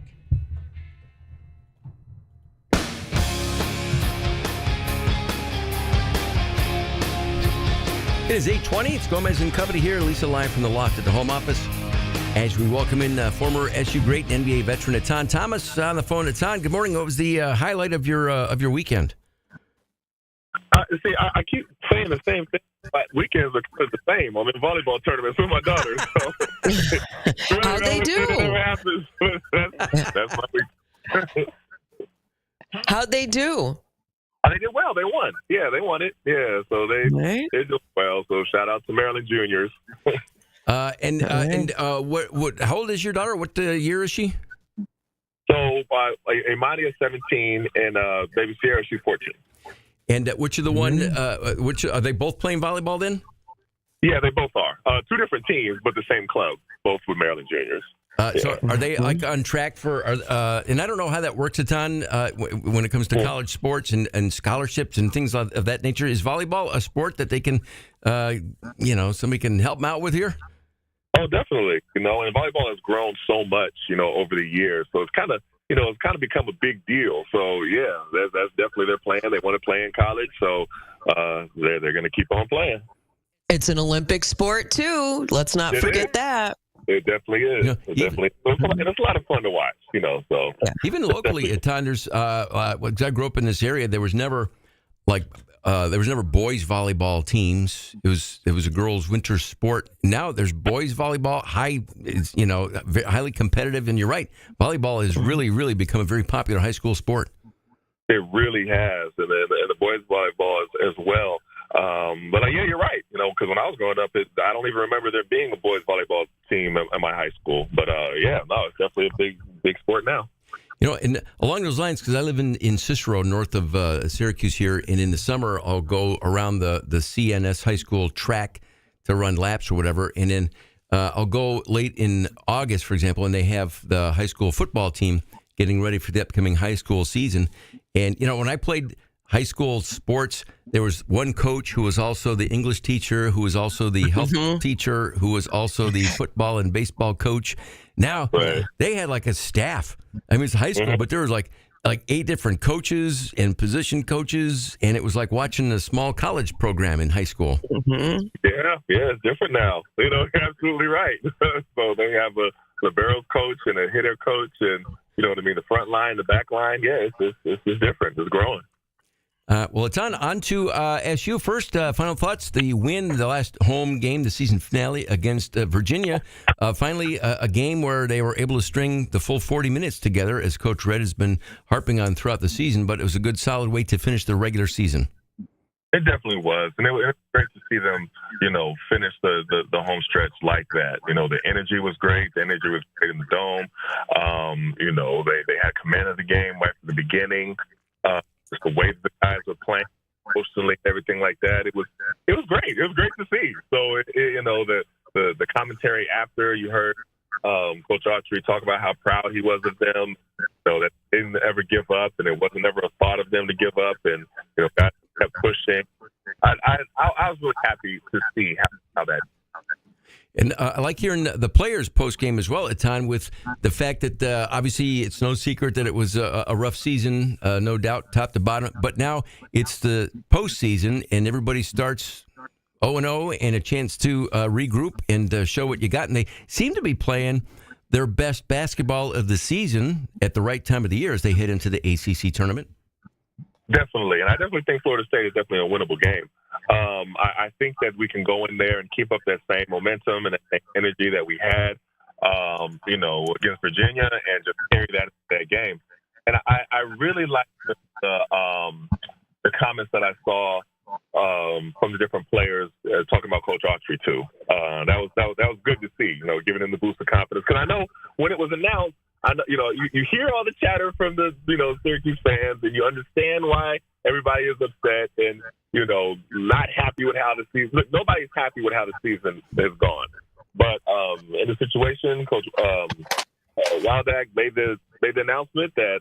It is 8:20. It's Gomez and Company here. Lisa live from the loft at the home office. As we welcome in former SU great and NBA veteran Atan Thomas on the phone. Atan, good morning. What was the highlight of your weekend? See, I keep saying the same thing. But weekends are the same. I'm in volleyball tournaments with my daughter. So How'd they do? That's my week. How'd they do? They did well. They won. Yeah, they won it. Yeah, so they did well. So shout out to Maryland juniors. What? How old is your daughter? What year is she? So Imani is 17 and baby Sierra, she's 14. And which of the one? Which are they both playing volleyball then? Yeah, they both are. Two different teams, but the same club. Both with Maryland juniors. So are they like on track for? And I don't know how that works a ton when it comes to college sports and scholarships and things of that nature. Is volleyball a sport that they can, somebody can help them out with here? Oh, definitely. And volleyball has grown so much, over the years. So it's kind of become a big deal. So yeah, that's definitely their plan. They want to play in college, so they're going to keep on playing. It's an Olympic sport too. Let's not forget that. It definitely is. It's a lot of fun to watch, So even locally at times, because I grew up in this area, there was never boys volleyball teams. It was a girls' winter sport. Now there's boys volleyball, highly competitive. And you're right, volleyball has really become a very popular high school sport. It really has, and the boys volleyball as well. But yeah, you're right. Because when I was growing up, I don't even remember there being a boys volleyball team at my high school. But it's definitely a big sport now. And along those lines, because I live in Cicero, north of Syracuse here, and in the summer I'll go around the CNS high school track to run laps or whatever, and then I'll go late in August, for example, and they have the high school football team getting ready for the upcoming high school season. And when I played high school sports, there was one coach who was also the English teacher, who was also the health teacher, who was also the football and baseball coach. Now they had like a staff. I mean, it's high school, but there was like 8 different coaches and position coaches, and it was like watching a small college program in high school. Yeah, it's different now. You're absolutely right. So they have a libero coach and a hitter coach, and the front line, the back line. Yeah, it's different. It's growing. Well, it's on to SU. First, final thoughts. The win, the last home game, the season finale against Virginia. Finally, a game where they were able to string the full 40 minutes together, as Coach Red has been harping on throughout the season. But it was a good, solid way to finish the regular season. It definitely was. And it was great to see them, finish the home stretch like that. The energy was great. The energy was great in the dome. They had command of the game right from the beginning. Just the way the guys were playing, emotionally, everything like that. It was great. It was great to see. So the commentary after, you heard Coach Autry talk about how proud he was of them. That they didn't ever give up, and it wasn't ever a thought of them to give up. And guys kept pushing. I was really happy to see how that And I like hearing the players post game as well, Etan, with the fact that obviously it's no secret that it was a rough season, no doubt, top to bottom. But now it's the postseason, and everybody starts 0-0 and a chance to regroup and show what you got. And they seem to be playing their best basketball of the season at the right time of the year as they head into the ACC tournament. Definitely, and I definitely think Florida State is definitely a winnable game. I think that we can go in there and keep up that same momentum and that same energy that we had, against Virginia, and just carry that into that game. And I really like the comments that I saw from the different players talking about Coach Autry too. That was good to see. Giving him the boost of confidence, because I know when it was announced. I know, you hear all the chatter from the, Syracuse fans, and you understand why everybody is upset and, not happy with how the season. Look, nobody's happy with how the season has gone. But in the situation, Coach Wildak made the announcement that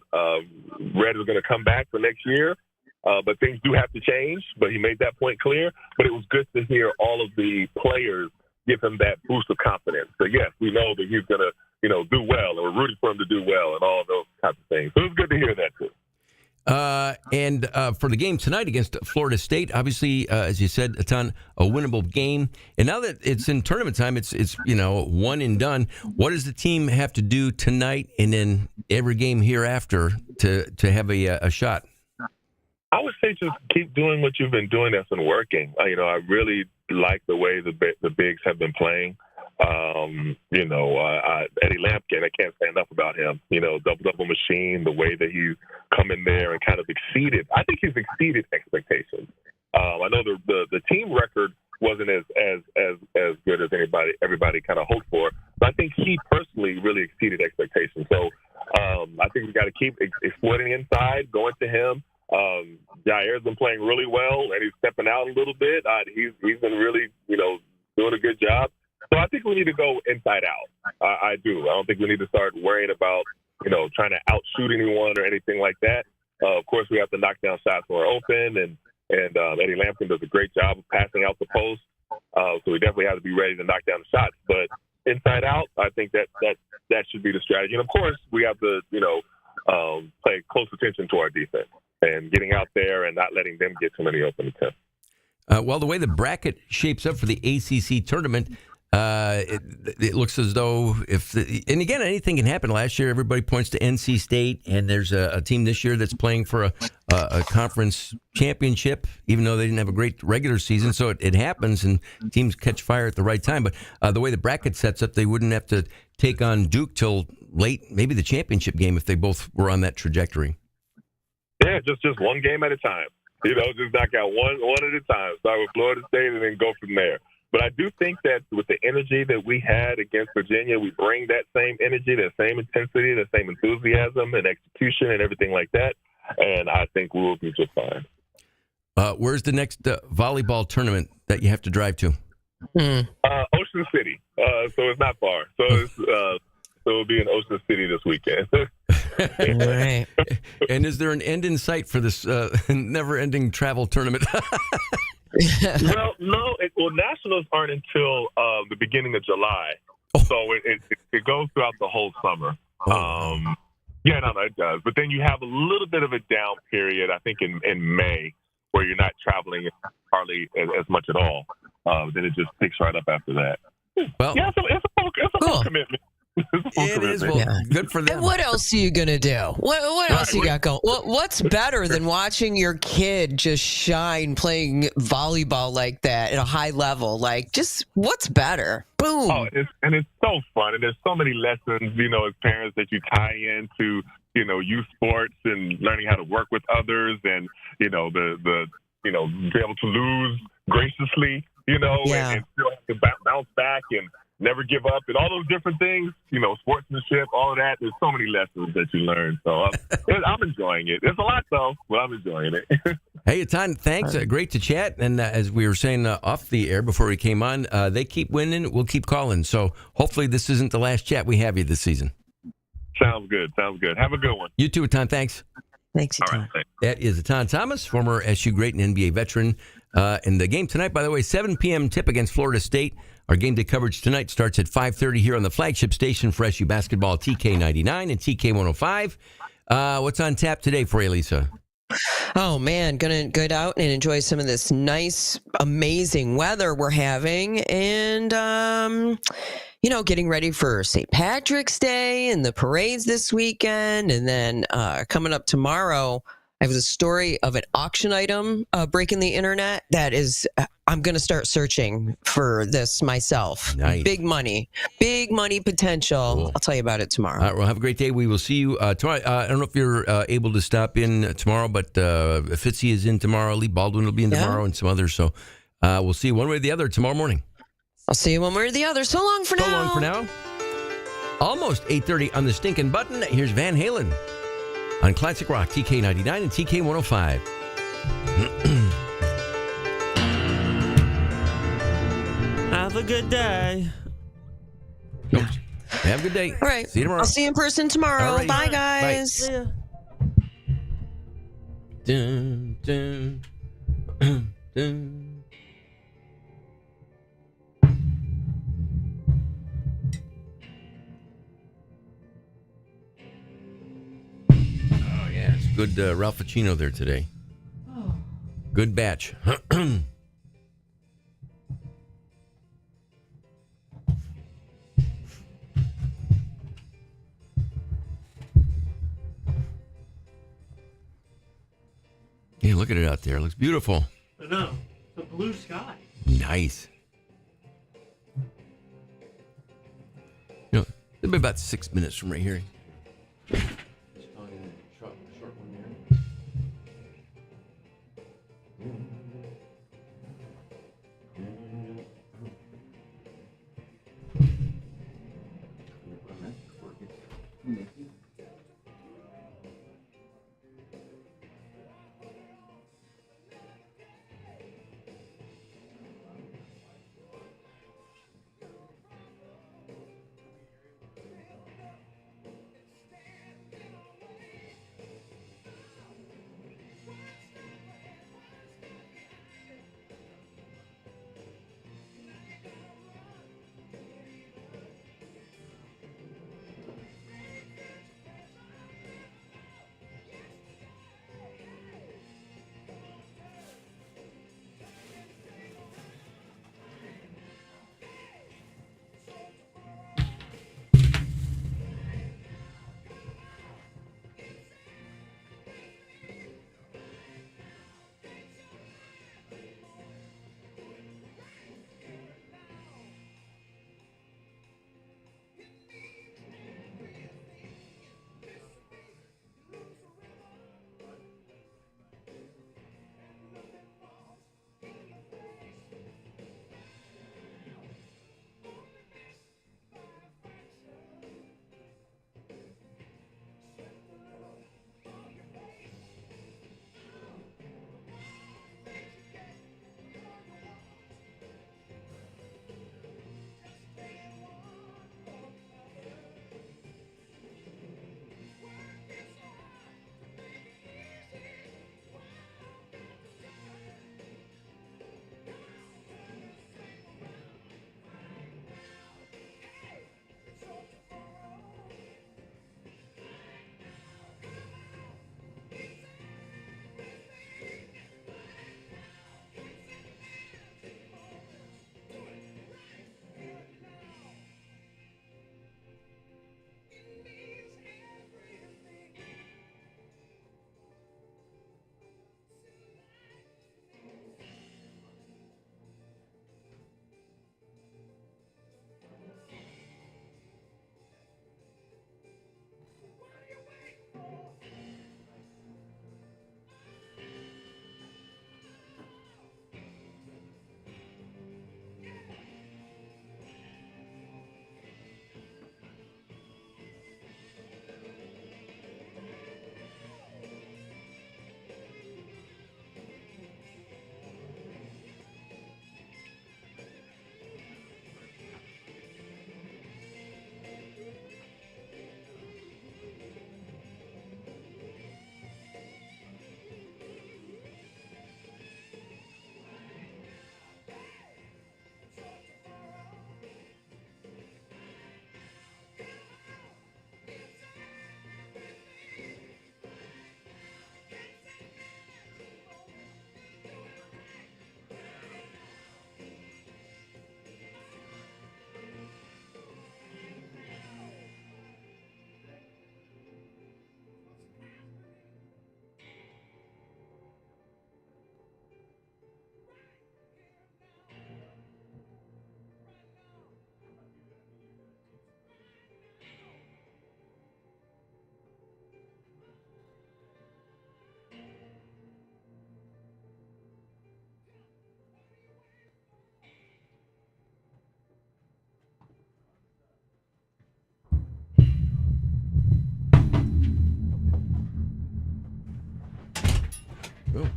Red is going to come back for next year. But things do have to change. But he made that point clear. But it was good to hear all of the players give him that boost of confidence. So yes, we know that he's going to, do well, and we're rooting for him to do well, and all of those types of things. So it's good to hear that too. And for the game tonight against Florida State, obviously, as you said, a winnable game. And now that it's in tournament time, it's one and done. What does the team have to do tonight and then every game hereafter to have a shot? I would say just keep doing what you've been doing that's been working. I really like the way the bigs have been playing. Eddie Lampkin, I can't say enough about him. Double machine, the way that he's come in there and kind of exceeded. I think he's exceeded expectations. I know the team record wasn't as good as everybody kind of hoped for, but I think he personally really exceeded expectations. So I think we got to keep exploiting inside, going to him. Jair's been playing really well, and he's stepping out a little bit. He's been really, doing a good job. So I think we need to go inside out. I do. I don't think we need to start worrying about, trying to outshoot anyone or anything like that. Of course, we have to knock down shots when we're open, and Eddie Lampkin does a great job of passing out the post. So we definitely have to be ready to knock down the shots. But inside out, I think that should be the strategy. And of course, we have to, pay close attention to our defense and getting out there and not letting them get too many open attempts. Well, the way the bracket shapes up for the ACC tournament, it looks as though and again, anything can happen. Last year, everybody points to NC State, and there's a team this year that's playing for a conference championship, even though they didn't have a great regular season. So it happens, and teams catch fire at the right time. But the way the bracket sets up, they wouldn't have to take on Duke till late, maybe the championship game, if they both were on that trajectory. Yeah, just one game at a time. Just knock out one at a time. Start with Florida State and then go from there. But I do think that with the energy that we had against Virginia, we bring that same energy, that same intensity, that same enthusiasm and execution and everything like that. And I think we will be just fine. Where's the next volleyball tournament that you have to drive to? Ocean City. So it's not far. So it'll be in Ocean City this weekend. Right. And is there an end in sight for this never-ending travel tournament? Well, no. Nationals aren't until the beginning of July, so it goes throughout the whole summer. Yeah, no, it does. But then you have a little bit of a down period, I think, in May, where you're not traveling hardly as much at all. Then it just picks right up after that. Well, yeah, so it's a full commitment. It is. Well, good for them. And what else are you gonna do? What else you got going? What's better than watching your kid just shine playing volleyball like that at a high level? Like, just what's better? Boom. Oh, it's so fun, and there's so many lessons, as parents that you tie into, youth sports and learning how to work with others, and be able to lose graciously, and still have to bounce back and never give up, and all those different things, sportsmanship, all of that. There's so many lessons that you learn. So I'm enjoying it. It's a lot, though, but I'm enjoying it. Hey, Etan, thanks. Great to chat. And as we were saying off the air before we came on, they keep winning. We'll keep calling. So hopefully this isn't the last chat we have you this season. Sounds good. Have a good one. You too, Etan. Thanks. Thanks, Etan. All right, that is Etan Thomas, former SU great and NBA veteran. And the game tonight, by the way, 7 p.m. tip against Florida State. Our game day coverage tonight starts at 5:30 here on the flagship station for SU Basketball, TK99 and TK105. What's on tap today for you, Lisa? Oh man, gonna get out and enjoy some of this nice, amazing weather we're having, and getting ready for St. Patrick's Day and the parades this weekend, and then coming up tomorrow, I have a story of an auction item breaking the internet. That is, I'm gonna start searching for this myself. Nice. Big money potential. Cool. I'll tell you about it tomorrow. All right, well, have a great day. We will see you tomorrow. I don't know if you're able to stop in tomorrow, but Fitzy is in tomorrow. Lee Baldwin will be in tomorrow, and some others. So we'll see you one way or the other tomorrow morning. I'll see you one way or the other. So long for now. So long for now. Almost 8:30 on the stinking button. Here's Van Halen on Classic Rock, TK99 and TK105. Have a good day. Have a good day. All right. See you tomorrow. I'll see you in person tomorrow. All right. Bye, guys. Bye. Dun, dun, dun. Oh, yeah. It's good Ralph Pacino there today. Good batch. Hey, look at it out there. It looks beautiful. I know. The blue sky. Nice. It'll be about 6 minutes from right here.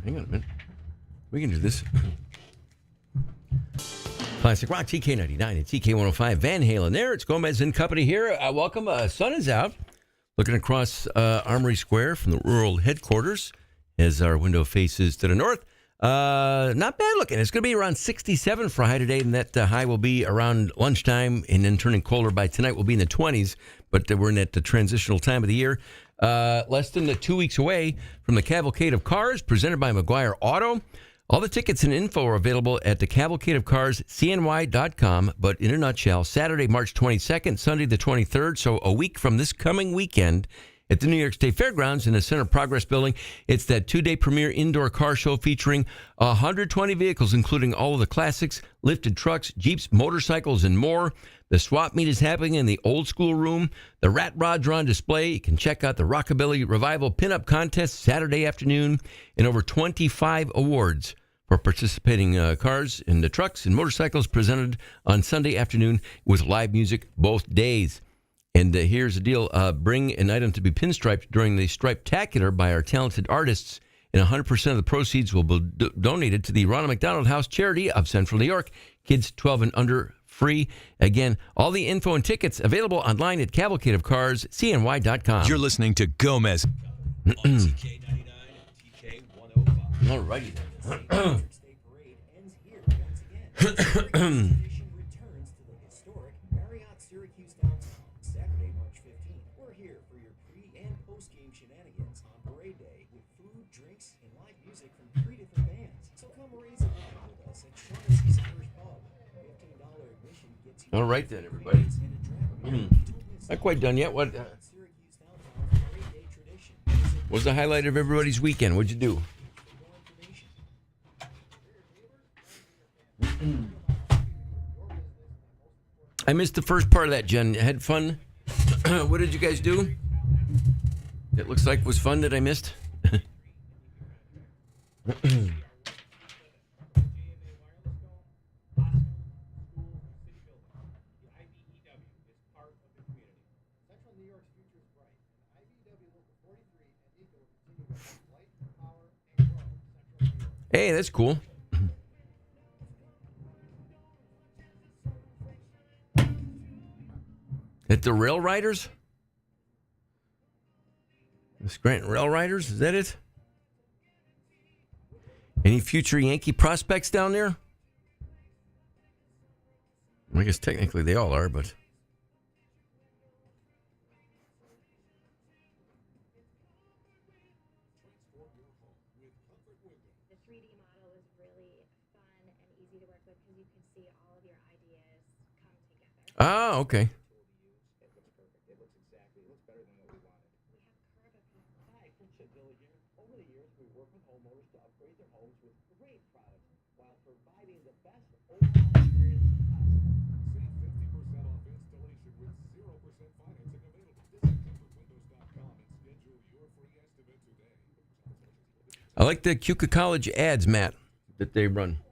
hang on a minute. We can do this. Classic Rock, TK99 and TK105. Van Halen there. It's Gomez and Company here. Welcome. Sun is out. Looking across Armory Square from the rural headquarters as our window faces to the north. Not bad looking. It's going to be around 67 for a high today, and that high will be around lunchtime, and then turning colder by tonight. Will be in the 20s, but we're in that transitional time of the year. Less than 2 weeks away from the Cavalcade of Cars presented by McGuire Auto. All the tickets and info are available at the Cavalcade of Cars, CNY.com. But in a nutshell, Saturday, March 22nd, Sunday the 23rd, so a week from this coming weekend, at the New York State Fairgrounds in the Center Progress Building. It's that two-day premier indoor car show featuring 120 vehicles, including all of the classics, lifted trucks, Jeeps, motorcycles, and more. The swap meet is happening in the old school room. The rat rods are on display. You can check out the Rockabilly Revival Pinup Contest Saturday afternoon, and over 25 awards for participating cars and the trucks and motorcycles presented on Sunday afternoon with live music both days. And here's the deal. Bring an item to be pinstriped during the Stripe-tacular by our talented artists, and 100% of the proceeds will be donated to the Ronald McDonald House Charity of Central New York. Kids 12 and under free. Again, all the info and tickets available online at cavalcadeofcarscny.com. You're listening to Gomez. All righty then. Saturday, March 15th. We're here for your pre- and post-game shenanigans on parade day with food, drinks, and live music from 3 different bands. So come raise a vibe with us at Shaughnessy's Irish Pub. $15 admission gets you... All right then, everybody. Not quite done yet. What was the highlight of everybody's weekend? What'd you do? I missed the first part of that, Jen. Had fun? What did you guys do? It looks like was fun that I missed. Hey, that's cool. At the Rail Riders? The Scranton Rail Riders? Is that it? Any future Yankee prospects down there? I guess technically they all are, but... The 3D model is really fun and easy to work with because you can see all of your ideas come together. Ah, okay. Over the years, we work with homeowners to upgrade their homes with great products while providing the best overall experience possible. Save 50% off installation with 0% financing available. Visit comfortwindows.com and schedule your free estimate today. I like the Cuca College ads, Matt, that they run.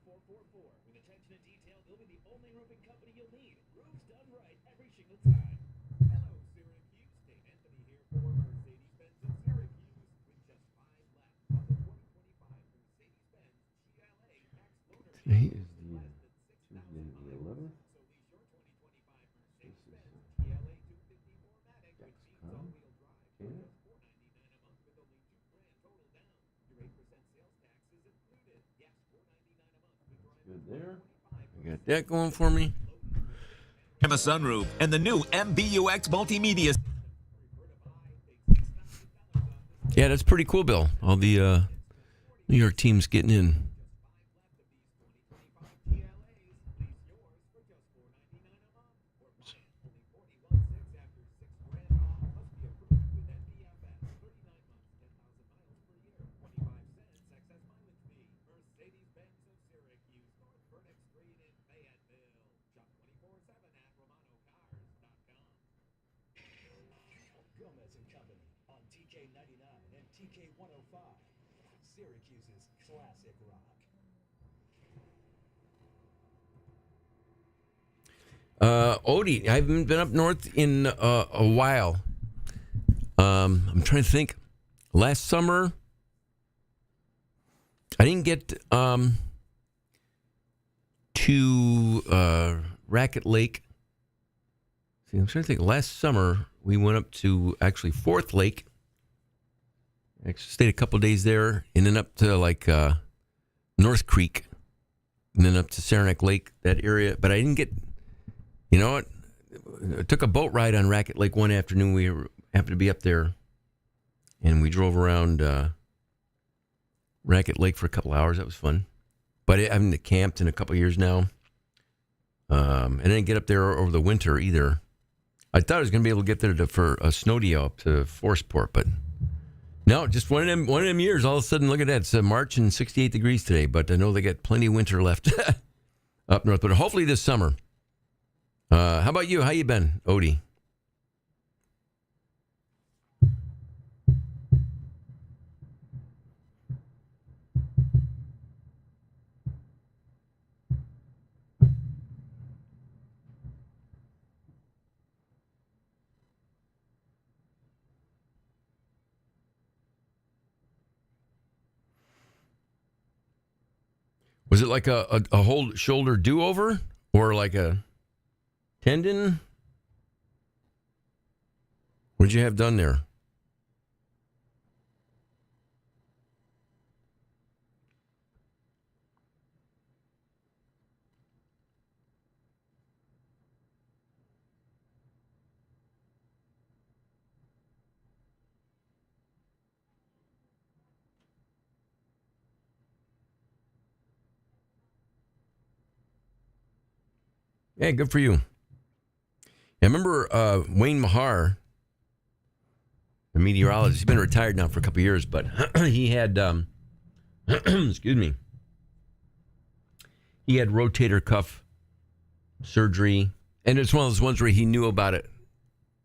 With attention to detail, they'll be the only roofing company you'll need. Roofs done right every single time. Hello, Syracuse. Dave Anthony here for Mercedes-Benz of Syracuse. With just 5 left on the 2025 Mercedes-Benz GLA Max Loaner. Today is the 11th. Good there. I got that going for me. And the sunroof and the new MBUX multimedia. Yeah, that's pretty cool, Bill. All the New York teams getting in. Gomez and Company on TK99 and TK105. Syracuse's classic rock. Odie, I haven't been up north in a while. I'm trying to think. Last summer, I didn't get to Racket Lake. See, I'm trying to think. Last summer, we went up to actually Fourth Lake. Actually stayed a couple days there, and then up to like North Creek, and then up to Saranac Lake, that area. But I didn't get, you know what? I took a boat ride on Racket Lake one afternoon. We happened to be up there, and we drove around Racket Lake for a couple hours. That was fun. But I haven't camped in a couple years now. And I didn't get up there over the winter either. I thought I was going to be able to get there for a snow day up to Forceport, but no, just one of them years. All of a sudden, look at that. It's March and 68 degrees today, but I know they got plenty of winter left up north. But hopefully this summer. How about you? How you been, Odie? Was it like a whole shoulder do-over or like a tendon? What did you have done there? Yeah, good for you. I remember Wayne Mahar, the meteorologist. He's been retired now for a couple of years, but he had, excuse me, he had rotator cuff surgery, and it's one of those ones where he knew about it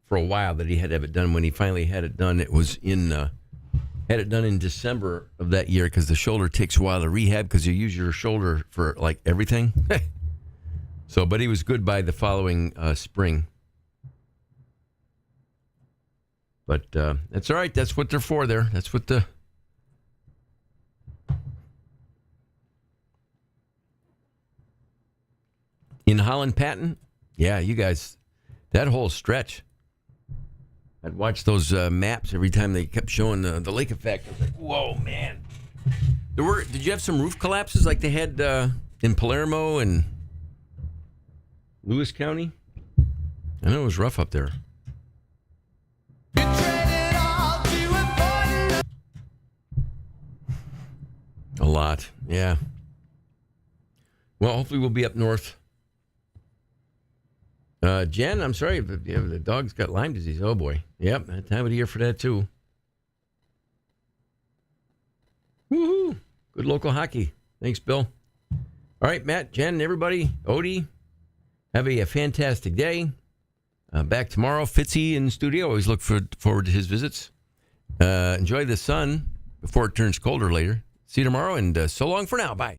for a while that he had to have it done. When he finally had it done, it was had it done in December of that year because the shoulder takes a while to rehab because you use your shoulder for like everything. So, but he was good by the following spring. But that's all right. That's what they're for there. That's what the... In Holland Patton? Yeah, you guys, that whole stretch. I'd watch those maps every time they kept showing the lake effect. I was like, whoa, man. Did you have some roof collapses like they had in Palermo and Lewis County? I know it was rough up there. A lot, yeah. Well, hopefully we'll be up north. Jen, I'm sorry, but yeah, the dog's got Lyme disease. Oh, boy. Yep, that time of the year for that, too. Woohoo! Good local hockey. Thanks, Bill. All right, Matt, Jen, everybody, Odie, have a fantastic day. Back tomorrow. Fitzy in the studio. Always look forward to his visits. Enjoy the sun before it turns colder later. See you tomorrow, and so long for now. Bye.